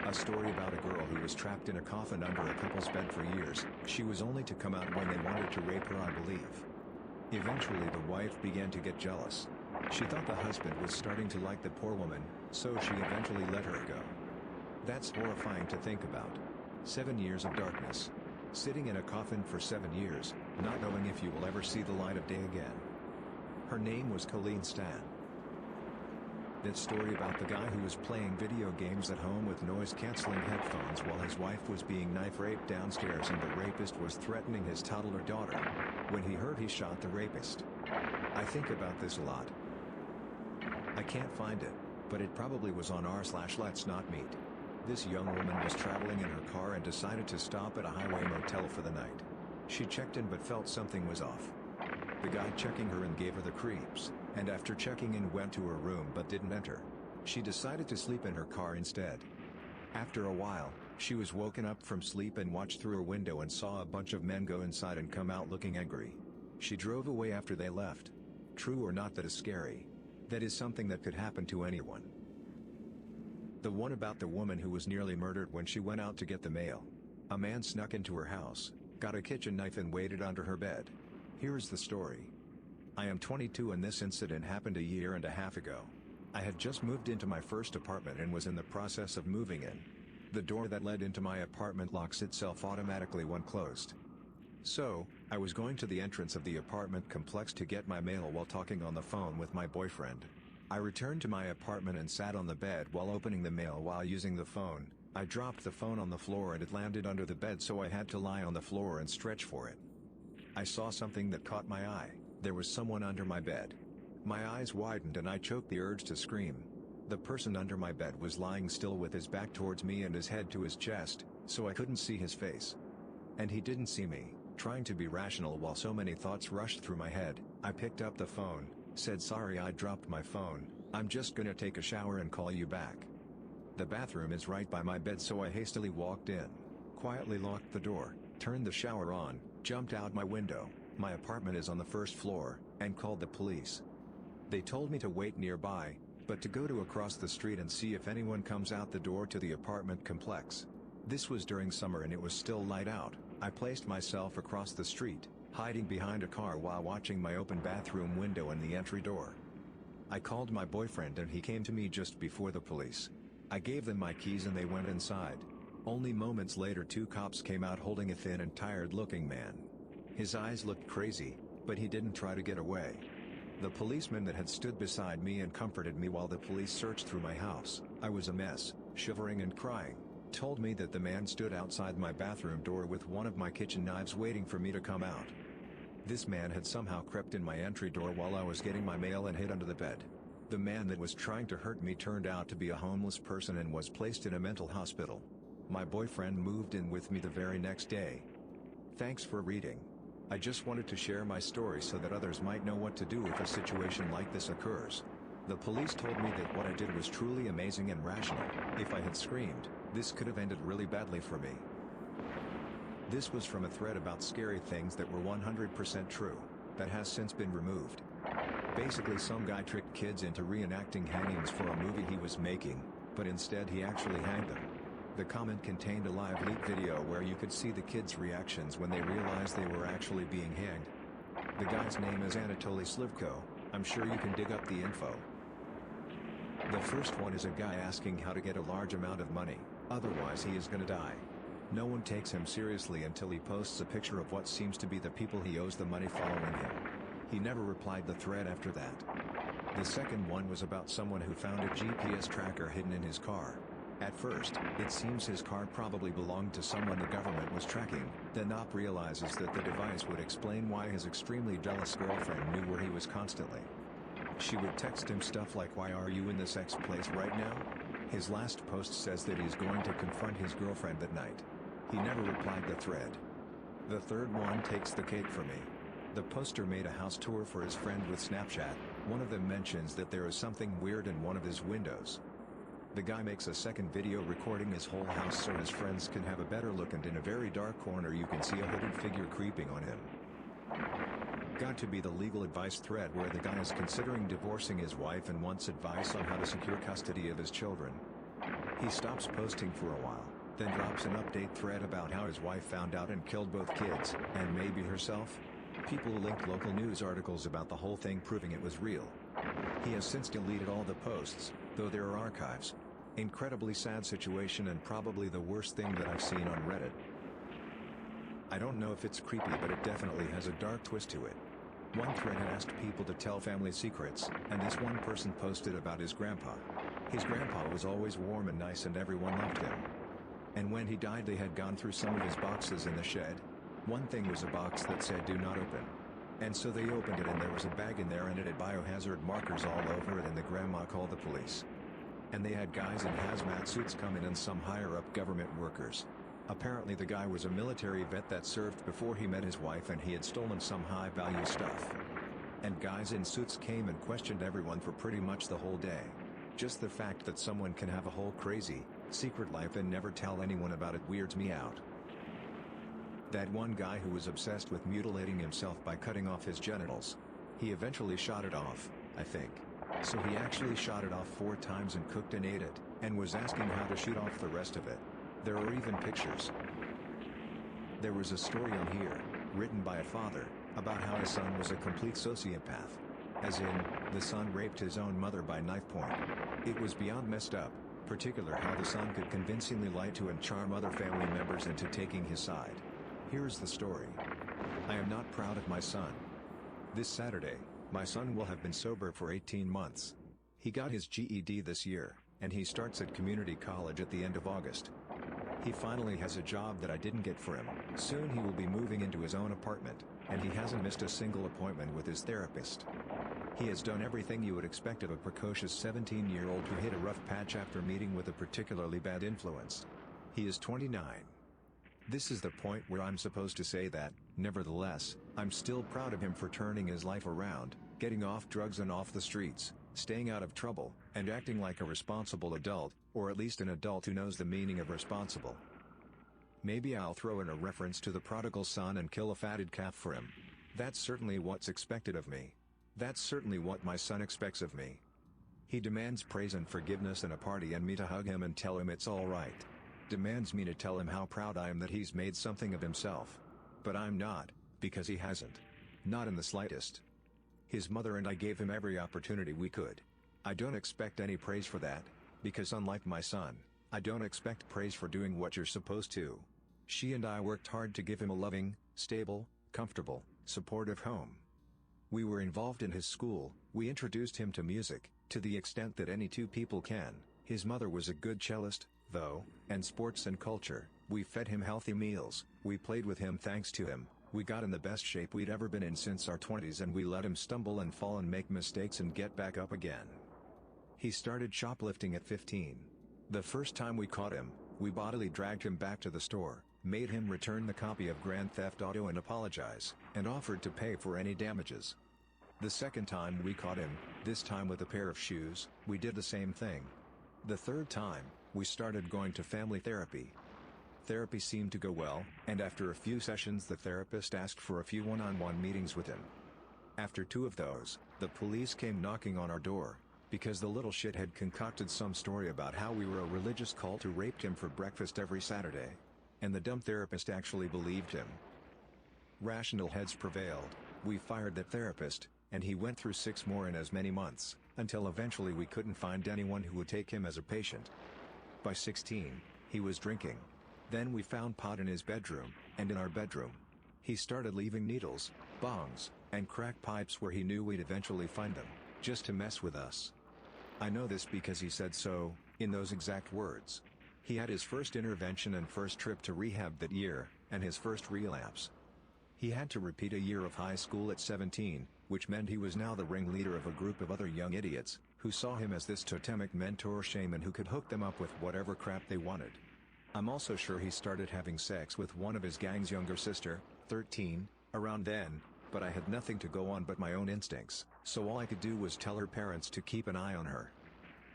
A story about a girl who was trapped in a coffin under a couple's bed for years. She was only to come out when they wanted to rape her, I believe. Eventually the wife began to get jealous. She thought the husband was starting to like the poor woman, so she eventually let her go. That's horrifying to think about. 7 years of darkness. Sitting in a coffin for 7 years, not knowing if you will ever see the light of day again. Her name was Colleen Stan. That story about the guy who was playing video games at home with noise-canceling headphones while his wife was being knife-raped downstairs and the rapist was threatening his toddler daughter. When he heard, he shot the rapist. I think about this a lot. I can't find it, but it probably was on r/Let's Not Meet. This young woman was traveling in her car and decided to stop at a highway motel for the night. She checked in but felt something was off. The guy checking her in gave her the creeps, and after checking in went to her room but didn't enter. She decided to sleep in her car instead. After a while, she was woken up from sleep and watched through a window and saw a bunch of men go inside and come out looking angry. She drove away after they left. True or not, that is scary. That is something that could happen to anyone. The one about the woman who was nearly murdered when she went out to get the mail. A man snuck into her house, got a kitchen knife and waited under her bed. Here is the story. I am 22 and this incident happened a year and a half ago. I had just moved into my first apartment and was in the process of moving in. The door that led into my apartment locks itself automatically when closed. So, I was going to the entrance of the apartment complex to get my mail while talking on the phone with my boyfriend. I returned to my apartment and sat on the bed while opening the mail while using the phone. I dropped the phone on the floor and it landed under the bed, so I had to lie on the floor and stretch for it. I saw something that caught my eye. There was someone under my bed. My eyes widened and I choked the urge to scream. The person under my bed was lying still with his back towards me and his head to his chest, so I couldn't see his face. And he didn't see me. Trying to be rational while so many thoughts rushed through my head, I picked up the phone, said, "Sorry, I dropped my phone. I'm just gonna take a shower and call you back." The bathroom is right by my bed, so I hastily walked in, quietly locked the door, turned the shower on, jumped out my window, my apartment is on the first floor, and called the police. They told me to wait nearby, but to go to across the street and see if anyone comes out the door to the apartment complex. This was during summer and it was still light out. I placed myself across the street, hiding behind a car while watching my open bathroom window and the entry door. I called my boyfriend and he came to me just before the police. I gave them my keys and they went inside. Only moments later 2 cops came out holding a thin and tired-looking man. His eyes looked crazy, but he didn't try to get away. The policeman that had stood beside me and comforted me while the police searched through my house, I was a mess, shivering and crying, told me that the man stood outside my bathroom door with one of my kitchen knives waiting for me to come out. This man had somehow crept in my entry door while I was getting my mail and hid under the bed. The man that was trying to hurt me turned out to be a homeless person and was placed in a mental hospital. My boyfriend moved in with me the very next day. Thanks for reading. I just wanted to share my story so that others might know what to do if a situation like this occurs. The police told me that what I did was truly amazing and rational. If I had screamed, this could have ended really badly for me. This was from a thread about scary things that were 100% true, that has since been removed. Basically, some guy tricked kids into reenacting hangings for a movie he was making, but instead he actually hanged them. The comment contained a live leak video where you could see the kids' reactions when they realized they were actually being hanged. The guy's name is Anatoly Slivko. I'm sure you can dig up the info. The first one is a guy asking how to get a large amount of money, otherwise he is gonna die. No one takes him seriously until he posts a picture of what seems to be the people he owes the money following him. He never replied the thread after that. The second one was about someone who found a GPS tracker hidden in his car. At first, it seems his car probably belonged to someone the government was tracking, then Op realizes that the device would explain why his extremely jealous girlfriend knew where he was constantly. She would text him stuff like, "Why are you in this X place right now?" His last post says that he's going to confront his girlfriend that night. He never replied the thread. The third one takes the cake for me. The poster made a house tour for his friend with Snapchat. One of them mentions that there is something weird in one of his windows. The guy makes a second video recording his whole house so his friends can have a better look, and in a very dark corner you can see a hooded figure creeping on him. got to be the legal advice thread where the guy is considering divorcing his wife and wants advice on how to secure custody of his children. He stops posting for a while, then drops an update thread about how his wife found out and killed both kids, and maybe herself. People linked local news articles about the whole thing proving it was real. He has since deleted all the posts, though there are archives. Incredibly sad situation and probably the worst thing that I've seen on Reddit. I don't know if it's creepy, but it definitely has a dark twist to it. One thread had asked people to tell family secrets, and this one person posted about his grandpa. His grandpa was always warm and nice and everyone loved him. And when he died they had gone through some of his boxes in the shed. One thing was a box that said "do not open." And so they opened it and there was a bag in there and it had biohazard markers all over it, and the grandma called the police. And they had guys in hazmat suits come in and some higher up government workers. Apparently the guy was a military vet that served before he met his wife and he had stolen some high value stuff. And guys in suits came and questioned everyone for pretty much the whole day. Just the fact that someone can have a whole crazy, secret life and never tell anyone about it weirds me out. That one guy who was obsessed with mutilating himself by cutting off his genitals. He eventually shot it off, I think. So he actually shot it off 4 times and cooked and ate it, and was asking how to shoot off the rest of it. There are even pictures. There was a story on here, written by a father, about how his son was a complete sociopath. As in, the son raped his own mother by knife point. It was beyond messed up, particular how the son could convincingly lie to and charm other family members into taking his side. Here's the story. I am not proud of my son. This Saturday, my son will have been sober for 18 months. He got his GED this year, and he starts at community college at the end of August. He finally has a job that I didn't get for him. Soon he will be moving into his own apartment, and he hasn't missed a single appointment with his therapist. He has done everything you would expect of a precocious 17-year-old who hit a rough patch after meeting with a particularly bad influence. He is 29. This is the point where I'm supposed to say that, nevertheless, I'm still proud of him for turning his life around, getting off drugs and off the streets, staying out of trouble, and acting like a responsible adult, or at least an adult who knows the meaning of responsible. Maybe I'll throw in a reference to the prodigal son and kill a fatted calf for him. That's certainly what's expected of me. That's certainly what my son expects of me. He demands praise and forgiveness and a party and me to hug him and tell him it's all right. Demands me to tell him how proud I am that he's made something of himself. But I'm not, because he hasn't. Not in the slightest. His mother and I gave him every opportunity we could. I don't expect any praise for that, because unlike my son, I don't expect praise for doing what you're supposed to. She and I worked hard to give him a loving, stable, comfortable, supportive home. We were involved in his school, we introduced him to music, to the extent that any two people can. His mother was a good cellist, though, and sports and culture. We fed him healthy meals, we played with him thanks to him, we got in the best shape we'd ever been in since our 20s, and we let him stumble and fall and make mistakes and get back up again. He started shoplifting at 15. The first time we caught him, we bodily dragged him back to the store, made him return the copy of Grand Theft Auto and apologize, and offered to pay for any damages. The second time we caught him, this time with a pair of shoes, we did the same thing. The third time, we started going to family therapy. Therapy seemed to go well, and after a few sessions the therapist asked for a few one-on-one meetings with him. After 2 of those, the police came knocking on our door, because the little shit had concocted some story about how we were a religious cult who raped him for breakfast every Saturday. And the dumb therapist actually believed him. Rational heads prevailed, we fired that therapist, and he went through 6 more in as many months, until eventually we couldn't find anyone who would take him as a patient. By 16, he was drinking. Then we found pot in his bedroom, and in our bedroom. He started leaving needles, bongs, and crack pipes where he knew we'd eventually find them, just to mess with us. I know this because he said so, in those exact words. He had his first intervention and first trip to rehab that year, and his first relapse. He had to repeat a year of high school at 17, which meant he was now the ringleader of a group of other young idiots, who saw him as this totemic mentor shaman who could hook them up with whatever crap they wanted. I'm also sure he started having sex with one of his gang's younger sister, 13, around then, but I had nothing to go on but my own instincts, so all I could do was tell her parents to keep an eye on her.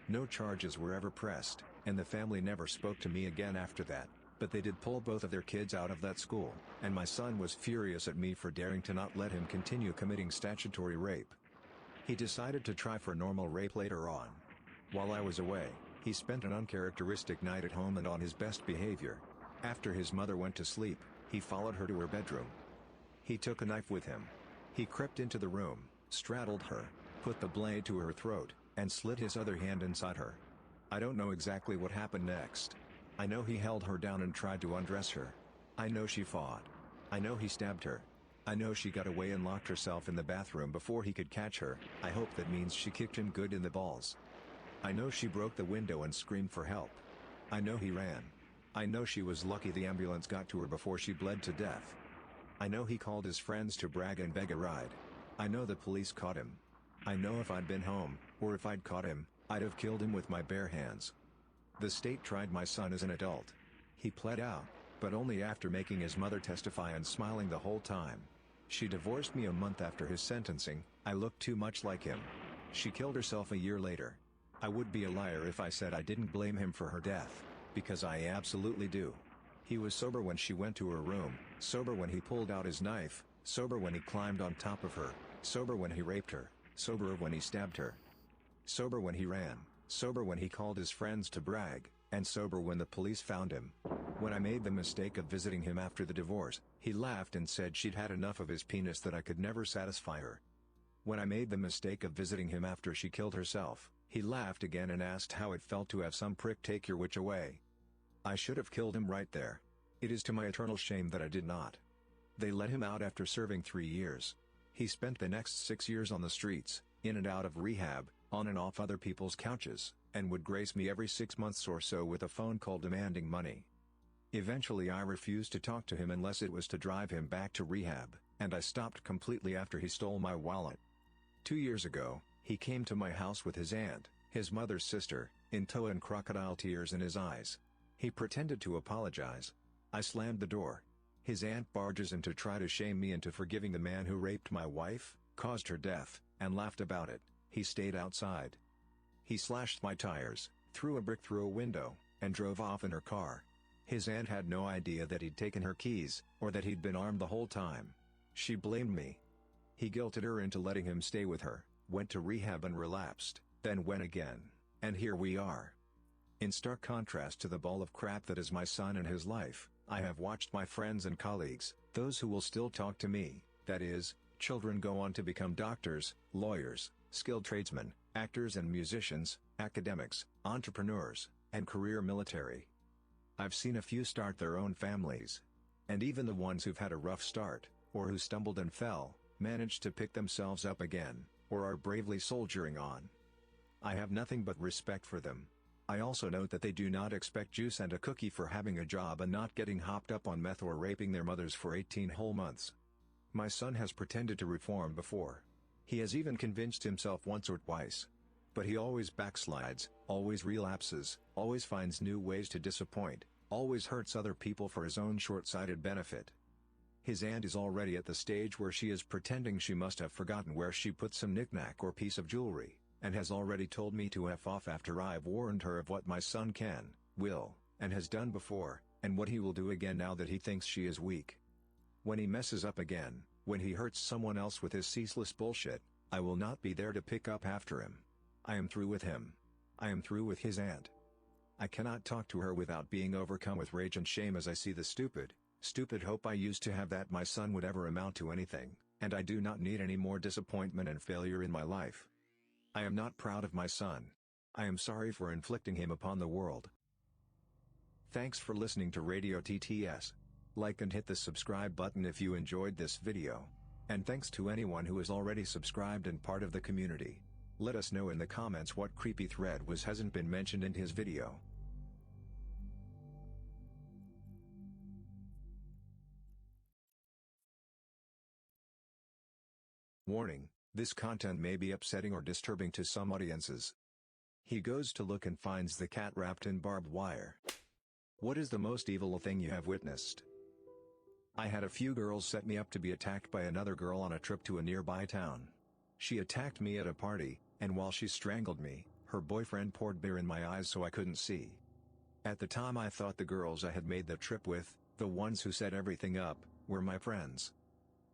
No charges were ever pressed, and the family never spoke to me again after that. But they did pull both of their kids out of that school, and my son was furious at me for daring to not let him continue committing statutory rape. He decided to try for normal rape later on. While I was away, he spent an uncharacteristic night at home and on his best behavior. After his mother went to sleep, he followed her to her bedroom. He took a knife with him. He crept into the room, straddled her, put the blade to her throat, and slid his other hand inside her. I don't know exactly what happened next. I know he held her down and tried to undress her. I know she fought. I know he stabbed her. I know she got away and locked herself in the bathroom before he could catch her. I hope that means she kicked him good in the balls. I know she broke the window and screamed for help. I know he ran. I know she was lucky the ambulance got to her before she bled to death. I know he called his friends to brag and beg a ride. I know the police caught him. I know if I'd been home, or if I'd caught him, I'd have killed him with my bare hands. The state tried my son as an adult. He pled out, but only after making his mother testify and smiling the whole time. She divorced me a month after his sentencing. I looked too much like him. She killed herself a year later. I would be a liar if I said I didn't blame him for her death, because I absolutely do. He was sober when she went to her room, sober when he pulled out his knife, sober when he climbed on top of her, sober when he raped her, sober when he stabbed her. Sober when he ran, sober when he called his friends to brag, and sober when the police found him. When I made the mistake of visiting him after the divorce, he laughed and said she'd had enough of his penis, that I could never satisfy her. When I made the mistake of visiting him after she killed herself, he laughed again and asked how it felt to have some prick take your witch away. I should have killed him right there. It is to my eternal shame that I did not. They let him out after serving 3 years. He spent the next 6 years on the streets, in and out of rehab, on and off other people's couches, and would grace me every 6 months or so with a phone call demanding money. Eventually I refused to talk to him unless it was to drive him back to rehab, and I stopped completely after he stole my wallet. 2 years ago, he came to my house with his aunt, his mother's sister, in tow and crocodile tears in his eyes. He pretended to apologize. I slammed the door. His aunt barges in to try to shame me into forgiving the man who raped my wife, caused her death, and laughed about it. He stayed outside. He slashed my tires, threw a brick through a window, and drove off in her car. His aunt had no idea that he'd taken her keys, or that he'd been armed the whole time. She blamed me. He guilted her into letting him stay with her, went to rehab and relapsed, then went again, and here we are. In stark contrast to the ball of crap that is my son and his life, I have watched my friends and colleagues, those who will still talk to me, that is, children, go on to become doctors, lawyers, skilled tradesmen, actors and musicians, academics, entrepreneurs, and career military. I've seen a few start their own families. And even the ones who've had a rough start, or who stumbled and fell, managed to pick themselves up again, or are bravely soldiering on. I have nothing but respect for them. I also note that they do not expect juice and a cookie for having a job and not getting hopped up on meth or raping their mothers for 18 whole months. My son has pretended to reform before. He has even convinced himself once or twice. But he always backslides, always relapses, always finds new ways to disappoint, always hurts other people for his own short-sighted benefit. His aunt is already at the stage where she is pretending she must have forgotten where she put some knickknack or piece of jewelry, and has already told me to F off after I've warned her of what my son can, will, and has done before, and what he will do again now that he thinks she is weak. When he messes up again, when he hurts someone else with his ceaseless bullshit, I will not be there to pick up after him. I am through with him. I am through with his aunt. I cannot talk to her without being overcome with rage and shame as I see the stupid hope I used to have that my son would ever amount to anything, and I do not need any more disappointment and failure in my life. I am not proud of my son. I am sorry for inflicting him upon the world. Thanks for listening to Radio TTS. Like and hit the subscribe button if you enjoyed this video. And thanks to anyone who is already subscribed and part of the community. Let us know in the comments what creepy thread hasn't been mentioned in his video. Warning, this content may be upsetting or disturbing to some audiences. He goes to look and finds the cat wrapped in barbed wire. What is the most evil thing you have witnessed? I had a few girls set me up to be attacked by another girl on a trip to a nearby town. She attacked me at a party, and while she strangled me, her boyfriend poured beer in my eyes so I couldn't see. At the time I thought the girls I had made the trip with, the ones who set everything up, were my friends.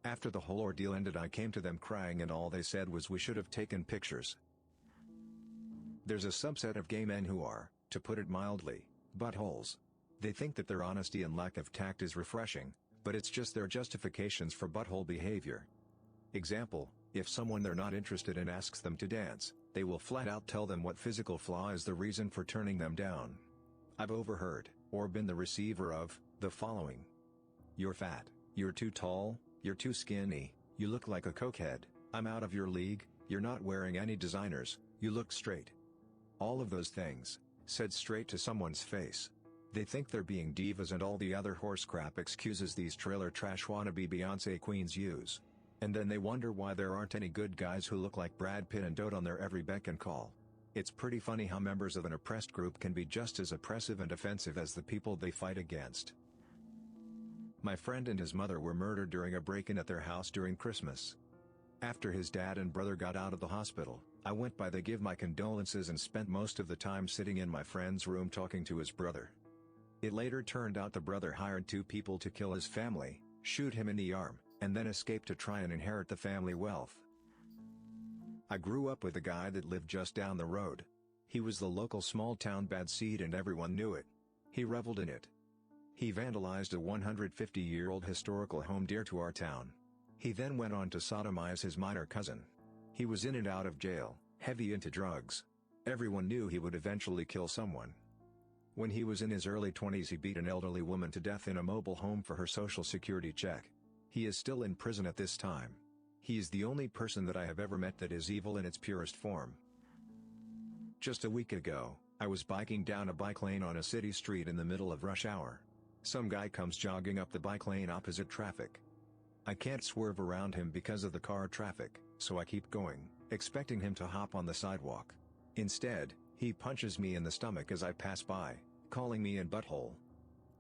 After the whole ordeal ended I came to them crying and all they said was we should have taken pictures. There's a subset of gay men who are, to put it mildly, buttholes. They think that their honesty and lack of tact is refreshing, but it's just their justifications for butthole behavior. Example, if someone they're not interested in asks them to dance, they will flat out tell them what physical flaw is the reason for turning them down. I've overheard, or been the receiver of, the following. You're fat, you're too tall, you're too skinny, you look like a cokehead, I'm out of your league, you're not wearing any designers, you look straight. All of those things, said straight to someone's face. They think they're being divas and all the other horse crap excuses these trailer trash wannabe Beyonce queens use. And then they wonder why there aren't any good guys who look like Brad Pitt and dote on their every beck and call. It's pretty funny how members of an oppressed group can be just as oppressive and offensive as the people they fight against. My friend and his mother were murdered during a break-in at their house during Christmas. After his dad and brother got out of the hospital, I went by to give my condolences and spent most of the time sitting in my friend's room talking to his brother. It later turned out the brother hired 2 people to kill his family, shoot him in the arm, and then escape to try and inherit the family wealth. I grew up with a guy that lived just down the road. He was the local small-town bad seed and everyone knew it. He reveled in it. He vandalized a 150-year-old historical home dear to our town. He then went on to sodomize his minor cousin. He was in and out of jail, heavy into drugs. Everyone knew he would eventually kill someone. When he was in his early 20s he beat an elderly woman to death in a mobile home for her social security check. He is still in prison at this time. He is the only person that I have ever met that is evil in its purest form. Just a week ago, I was biking down a bike lane on a city street in the middle of rush hour. Some guy comes jogging up the bike lane opposite traffic. I can't swerve around him because of the car traffic, so I keep going, expecting him to hop on the sidewalk. Instead, he punches me in the stomach as I pass by, calling me a butthole.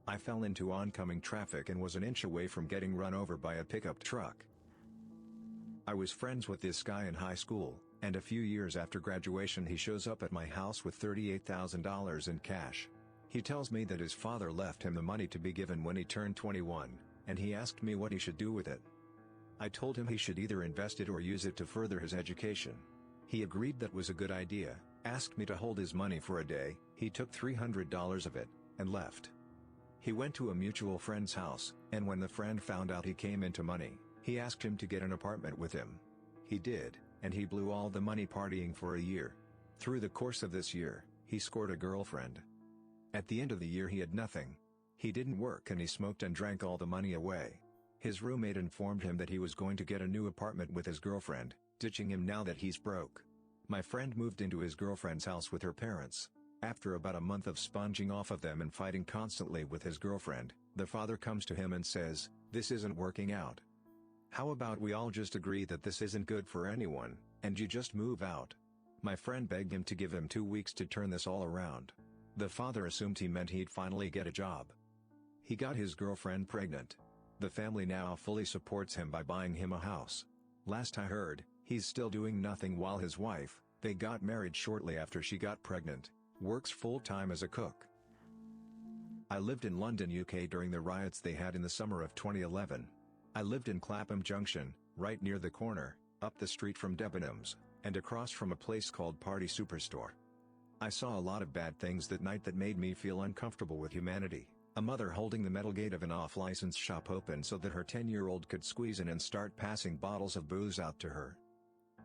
I fell into oncoming traffic and was an inch away from getting run over by a pickup truck. I was friends with this guy in high school, and a few years after graduation he shows up at my house with $38,000 in cash. He tells me that his father left him the money to be given when he turned 21, and he asked me what he should do with it. I told him he should either invest it or use it to further his education. He agreed that was a good idea, asked me to hold his money for a day. He took $300 of it, and left. He went to a mutual friend's house, and when the friend found out he came into money, he asked him to get an apartment with him. He did, and he blew all the money partying for a year. Through the course of this year, he scored a girlfriend. At the end of the year he had nothing. He didn't work and he smoked and drank all the money away. His roommate informed him that he was going to get a new apartment with his girlfriend, ditching him now that he's broke. My friend moved into his girlfriend's house with her parents. After about a month of sponging off of them and fighting constantly with his girlfriend, the father comes to him and says, "This isn't working out. How about we all just agree that this isn't good for anyone, and you just move out?" My friend begged him to give him 2 weeks to turn this all around. The father assumed he meant he'd finally get a job. He got his girlfriend pregnant. The family now fully supports him by buying him a house. Last I heard, he's still doing nothing while his wife, they got married shortly after she got pregnant, works full-time as a cook. I lived in London, UK during the riots they had in the summer of 2011. I lived in Clapham Junction, right near the corner, up the street from Debenhams, and across from a place called Party Superstore. I saw a lot of bad things that night that made me feel uncomfortable with humanity. A mother holding the metal gate of an off-license shop open so that her 10-year-old could squeeze in and start passing bottles of booze out to her.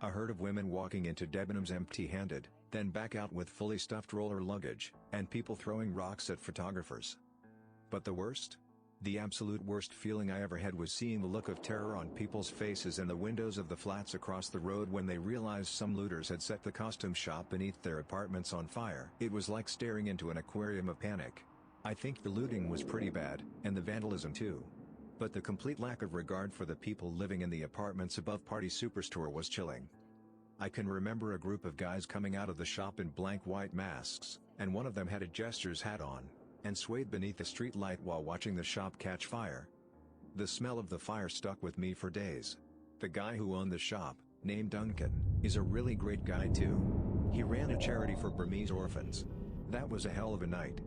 A herd of women walking into Debenhams empty-handed, then back out with fully stuffed roller luggage, and people throwing rocks at photographers. But the worst? The absolute worst feeling I ever had was seeing the look of terror on people's faces in the windows of the flats across the road when they realized some looters had set the costume shop beneath their apartments on fire. It was like staring into an aquarium of panic. I think the looting was pretty bad, and the vandalism too. But the complete lack of regard for the people living in the apartments above Party Superstore was chilling. I can remember a group of guys coming out of the shop in blank white masks, and one of them had a jester's hat on, and swayed beneath a street light while watching the shop catch fire. The smell of the fire stuck with me for days. The guy who owned the shop, named Duncan, is a really great guy too. He ran a charity for Burmese orphans. That was a hell of a night.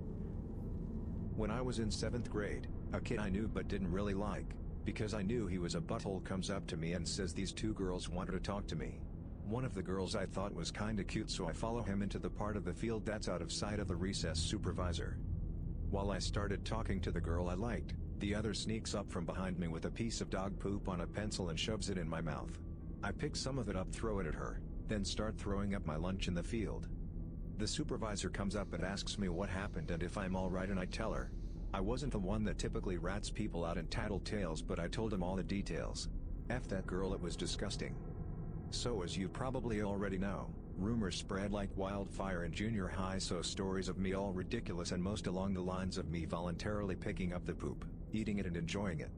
When I was in 7th grade, a kid I knew but didn't really like, because I knew he was a butthole, comes up to me and says these two girls wanted to talk to me. One of the girls I thought was kinda cute, so I follow him into the part of the field that's out of sight of the recess supervisor. While I started talking to the girl I liked, the other sneaks up from behind me with a piece of dog poop on a pencil and shoves it in my mouth. I pick some of it up, throw it at her, then start throwing up my lunch in the field. The supervisor comes up and asks me what happened and if I'm alright, and I tell her. I wasn't the one that typically rats people out in tattletales, but I told him all the details. F that girl, it was disgusting. So as you probably already know, rumors spread like wildfire in junior high, so stories of me all ridiculous and most along the lines of me voluntarily picking up the poop, eating it and enjoying it.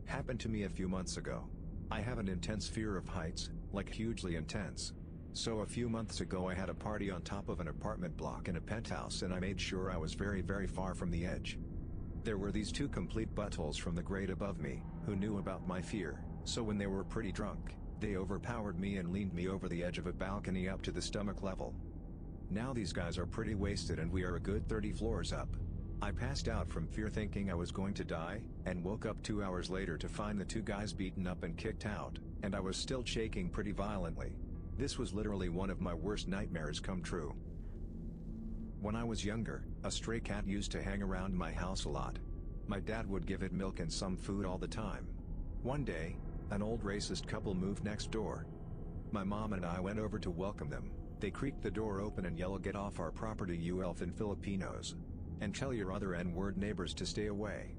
Happened to me a few months ago. I have an intense fear of heights, like hugely intense. So a few months ago I had a party on top of an apartment block in a penthouse, and I made sure I was very far from the edge. There were these two complete buttholes from the grade above me, who knew about my fear, so when they were pretty drunk, they overpowered me and leaned me over the edge of a balcony up to the stomach level. Now these guys are pretty wasted and we are a good 30 floors up. I passed out from fear thinking I was going to die, and woke up 2 hours later to find the two guys beaten up and kicked out, and I was still shaking pretty violently. This was literally one of my worst nightmares come true. When I was younger, a stray cat used to hang around my house a lot. My dad would give it milk and some food all the time. One day, an old racist couple moved next door. My mom and I went over to welcome them. They creaked the door open and yelled, "Get off our property, you elfin Filipinos. And tell your other N-word neighbors to stay away."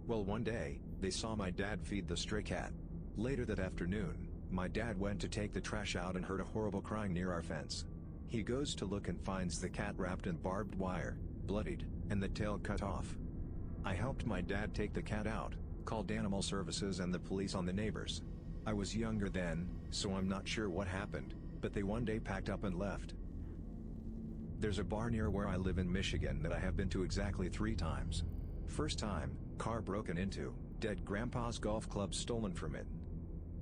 Well, one day, they saw my dad feed the stray cat. Later that afternoon, my dad went to take the trash out and heard a horrible crying near our fence. He goes to look and finds the cat wrapped in barbed wire, bloodied, and the tail cut off. I helped my dad take the cat out, called animal services and the police on the neighbors. I was younger then, so I'm not sure what happened, but they one day packed up and left. There's a bar near where I live in Michigan that I have been to exactly 3 times. First time, car broken into, dead grandpa's golf club stolen from it.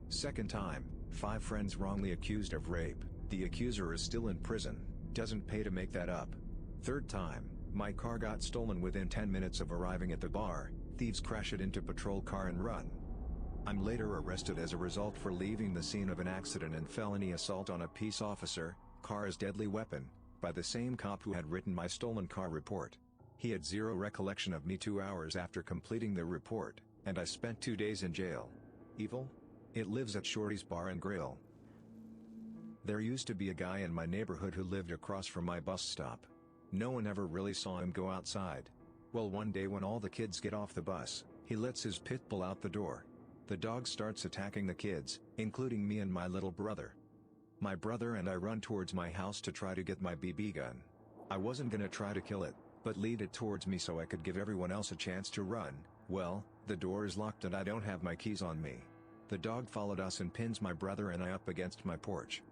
Second time, 5 friends wrongly accused of rape, the accuser is still in prison, doesn't pay to make that up. Third time, my car got stolen within 10 minutes of arriving at the bar, thieves crash it into patrol car and run. I'm later arrested as a result for leaving the scene of an accident and felony assault on a peace officer, car as deadly weapon, by the same cop who had written my stolen car report. He had zero recollection of me 2 hours after completing the report, and I spent 2 days in jail. Evil? It lives at Shorty's Bar and Grill. There used to be a guy in my neighborhood who lived across from my bus stop. No one ever really saw him go outside. Well, one day when all the kids get off the bus, he lets his pit bull out the door. The dog starts attacking the kids, including me and my little brother. My brother and I run towards my house to try to get my BB gun. I wasn't gonna try to kill it, but lead it towards me so I could give everyone else a chance to run. Well, the door is locked and I don't have my keys on me. The dog followed us and pins my brother and I up against my porch.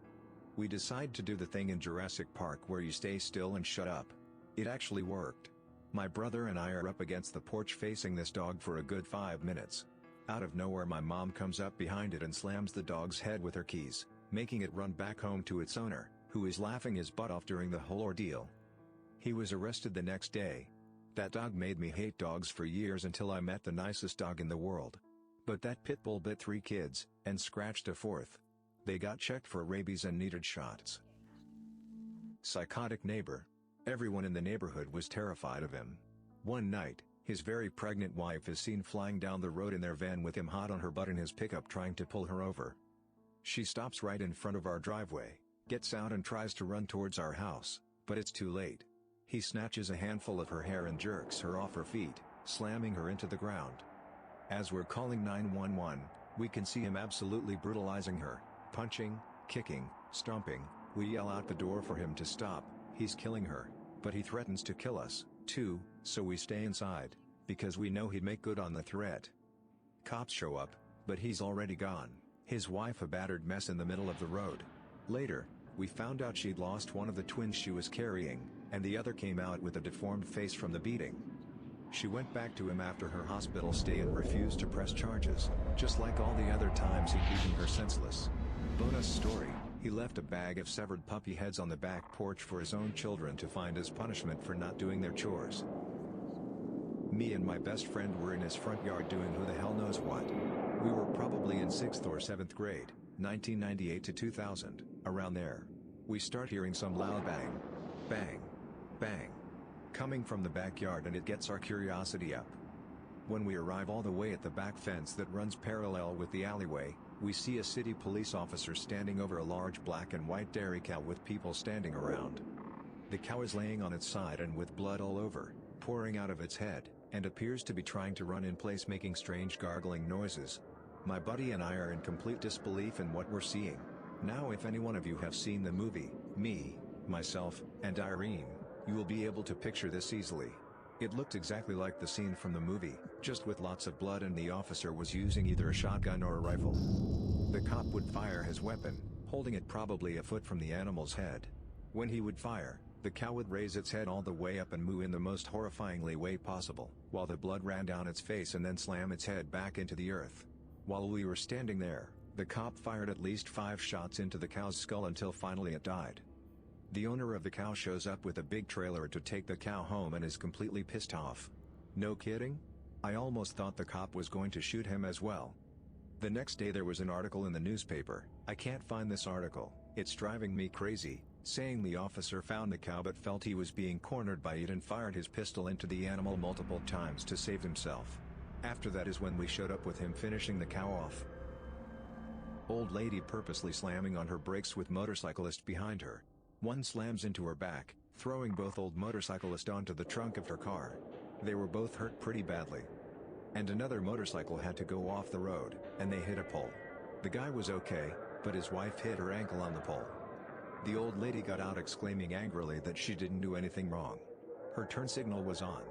We decide to do the thing in Jurassic Park where you stay still and shut up. It actually worked. My brother and I are up against the porch facing this dog for a good 5 minutes. Out of nowhere my mom comes up behind it and slams the dog's head with her keys, making it run back home to its owner, who is laughing his butt off during the whole ordeal. He was arrested the next day. That dog made me hate dogs for years until I met the nicest dog in the world. But that pit bull bit 3 kids, and scratched a 4th. They got checked for rabies and needed shots. Psychotic neighbor. Everyone in the neighborhood was terrified of him. One night, his very pregnant wife is seen flying down the road in their van with him hot on her butt in his pickup trying to pull her over. She stops right in front of our driveway, gets out and tries to run towards our house, but it's too late. He snatches a handful of her hair and jerks her off her feet, slamming her into the ground. As we're calling 911, we can see him absolutely brutalizing her, punching, kicking, stomping. We yell out the door for him to stop. He's killing her, but he threatens to kill us, too, so we stay inside, because we know he'd make good on the threat. Cops show up, but he's already gone, his wife a battered mess in the middle of the road. Later, we found out she'd lost one of the twins she was carrying, and the other came out with a deformed face from the beating. She went back to him after her hospital stay and refused to press charges, just like all the other times he'd beaten her senseless. Bonus story. He left a bag of severed puppy heads on the back porch for his own children to find as punishment for not doing their chores. Me and my best friend were in his front yard doing who the hell knows what. We were probably in 6th or 7th grade, 1998 to 2000, around there. We start hearing some loud bang, bang, bang, coming from the backyard, and it gets our curiosity up. When we arrive all the way at the back fence that runs parallel with the alleyway, we see a city police officer standing over a large black and white dairy cow with people standing around. The cow is laying on its side and with blood all over, pouring out of its head, and appears to be trying to run in place, making strange gargling noises. My buddy and I are in complete disbelief in what we're seeing. Now, if any one of you have seen the movie, Me, Myself, and Irene, you will be able to picture this easily. It looked exactly like the scene from the movie, just with lots of blood, and the officer was using either a shotgun or a rifle. The cop would fire his weapon, holding it probably a foot from the animal's head. When he would fire, the cow would raise its head all the way up and moo in the most horrifyingly way possible, while the blood ran down its face and then slam its head back into the earth. While we were standing there, the cop fired at least 5 shots into the cow's skull until finally it died. The owner of the cow shows up with a big trailer to take the cow home and is completely pissed off. No kidding? I almost thought the cop was going to shoot him as well. The next day there was an article in the newspaper. I can't find this article, it's driving me crazy, saying the officer found the cow but felt he was being cornered by it and fired his pistol into the animal multiple times to save himself. After that is when we showed up with him finishing the cow off. Old lady purposely slamming on her brakes with motorcyclist behind her. One slams into her back, throwing both old motorcyclist onto the trunk of her car. They were both hurt pretty badly. And another motorcycle had to go off the road, and they hit a pole. The guy was okay, but his wife hit her ankle on the pole. The old lady got out exclaiming angrily that she didn't do anything wrong. Her turn signal was on.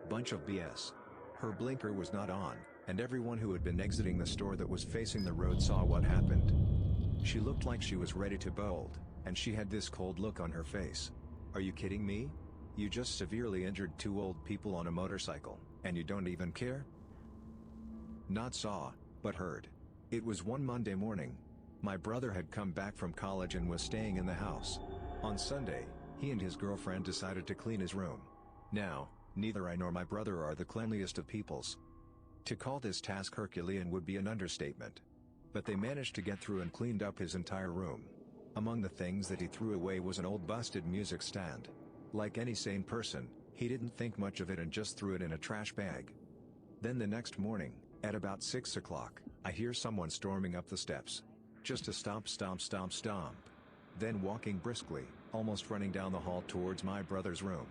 Bunch of BS. Her blinker was not on, and everyone who had been exiting the store that was facing the road saw what happened. She looked like she was ready to bolt, and she had this cold look on her face. Are you kidding me? You just severely injured 2 old people on a motorcycle, and you don't even care? Not saw, but heard. It was one Monday morning. My brother had come back from college and was staying in the house. On Sunday, he and his girlfriend decided to clean his room. Now, neither I nor my brother are the cleanliest of peoples. To call this task Herculean would be an understatement. But they managed to get through and cleaned up his entire room. Among the things that he threw away was an old busted music stand. Like any sane person, he didn't think much of it and just threw it in a trash bag. Then the next morning, at about 6 o'clock, I hear someone storming up the steps. Just a stomp, stomp, stomp, stomp. Then walking briskly, almost running down the hall towards my brother's room.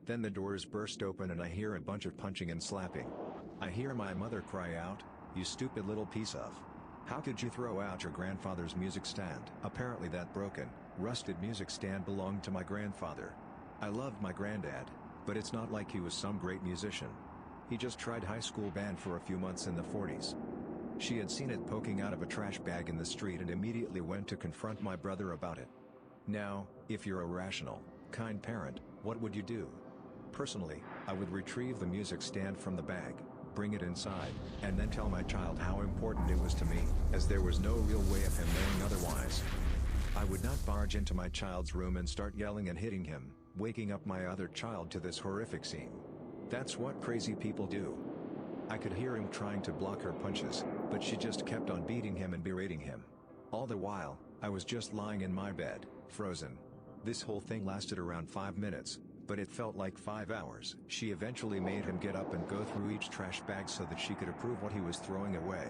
Then the doors burst open and I hear a bunch of punching and slapping. I hear my mother cry out, "You stupid little piece of... How could you throw out your grandfather's music stand?" Apparently that broken, rusted music stand belonged to my grandfather. I loved my granddad, but it's not like he was some great musician. He just tried high school band for a few months in the 40s. She had seen it poking out of a trash bag in the street and immediately went to confront my brother about it. Now, if you're a rational, kind parent, what would you do? Personally, I would retrieve the music stand from the bag, bring it inside, and then tell my child how important it was to me, as there was no real way of him knowing otherwise. I would not barge into my child's room and start yelling and hitting him, waking up my other child to this horrific scene. That's what crazy people do. I could hear him trying to block her punches, but she just kept on beating him and berating him. All the while, I was just lying in my bed, frozen. This whole thing lasted around 5 minutes, but it felt like 5 hours. She eventually made him get up and go through each trash bag so that she could approve what he was throwing away.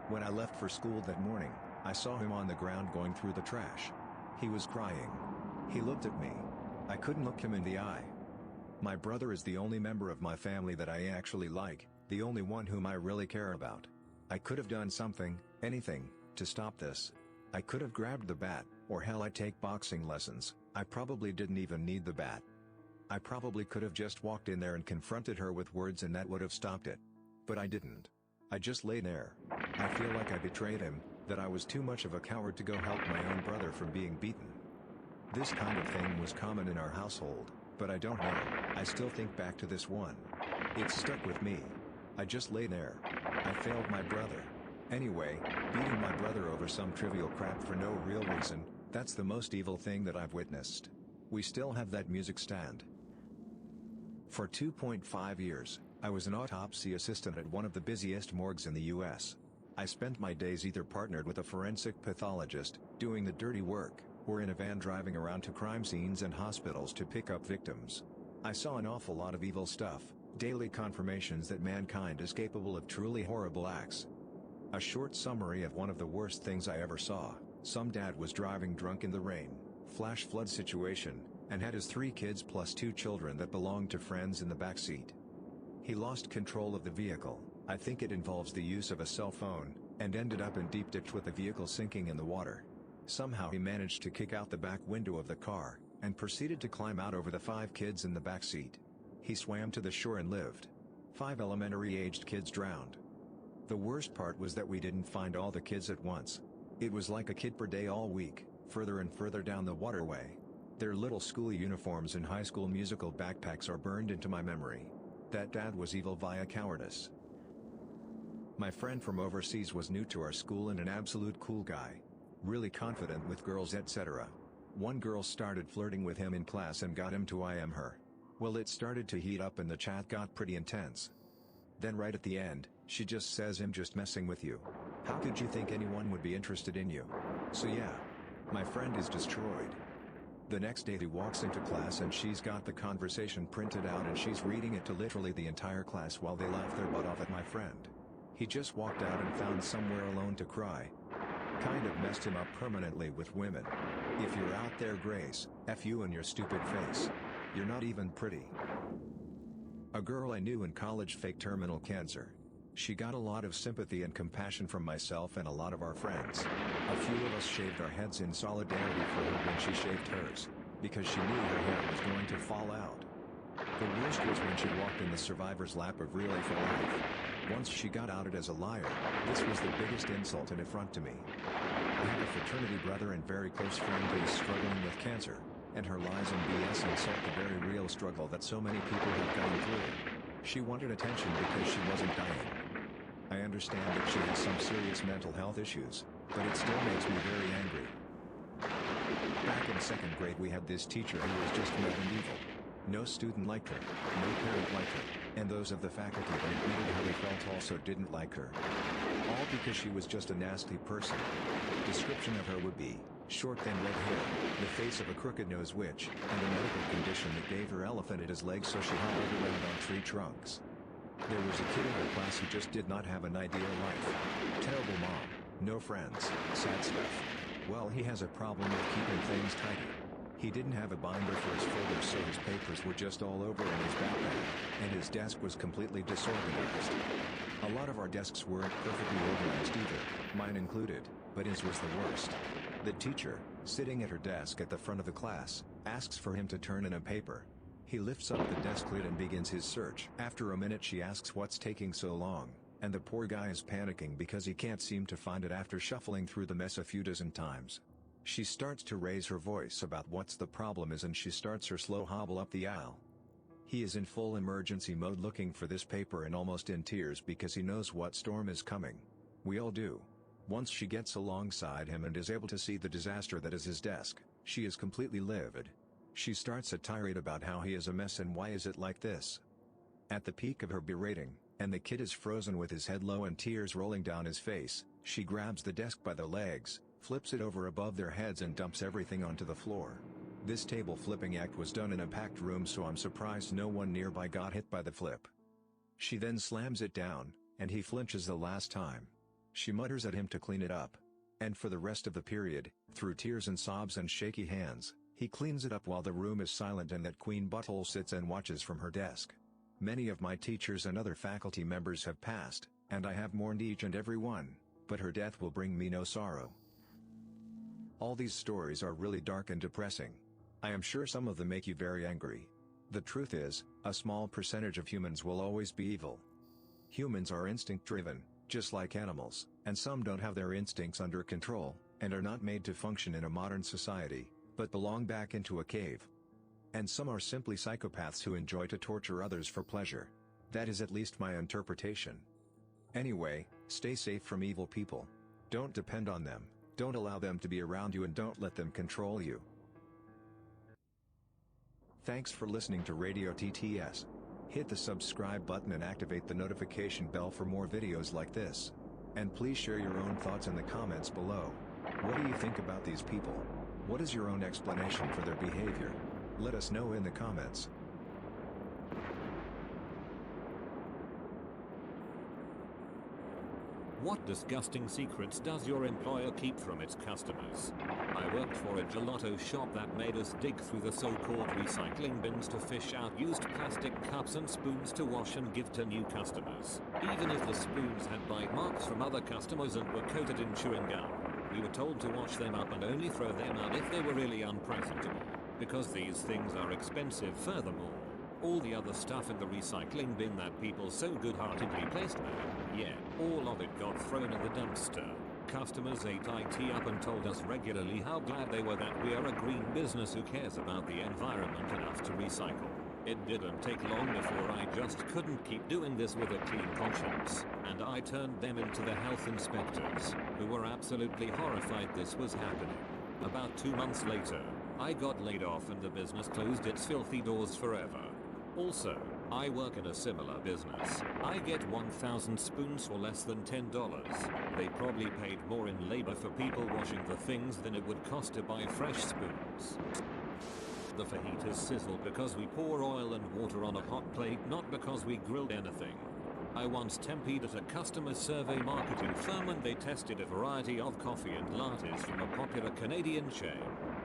When I left for school that morning, I saw him on the ground going through the trash. He was crying. He looked at me. I couldn't look him in the eye. My brother is the only member of my family that I actually like, the only one whom I really care about. I could have done something, anything, to stop this. I could have grabbed the bat, or hell, I take boxing lessons. I probably didn't even need the bat. I probably could have just walked in there and confronted her with words and that would have stopped it. But I didn't. I just lay there. I feel like I betrayed him, that I was too much of a coward to go help my own brother from being beaten. This kind of thing was common in our household, but I don't know, I still think back to this one. It stuck with me. I just lay there. I failed my brother. Anyway, beating my brother over some trivial crap for no real reason, that's the most evil thing that I've witnessed. We still have that music stand. For 2.5 years, I was an autopsy assistant at one of the busiest morgues in the US. I spent my days either partnered with a forensic pathologist, doing the dirty work, or in a van driving around to crime scenes and hospitals to pick up victims. I saw an awful lot of evil stuff, daily confirmations that mankind is capable of truly horrible acts. A short summary of one of the worst things I ever saw: some dad was driving drunk in the rain, flash flood situation, and had his 3 kids plus 2 children that belonged to friends in the backseat. He lost control of the vehicle, I think it involves the use of a cell phone, and ended up in deep ditch with the vehicle sinking in the water. Somehow he managed to kick out the back window of the car, and proceeded to climb out over the 5 kids in the back seat. He swam to the shore and lived. 5 elementary-aged kids drowned. The worst part was that we didn't find all the kids at once. It was like a kid per day all week, further and further down the waterway. Their little school uniforms and high school musical backpacks are burned into my memory. That dad was evil via cowardice. My friend from overseas was new to our school and an absolute cool guy. Really confident with girls, etc. One girl started flirting with him in class and got him to IM her. Well, it started to heat up and the chat got pretty intense. Then right at the end, she just says, "I'm just messing with you. How could you think anyone would be interested in you?" So yeah. My friend is destroyed. The next day he walks into class and she's got the conversation printed out and she's reading it to literally the entire class while they laugh their butt off at my friend. He just walked out and found somewhere alone to cry. Kind of messed him up permanently with women. If you're out there, Grace, F you and your stupid face. You're not even pretty. A girl I knew in college faked terminal cancer. She got a lot of sympathy and compassion from myself and a lot of our friends. A few of us shaved our heads in solidarity for her when she shaved hers, because she knew her hair was going to fall out. The worst was when she walked in the survivor's lap of Relay for Life. Once she got outed as a liar, this was the biggest insult and affront to me. I have a fraternity brother and very close friend who is struggling with cancer, and her lies and BS insult the very real struggle that so many people have gone through. She wanted attention because she wasn't dying. I understand that she has some serious mental health issues, but it still makes me very angry. Back in 2nd grade we had this teacher who was just mad and evil. No student liked her, no parent liked her, and those of the faculty that admitted how they felt also didn't like her. All because she was just a nasty person. Description of her would be: short thin red hair, the face of a crooked nose witch, and a medical condition that gave her elephantitis legs so she hobbled around on tree trunks. There was a kid in her class who just did not have an ideal life. Terrible mom, no friends, sad stuff. Well, he has a problem with keeping things tidy. He didn't have a binder for his folders, so his papers were just all over in his backpack, and his desk was completely disorganized. A lot of our desks weren't perfectly organized either, mine included, but his was the worst. The teacher, sitting at her desk at the front of the class, asks for him to turn in a paper. He lifts up the desk lid and begins his search. After a minute she asks what's taking so long, and the poor guy is panicking because he can't seem to find it after shuffling through the mess a few dozen times. She starts to raise her voice about what's the problem is, and she starts her slow hobble up the aisle. He is in full emergency mode looking for this paper and almost in tears because he knows what storm is coming. We all do. Once she gets alongside him and is able to see the disaster that is his desk, she is completely livid. She starts a tirade about how he is a mess and why is it like this. At the peak of her berating, and the kid is frozen with his head low and tears rolling down his face, she grabs the desk by the legs, flips it over above their heads and dumps everything onto the floor. This table flipping act was done in a packed room, so I'm surprised no one nearby got hit by the flip. She then slams it down, and he flinches the last time. She mutters at him to clean it up. And for the rest of the period, through tears and sobs and shaky hands, he cleans it up while the room is silent and that Queen Butthole sits and watches from her desk. Many of my teachers and other faculty members have passed, and I have mourned each and every one, but her death will bring me no sorrow. All these stories are really dark and depressing. I am sure some of them make you very angry. The truth is, a small percentage of humans will always be evil. Humans are instinct-driven, just like animals, and some don't have their instincts under control, and are not made to function in a modern society, but belong back into a cave. And some are simply psychopaths who enjoy to torture others for pleasure. That is at least my interpretation. Anyway, stay safe from evil people. Don't depend on them, don't allow them to be around you, and don't let them control you. Thanks for listening to Radio TTS. Hit the subscribe button and activate the notification bell for more videos like this. And please share your own thoughts in the comments below. What do you think about these people? What is your own explanation for their behavior? Let us know in the comments. What disgusting secrets does your employer keep from its customers? I worked for a gelato shop that made us dig through the so-called recycling bins to fish out used plastic cups and spoons to wash and give to new customers. Even if the spoons had bite marks from other customers and were coated in chewing gum, we were told to wash them up and only throw them out if they were really unpresentable, because these things are expensive. Furthermore, all the other stuff in the recycling bin that people so good-heartedly placed there, yeah, all of it got thrown in the dumpster. Customers ate it up and told us regularly how glad they were that we are a green business who cares about the environment enough to recycle. It didn't take long before I just couldn't keep doing this with a clean conscience, and I turned them into the health inspectors, who were absolutely horrified this was happening. About 2 months later, I got laid off and the business closed its filthy doors forever. Also, I work in a similar business. I get 1,000 spoons for less than $10. They probably paid more in labor for people washing the things than it would cost to buy fresh spoons. The fajitas sizzle because we pour oil and water on a hot plate, not because we grilled anything. I once tempeed at a customer survey marketing firm and they tested a variety of coffee and lattes from a popular Canadian chain.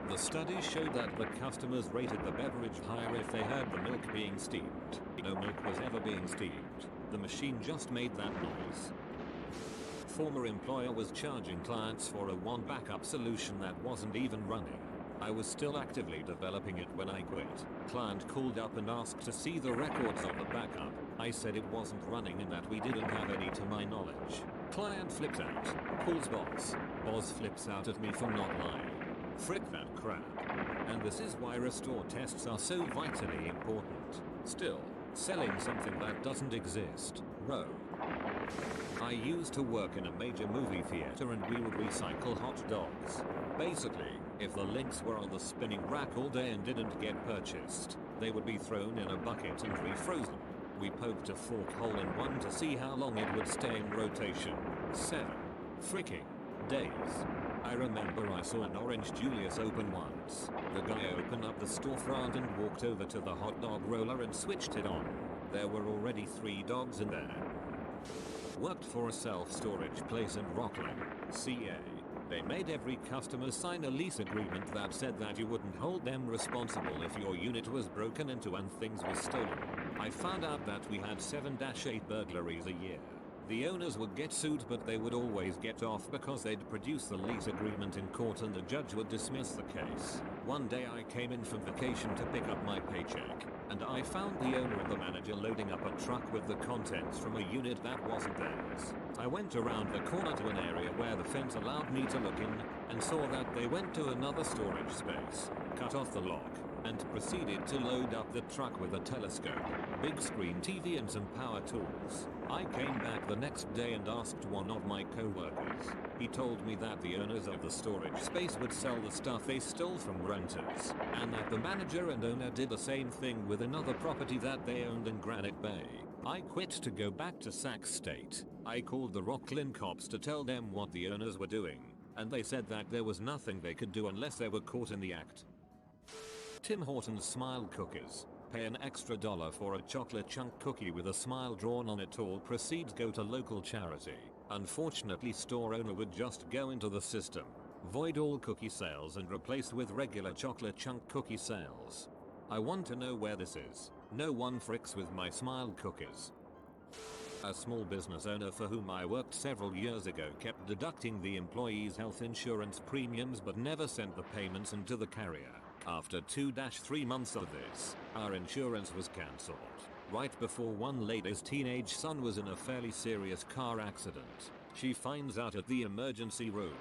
The studies showed that the customers rated the beverage higher if they heard the milk being steamed. No milk was ever being steamed. The machine just made that noise. Former employer was charging clients for a one backup solution that wasn't even running. I was still actively developing it when I quit. Client called up and asked to see the records of the backup. I said it wasn't running and that we didn't have any to my knowledge. Client flipped out. Calls boss. Boss flips out at me for not lying. Frick that crap. And this is why restore tests are so vitally important. Still, selling something that doesn't exist. Bro. I used to work in a major movie theater and we would recycle hot dogs. Basically, if the links were on the spinning rack all day and didn't get purchased, they would be thrown in a bucket and refrozen. We poked a fork hole in one to see how long it would stay in rotation. 7 freaking days. I remember I saw an orange Julius open once. The guy opened up the storefront and walked over to the hot dog roller and switched it on. There were already 3 dogs in there. Worked for a self-storage place in Rockland, CA. They made every customer sign a lease agreement that said that you wouldn't hold them responsible if your unit was broken into and things were stolen. I found out that we had 7-8 burglaries a year. The owners would get sued but they would always get off because they'd produce the lease agreement in court and the judge would dismiss the case. One day I came in from vacation to pick up my paycheck, and I found the owner and the manager loading up a truck with the contents from a unit that wasn't theirs. I went around the corner to an area where the fence allowed me to look in, and saw that they went to another storage space, cut off the lock, and proceeded to load up the truck with a telescope, big screen TV and some power tools. I came back the next day and asked one of my co-workers. He told me that the owners of the storage space would sell the stuff they stole from renters, and that the manager and owner did the same thing with another property that they owned in Granite Bay. I quit to go back to Sac State. I called the Rockland cops to tell them what the owners were doing, and they said that there was nothing they could do unless they were caught in the act. Tim Hortons Smile Cookies. Pay an extra $1 for a chocolate chunk cookie with a smile drawn on it. All proceeds go to local charity. Unfortunately, store owner would just go into the system, void all cookie sales and replace with regular chocolate chunk cookie sales. I want to know where this is. No one fricks with my smile cookies. A small business owner for whom I worked several years ago kept deducting the employees' health insurance premiums but never sent the payments into the carrier. After 2-3 months of this, our insurance was cancelled. Right before one lady's teenage son was in a fairly serious car accident. She finds out at the emergency room,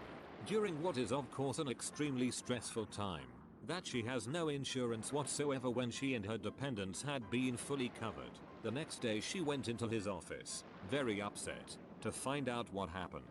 during what is of course an extremely stressful time, that she has no insurance whatsoever when she and her dependents had been fully covered. The next day she went into his office, very upset, to find out what happened.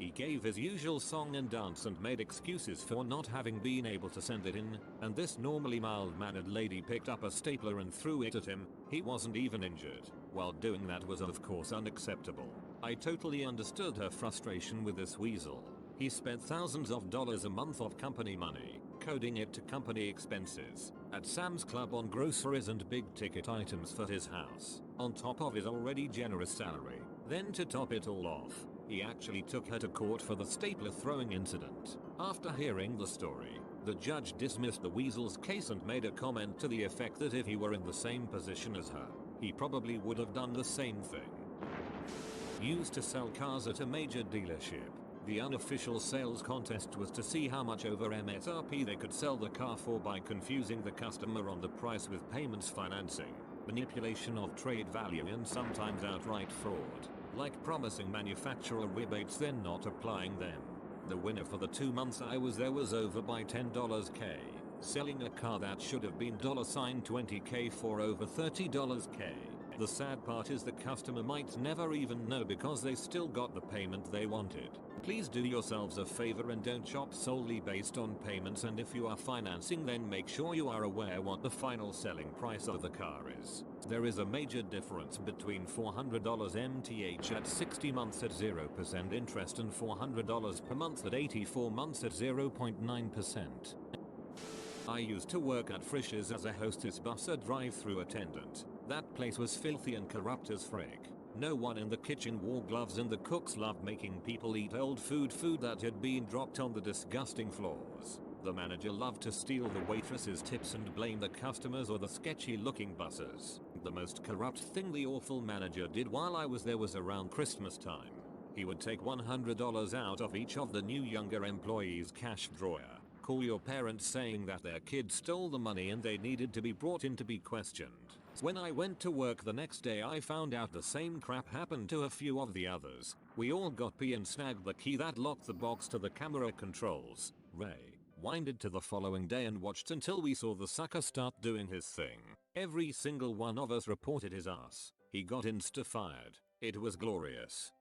He gave his usual song and dance and made excuses for not having been able to send it in, and this normally mild-mannered lady picked up a stapler and threw it at him. He wasn't even injured. While doing that was of course unacceptable. I totally understood her frustration with this weasel. He spent thousands of dollars a month of company money, coding it to company expenses, at Sam's Club on groceries and big ticket items for his house, on top of his already generous salary. Then to top it all off, he actually took her to court for the stapler throwing incident. After hearing the story, the judge dismissed the weasel's case and made a comment to the effect that if he were in the same position as her, he probably would have done the same thing. Used to sell cars at a major dealership. The unofficial sales contest was to see how much over MSRP they could sell the car for by confusing the customer on the price with payments financing, manipulation of trade value and sometimes outright fraud, like promising manufacturer rebates then not applying them. The winner for the 2 months I was there was over by $10K, selling a car that should have been $20K for over $30K. The sad part is the customer might never even know because they still got the payment they wanted. Please do yourselves a favor and don't shop solely based on payments, and if you are financing then make sure you are aware what the final selling price of the car is. There is a major difference between $400 MTH at 60 months at 0% interest and $400 per month at 84 months at 0.9%. I used to work at Frisch's as a hostess busser drive-through attendant. That place was filthy and corrupt as frick. No one in the kitchen wore gloves and the cooks loved making people eat old food that had been dropped on the disgusting floors. The manager loved to steal the waitress's tips and blame the customers or the sketchy looking bussers. The most corrupt thing the awful manager did while I was there was around Christmas time. He would take $100 out of each of the new younger employees' cash drawer, call your parents saying that their kid stole the money and they needed to be brought in to be questioned. When I went to work the next day I found out the same crap happened to a few of the others. We all got pee and snagged the key that locked the box to the camera controls. Ray winded to the following day and watched until we saw the sucker start doing his thing. Every single one of us reported his ass. He got insta-fired. It was glorious.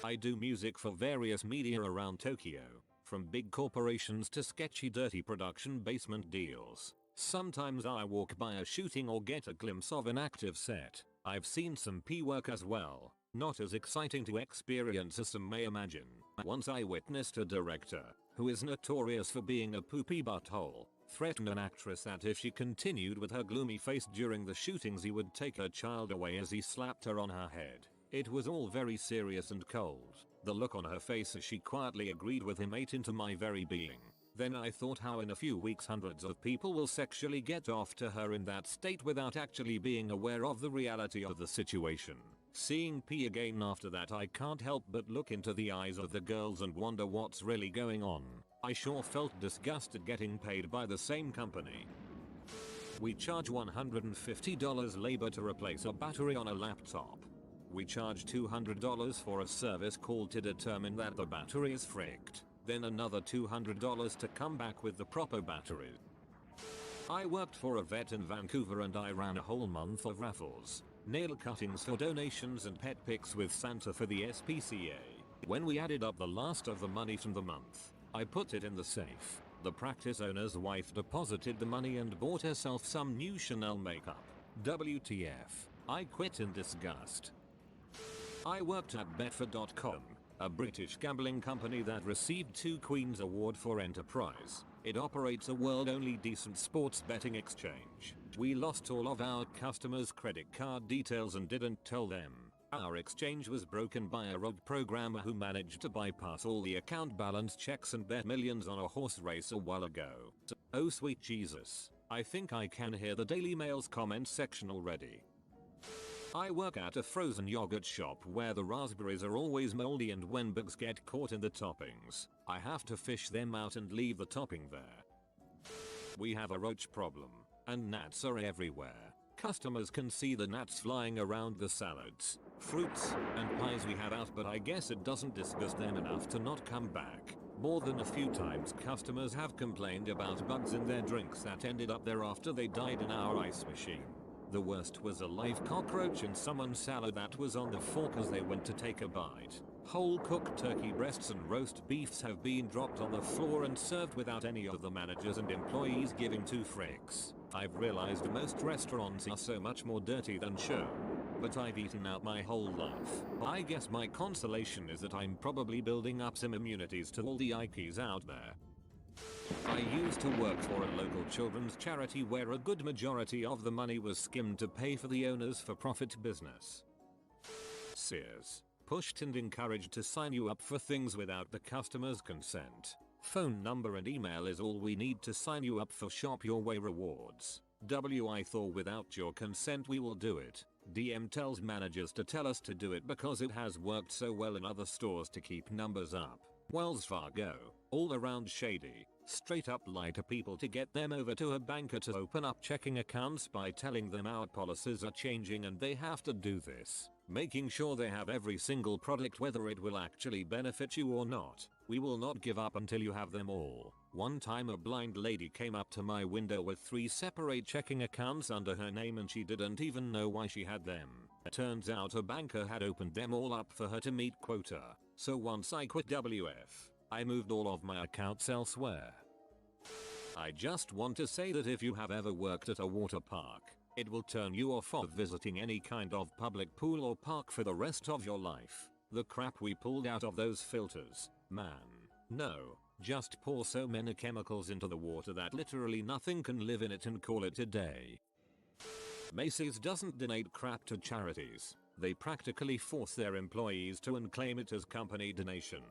I do music for various media around Tokyo, from big corporations to sketchy dirty production basement deals. Sometimes I walk by a shooting or get a glimpse of an active set. I've seen some P work as well. Not as exciting to experience as some may imagine. Once I witnessed a director, who is notorious for being a poopy butthole, threaten an actress that if she continued with her gloomy face during the shootings he would take her child away as he slapped her on her head. It was all very serious and cold. The look on her face as she quietly agreed with him ate into my very being. Then I thought how in a few weeks hundreds of people will sexually get off to her in that state without actually being aware of the reality of the situation. Seeing P again after that I can't help but look into the eyes of the girls and wonder what's really going on. I sure felt disgusted getting paid by the same company. We charge $150 labor to replace a battery on a laptop. We charge $200 for a service call to determine that the battery is fricked. Then another $200 to come back with the proper battery. I worked for a vet in Vancouver and I ran a whole month of raffles, nail cuttings for donations and pet pics with Santa for the SPCA. When we added up the last of the money from the month, I put it in the safe. The practice owner's wife deposited the money and bought herself some new Chanel makeup. WTF. I quit in disgust. I worked at Betfair.com, a British gambling company that received 2 Queen's Award for Enterprise. It operates a world-only decent sports betting exchange. We lost all of our customers' credit card details and didn't tell them. Our exchange was broken by a rogue programmer who managed to bypass all the account balance checks and bet millions on a horse race a while ago. Oh sweet Jesus. I think I can hear the Daily Mail's comment section already. I work at a frozen yogurt shop where the raspberries are always moldy and when bugs get caught in the toppings, I have to fish them out and leave the topping there. We have a roach problem, and gnats are everywhere. Customers can see the gnats flying around the salads, fruits, and pies we have out, but I guess it doesn't disgust them enough to not come back. More than a few times customers have complained about bugs in their drinks that ended up there after they died in our ice machine. The worst was a live cockroach in someone's salad that was on the fork as they went to take a bite. Whole cooked turkey breasts and roast beefs have been dropped on the floor and served without any of the managers and employees giving two fricks. I've realized most restaurants are so much more dirty than show. But I've eaten out my whole life. I guess my consolation is that I'm probably building up some immunities to all the Ikeys out there. I used to work for a local children's charity where a good majority of the money was skimmed to pay for the owner's for-profit business. Sears pushed and encouraged to sign you up for things without the customer's consent. Phone number and email is all we need to sign you up for Shop Your Way rewards. I thought without your consent we will do it. DM tells managers to tell us to do it because it has worked so well in other stores to keep numbers up. Wells Fargo, all around shady, straight up lie to people to get them over to a banker to open up checking accounts by telling them our policies are changing and they have to do this. Making sure they have every single product whether it will actually benefit you or not. We will not give up until you have them all. One time a blind lady came up to my window with 3 separate checking accounts under her name and she didn't even know why she had them. Turns out a banker had opened them all up for her to meet quota. So once I quit WF, I moved all of my accounts elsewhere. I just want to say that if you have ever worked at a water park, it will turn you off of visiting any kind of public pool or park for the rest of your life. The crap we pulled out of those filters, man. No, just pour so many chemicals into the water that literally nothing can live in it and call it a day. Macy's doesn't donate crap to charities. They practically force their employees to and claim it as company donation.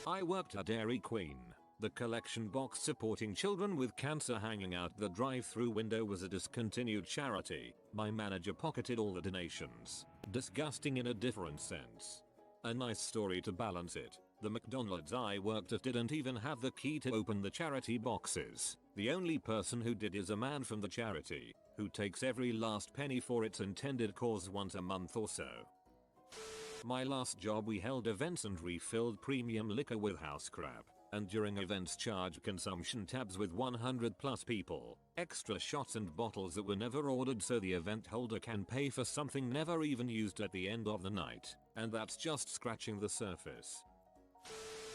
I worked at Dairy Queen. The collection box supporting children with cancer hanging out the drive-through window was a discontinued charity. My manager pocketed all the donations. Disgusting in a different sense. A nice story to balance it. The McDonald's I worked at didn't even have the key to open the charity boxes. The only person who did is a man from the charity, who takes every last penny for its intended cause once a month or so. My last job we held events and refilled premium liquor with house crap. And during events charged consumption tabs with 100 plus people, extra shots and bottles that were never ordered so the event holder can pay for something never even used at the end of the night. And that's just scratching the surface.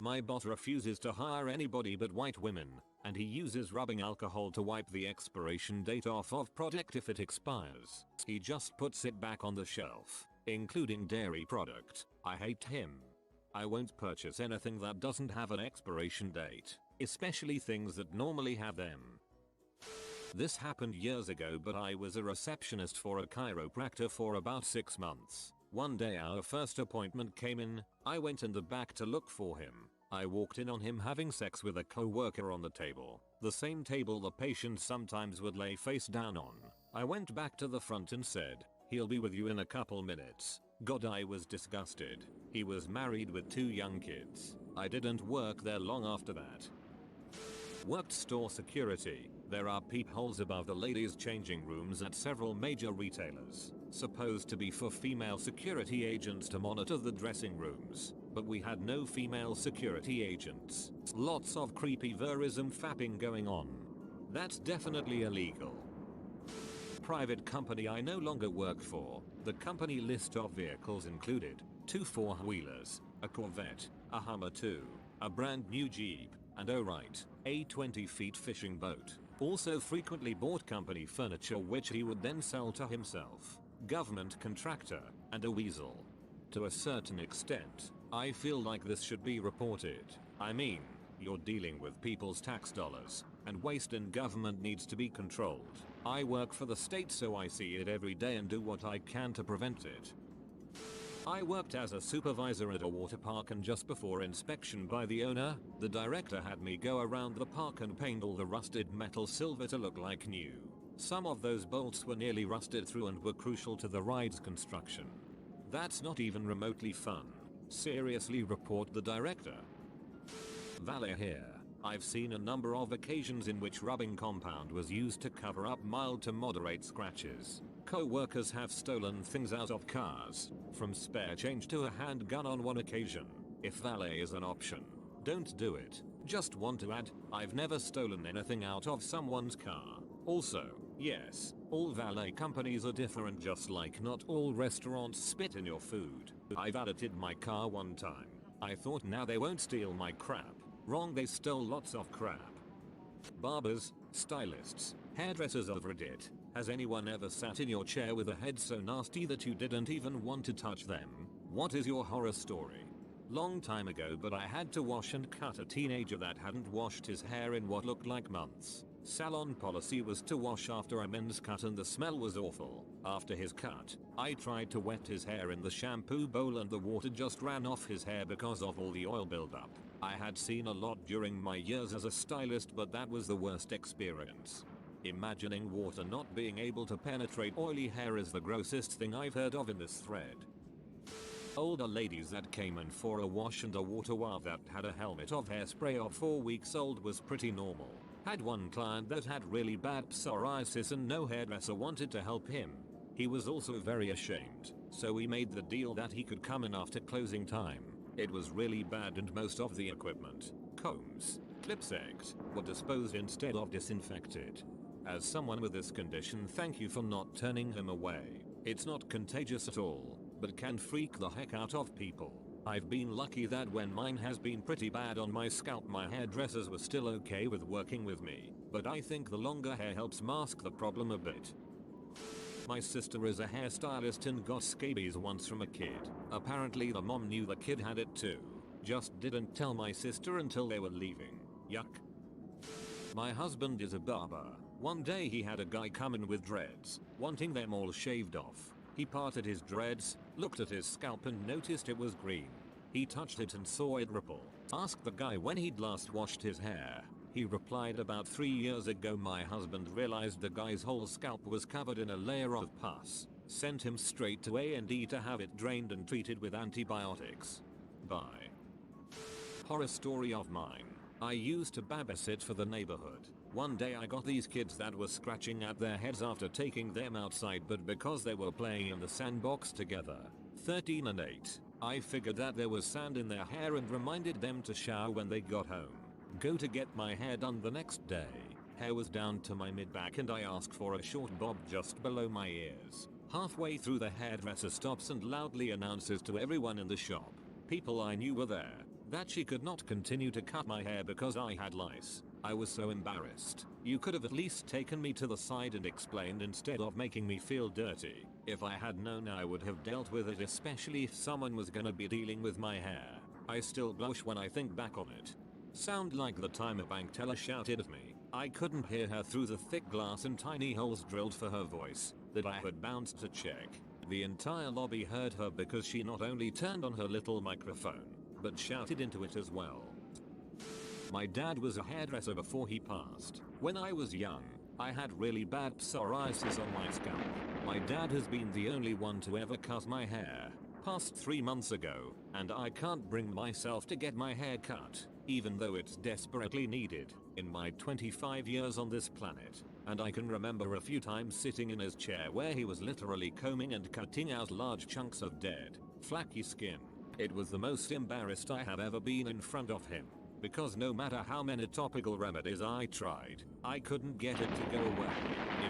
My boss refuses to hire anybody but white women, and he uses rubbing alcohol to wipe the expiration date off of product if it expires. He just puts it back on the shelf, including dairy product. I hate him. I won't purchase anything that doesn't have an expiration date, especially things that normally have them. This happened years ago, but I was a receptionist for a chiropractor for about 6 months. One day our first appointment came in, I went in the back to look for him. I walked in on him having sex with a co-worker on the table, the same table the patient sometimes would lay face down on. I went back to the front and said, "He'll be with you in a couple minutes." God, I was disgusted. He was married with 2 young kids. I didn't work there long after that. Worked store security. There are peepholes above the ladies' changing rooms at several major retailers, supposed to be for female security agents to monitor the dressing rooms, but we had no female security agents. Lots of creepy verism fapping going on. That's definitely illegal. Private company I no longer work for. The company list of vehicles included 2 4-wheelers, a Corvette, a Hummer 2, a brand new Jeep, and oh right, a 20-feet fishing boat. Also frequently bought company furniture which he would then sell to himself, government contractor, and a weasel. To a certain extent, I feel like this should be reported. I mean, you're dealing with people's tax dollars, and waste in government needs to be controlled. I work for the state so I see it every day and do what I can to prevent it. I worked as a supervisor at a water park, and just before inspection by the owner, the director had me go around the park and paint all the rusted metal silver to look like new. Some of those bolts were nearly rusted through and were crucial to the ride's construction. That's not even remotely fun. Seriously, report the director. Valet here. I've seen a number of occasions in which rubbing compound was used to cover up mild to moderate scratches. Co-workers have stolen things out of cars, from spare change to a handgun on one occasion. If valet is an option, don't do it. Just want to add, I've never stolen anything out of someone's car. Also, yes, All valet companies are different, just like not all restaurants spit in your food. I valeted my car one time. I thought now they won't steal my crap. Wrong, they stole lots of crap. Barbers, stylists, hairdressers overdid it. Has anyone ever sat in your chair with a head so nasty that you didn't even want to touch them? What is your horror story? Long time ago, but I had to wash and cut a teenager that hadn't washed his hair in what looked like months. Salon policy was to wash after a men's cut and the smell was awful. After his cut, I tried to wet his hair in the shampoo bowl and the water just ran off his hair because of all the oil buildup. I had seen a lot during my years as a stylist, but that was the worst experience. Imagining water not being able to penetrate oily hair is the grossest thing I've heard of in this thread. Older ladies that came in for a wash and a water wow that had a helmet of hairspray of 4 weeks old was pretty normal. Had one client that had really bad psoriasis and no hairdresser wanted to help him. He was also very ashamed, so we made the deal that he could come in after closing time. It was really bad and most of the equipment, combs, clips, eggs, were disposed instead of disinfected. As someone with this condition, thank you for not turning him away. It's not contagious at all, but can freak the heck out of people. I've been lucky that when mine has been pretty bad on my scalp, my hairdressers were still okay with working with me, but I think the longer hair helps mask the problem a bit. My sister is a hairstylist and got scabies once from a kid. Apparently the mom knew the kid had it too, just didn't tell my sister until they were leaving. Yuck. My husband is a barber. One day he had a guy come in with dreads, wanting them all shaved off. He parted his dreads, looked at his scalp and noticed it was green. He touched it and saw it ripple. Asked the guy when he'd last washed his hair. He replied, about 3 years ago. My husband realized the guy's whole scalp was covered in a layer of pus. Sent him straight to A&E to have it drained and treated with antibiotics. Bye. Horror story of mine. I used to babysit for the neighborhood. One day I got these kids that were scratching at their heads after taking them outside, but because they were playing in the sandbox together, 13 and 8, I figured that there was sand in their hair and reminded them to shower when they got home. Go to get my hair done the next day. Hair was down to my mid-back and I asked for a short bob just below my ears. Halfway through, the hairdresser stops and loudly announces to everyone in the shop, people I knew were there, that she could not continue to cut my hair because I had lice. I was so embarrassed. You could have at least taken me to the side and explained instead of making me feel dirty. If I had known, I would have dealt with it, especially if someone was gonna be dealing with my hair. I still blush when I think back on it. Sound like the time a bank teller shouted at me. I couldn't hear her through the thick glass and tiny holes drilled for her voice that I had bounced to check. The entire lobby heard her because she not only turned on her little microphone, but shouted into it as well. My dad was a hairdresser before he passed. When I was young, I had really bad psoriasis on my scalp. My dad has been the only one to ever cut my hair. Passed 3 months ago, and I can't bring myself to get my hair cut, even though it's desperately needed, in my 25 years on this planet. And I can remember a few times sitting in his chair where he was literally combing and cutting out large chunks of dead, flaky skin. It was the most embarrassed I have ever been in front of him, because no matter how many topical remedies I tried, I couldn't get it to go away.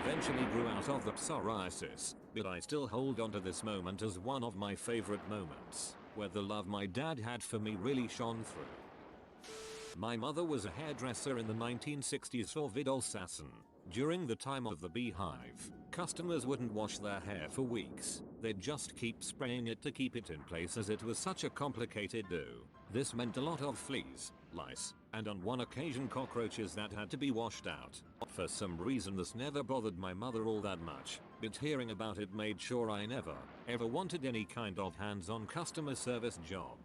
Eventually grew out of the psoriasis, but I still hold on to this moment as one of my favorite moments, where the love my dad had for me really shone through. My mother was a hairdresser in the 1960s for Vidalsasson. During the time of the beehive, customers wouldn't wash their hair for weeks. They'd just keep spraying it to keep it in place as it was such a complicated do. This meant a lot of fleas, lice, and on one occasion cockroaches that had to be washed out. For some reason this never bothered my mother all that much, but hearing about it made sure I never, ever wanted any kind of hands-on customer service job.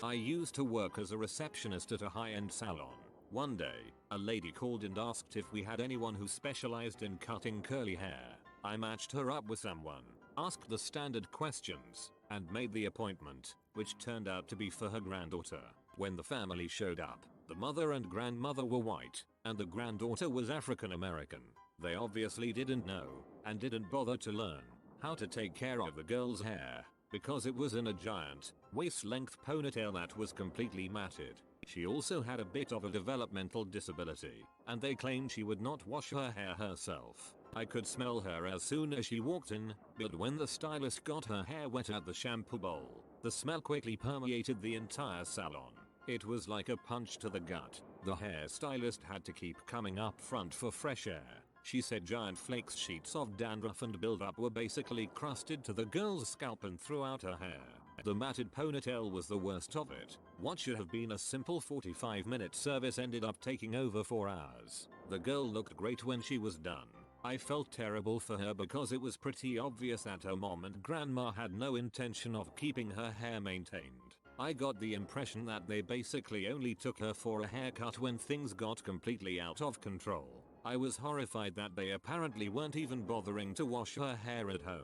I used to work as a receptionist at a high-end salon. One day, a lady called and asked if we had anyone who specialized in cutting curly hair. I matched her up with someone, asked the standard questions, and made the appointment, which turned out to be for her granddaughter. When the family showed up, the mother and grandmother were white, and the granddaughter was African American. They obviously didn't know, and didn't bother to learn, how to take care of the girl's hair, because it was in a giant, waist-length ponytail that was completely matted. She also had a bit of a developmental disability, and they claimed she would not wash her hair herself. I could smell her as soon as she walked in, but when the stylist got her hair wet at the shampoo bowl, the smell quickly permeated the entire salon. It was like a punch to the gut. The hairstylist had to keep coming up front for fresh air. She said giant flakes, sheets of dandruff and buildup were basically crusted to the girl's scalp and throughout her hair. The matted ponytail was the worst of it. What should have been a simple 45-minute service ended up taking over 4 hours. The girl looked great when she was done. I felt terrible for her because it was pretty obvious that her mom and grandma had no intention of keeping her hair maintained. I got the impression that they basically only took her for a haircut when things got completely out of control. I was horrified that they apparently weren't even bothering to wash her hair at home.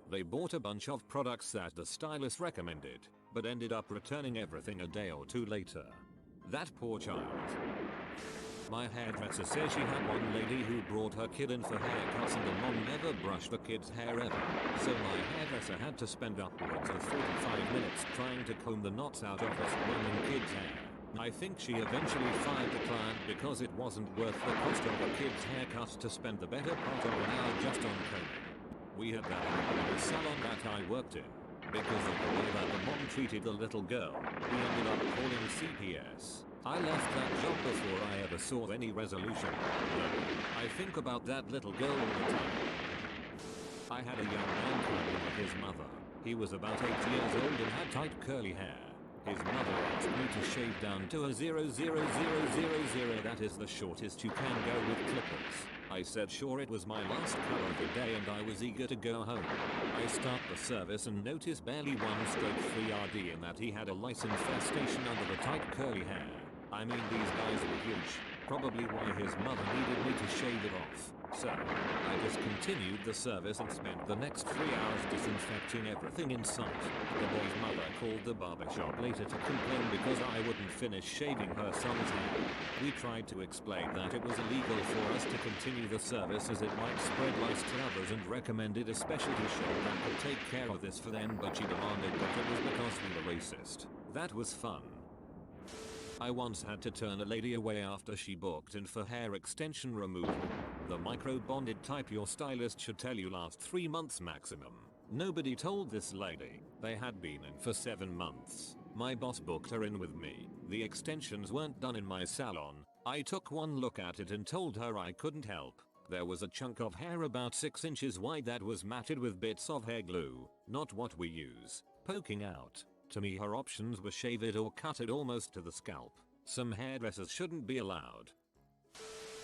They bought a bunch of products that the stylist recommended, but ended up returning everything a day or two later. That poor child. My hairdresser says she had one lady who brought her kid in for haircuts and the mom never brushed the kid's hair ever. So my hairdresser had to spend upwards of 45 minutes trying to comb the knots out of her squirming kid's hair. I think she eventually fired the client because it wasn't worth the cost of the kid's haircut to spend the better part of an hour just on combing. We had that happen in the salon that I worked in. Because of the way that the mom treated the little girl, we ended up calling CPS. I left that job before I ever saw any resolution. I think about that little girl all the time. I had a young man coming with his mother. He was about 8 years old and had tight curly hair. His mother asked me to shave down to a 0.00000, that is the shortest you can go with clippers. I said sure, it was my last cut of the day and I was eager to go home. I start the service and notice barely 1/3 RD in that he had a lice infestation under the tight curly hair. I mean, these guys were huge, probably why his mother needed me to shave it off. So, I discontinued the service and spent the next 3 hours disinfecting everything in sight. The boy's mother called the barbershop later to complain because I wouldn't finish shaving her son's hair. We tried to explain that it was illegal for us to continue the service as it might spread lice to others and recommended a specialty shop that could take care of this for them, but she demanded that it was because we were racist. That was fun. I once had to turn a lady away after she booked in for hair extension removal. The micro-bonded type your stylist should tell you last 3 months maximum. Nobody told this lady. They had been in for 7 months. My boss booked her in with me. The extensions weren't done in my salon. I took one look at it and told her I couldn't help. There was a chunk of hair about 6 inches wide that was matted with bits of hair glue, not what we use, poking out. To me, her options were shave it or cut it almost to the scalp. Some hairdressers shouldn't be allowed.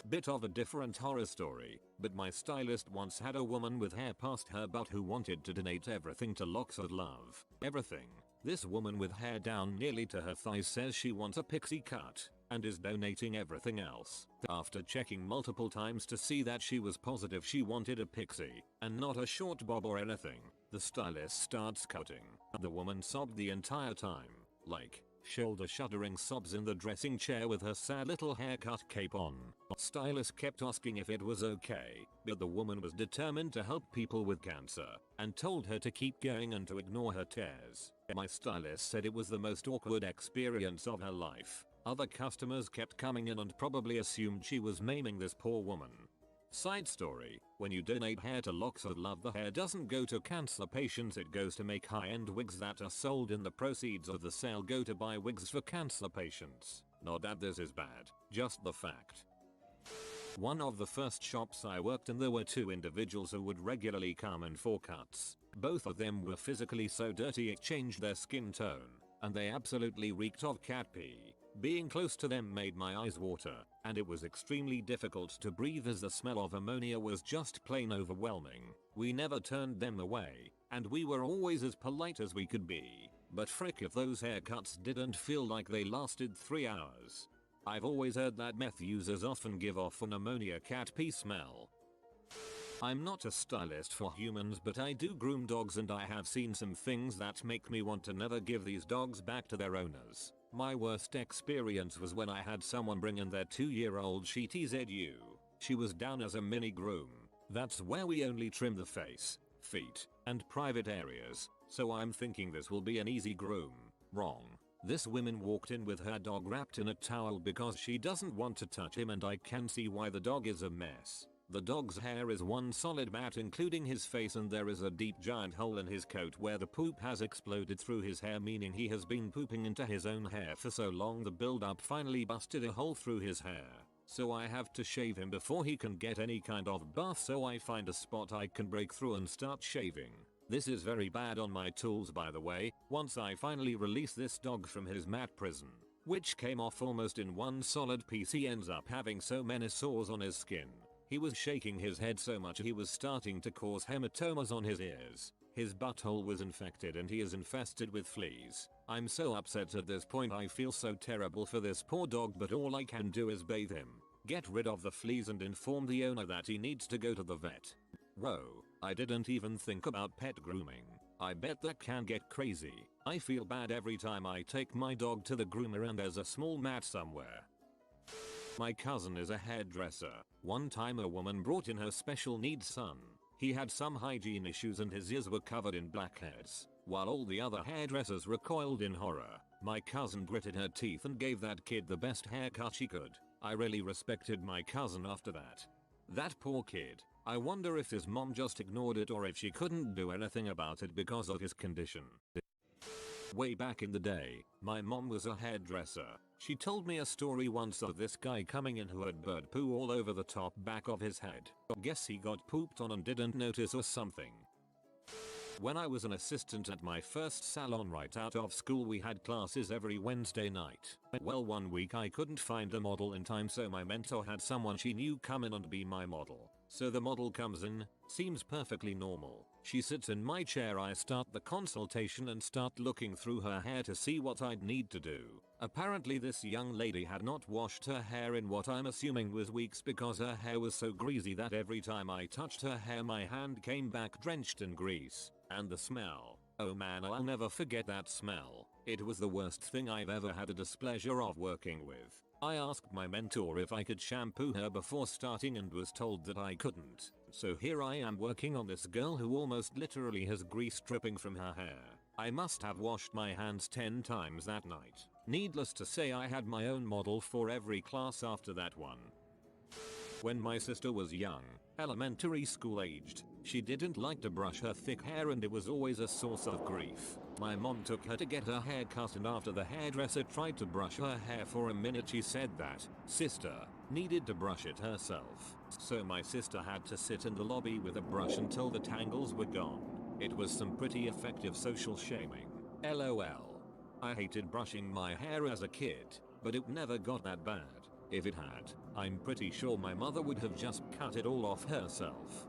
Bit of a different horror story, but my stylist once had a woman with hair past her butt who wanted to donate everything to Locks of Love. Everything. This woman with hair down nearly to her thighs says she wants a pixie cut, and is donating everything else. After checking multiple times to see that she was positive she wanted a pixie, and not a short bob or anything, the stylist starts cutting. The woman sobbed the entire time, like, shoulder-shuddering sobs in the dressing chair with her sad little haircut cape on. Stylist kept asking if it was okay, but the woman was determined to help people with cancer, and told her to keep going and to ignore her tears. My stylist said it was the most awkward experience of her life. Other customers kept coming in and probably assumed she was maiming this poor woman. Side story, when you donate hair to Locks of Love, the hair doesn't go to cancer patients, it goes to make high-end wigs that are sold, and the proceeds of the sale go to buy wigs for cancer patients. Not that this is bad, just the fact. One of the first shops I worked in, there were 2 individuals who would regularly come in for cuts. Both of them were physically so dirty it changed their skin tone, and they absolutely reeked of cat pee. Being close to them made my eyes water, and it was extremely difficult to breathe as the smell of ammonia was just plain overwhelming. We never turned them away, and we were always as polite as we could be. But frick if those haircuts didn't feel like they lasted 3 hours. I've always heard that meth users often give off an ammonia cat pee smell. I'm not a stylist for humans, but I do groom dogs, and I have seen some things that make me want to never give these dogs back to their owners. My worst experience was when I had someone bring in their 2-year-old Shih Tzu. She was down as a mini groom. That's where we only trim the face, feet, and private areas, so I'm thinking this will be an easy groom. Wrong. This woman walked in with her dog wrapped in a towel because she doesn't want to touch him, and I can see why the dog is a mess. The dog's hair is one solid mat including his face, and there is a deep giant hole in his coat where the poop has exploded through his hair, meaning he has been pooping into his own hair for so long the build-up finally busted a hole through his hair. So I have to shave him before he can get any kind of bath, so I find a spot I can break through and start shaving. This is very bad on my tools, by the way. Once I finally release this dog from his mat prison, which came off almost in one solid piece, he ends up having so many sores on his skin. He was shaking his head so much he was starting to cause hematomas on his ears. His butthole was infected and he is infested with fleas. I'm so upset at this point. I feel so terrible for this poor dog, but all I can do is bathe him, get rid of the fleas, and inform the owner that he needs to go to the vet. Whoa, I didn't even think about pet grooming. I bet that can get crazy. I feel bad every time I take my dog to the groomer and there's a small mat somewhere. My cousin is a hairdresser. One time a woman brought in her special needs son. He had some hygiene issues and his ears were covered in blackheads. While all the other hairdressers recoiled in horror, my cousin gritted her teeth and gave that kid the best haircut she could. I really respected my cousin after that. That poor kid. I wonder if his mom just ignored it or if she couldn't do anything about it because of his condition. Way back in the day, my mom was a hairdresser. She told me a story once of this guy coming in who had bird poo all over the top back of his head. Guess he got pooped on and didn't notice or something. When I was an assistant at my first salon right out of school, we had classes every Wednesday night. Well, one week I couldn't find a model in time, so my mentor had someone she knew come in and be my model. So the model comes in, seems perfectly normal. She sits in my chair, I start the consultation and start looking through her hair to see what I'd need to do. Apparently this young lady had not washed her hair in what I'm assuming was weeks, because her hair was so greasy that every time I touched her hair my hand came back drenched in grease. And the smell. Oh man, I'll never forget that smell. It was the worst thing I've ever had the displeasure of working with. I asked my mentor if I could shampoo her before starting and was told that I couldn't. So here I am working on this girl who almost literally has grease dripping from her hair. I must have washed my hands 10 times that night. Needless to say, I had my own model for every class after that one. When my sister was young, elementary school aged, she didn't like to brush her thick hair and it was always a source of grief. My mom took her to get her hair cut, and after the hairdresser tried to brush her hair for a minute, she said that sister needed to brush it herself. So my sister had to sit in the lobby with a brush until the tangles were gone. It was some pretty effective social shaming. LOL. I hated brushing my hair as a kid, but it never got that bad. If it had, I'm pretty sure my mother would have just cut it all off herself.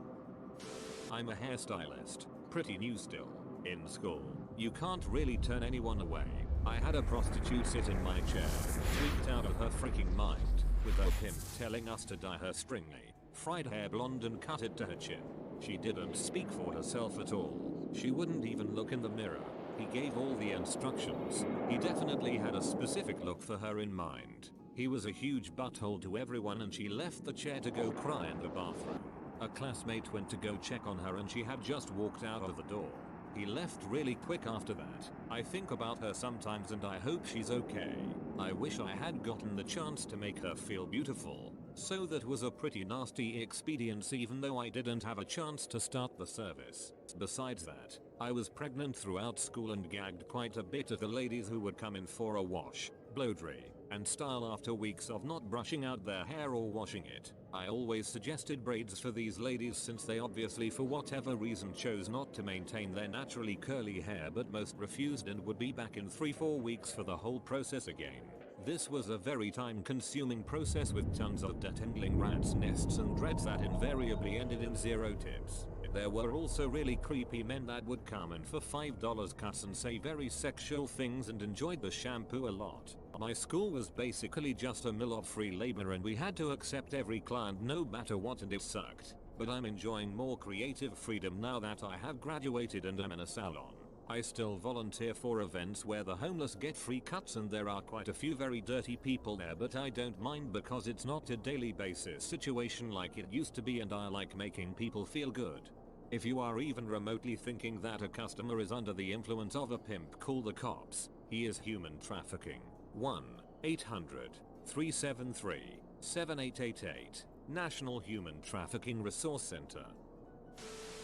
I'm a hairstylist, pretty new still. In school, you can't really turn anyone away. I had a prostitute sit in my chair, freaked out of her freaking mind, with her pimp telling us to dye her stringy, fried hair blonde and cut it to her chin. She didn't speak for herself at all. She wouldn't even look in the mirror. He gave all the instructions. He definitely had a specific look for her in mind. He was a huge butthole to everyone, and she left the chair to go cry in the bathroom. A classmate went to go check on her and she had just walked out of the door. He left really quick after that. I think about her sometimes and I hope she's okay. I wish I had gotten the chance to make her feel beautiful. So that was a pretty nasty experience, even though I didn't have a chance to start the service. Besides that, I was pregnant throughout school and gagged quite a bit at the ladies who would come in for a wash, blow dry, and style after weeks of not brushing out their hair or washing it. I always suggested braids for these ladies, since they obviously for whatever reason chose not to maintain their naturally curly hair, but most refused and would be back in 3-4 weeks for the whole process again. This was a very time-consuming process with tons of detangling rats' nests and dreads that invariably ended in 0 tips. There were also really creepy men that would come in for $5 cuts and say very sexual things and enjoyed the shampoo a lot. My school was basically just a mill of free labor and we had to accept every client no matter what, and it sucked. But I'm enjoying more creative freedom now that I have graduated and am in a salon. I still volunteer for events where the homeless get free cuts, and there are quite a few very dirty people there, but I don't mind because it's not a daily basis situation like it used to be, and I like making people feel good. If you are even remotely thinking that a customer is under the influence of a pimp, call the cops. He is human trafficking. 1-800-373-7888. National Human Trafficking Resource Center.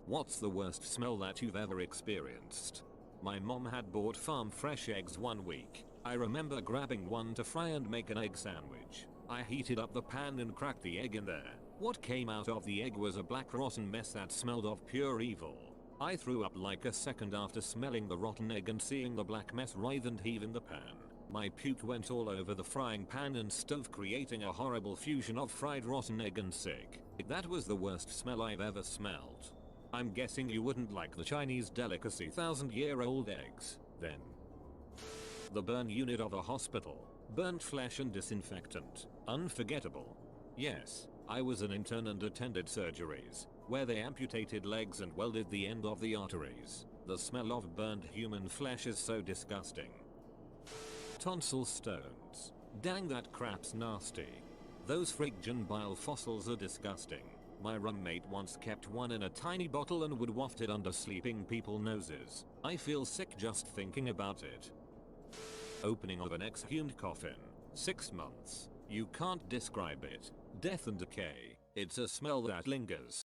What's the worst smell that you've ever experienced? My mom had bought farm fresh eggs one week. I remember grabbing one to fry and make an egg sandwich. I heated up the pan and cracked the egg in there. What came out of the egg was a black rotten mess that smelled of pure evil. I threw up like a second after smelling the rotten egg and seeing the black mess writhe and heave in the pan. My puke went all over the frying pan and stove, creating a horrible fusion of fried rotten egg and sick. That was the worst smell I've ever smelled. I'm guessing you wouldn't like the Chinese delicacy 1,000-year-old eggs, then. The burn unit of a hospital. Burnt flesh and disinfectant. Unforgettable. Yes, I was an intern and attended surgeries, where they amputated legs and welded the end of the arteries. The smell of burned human flesh is so disgusting. Tonsil stones. Dang, that crap's nasty. Those friggin' bile fossils are disgusting. My roommate once kept one in a tiny bottle and would waft it under sleeping people's noses. I feel sick just thinking about it. Opening of an exhumed coffin. 6 months. You can't describe it. Death and decay. It's a smell that lingers.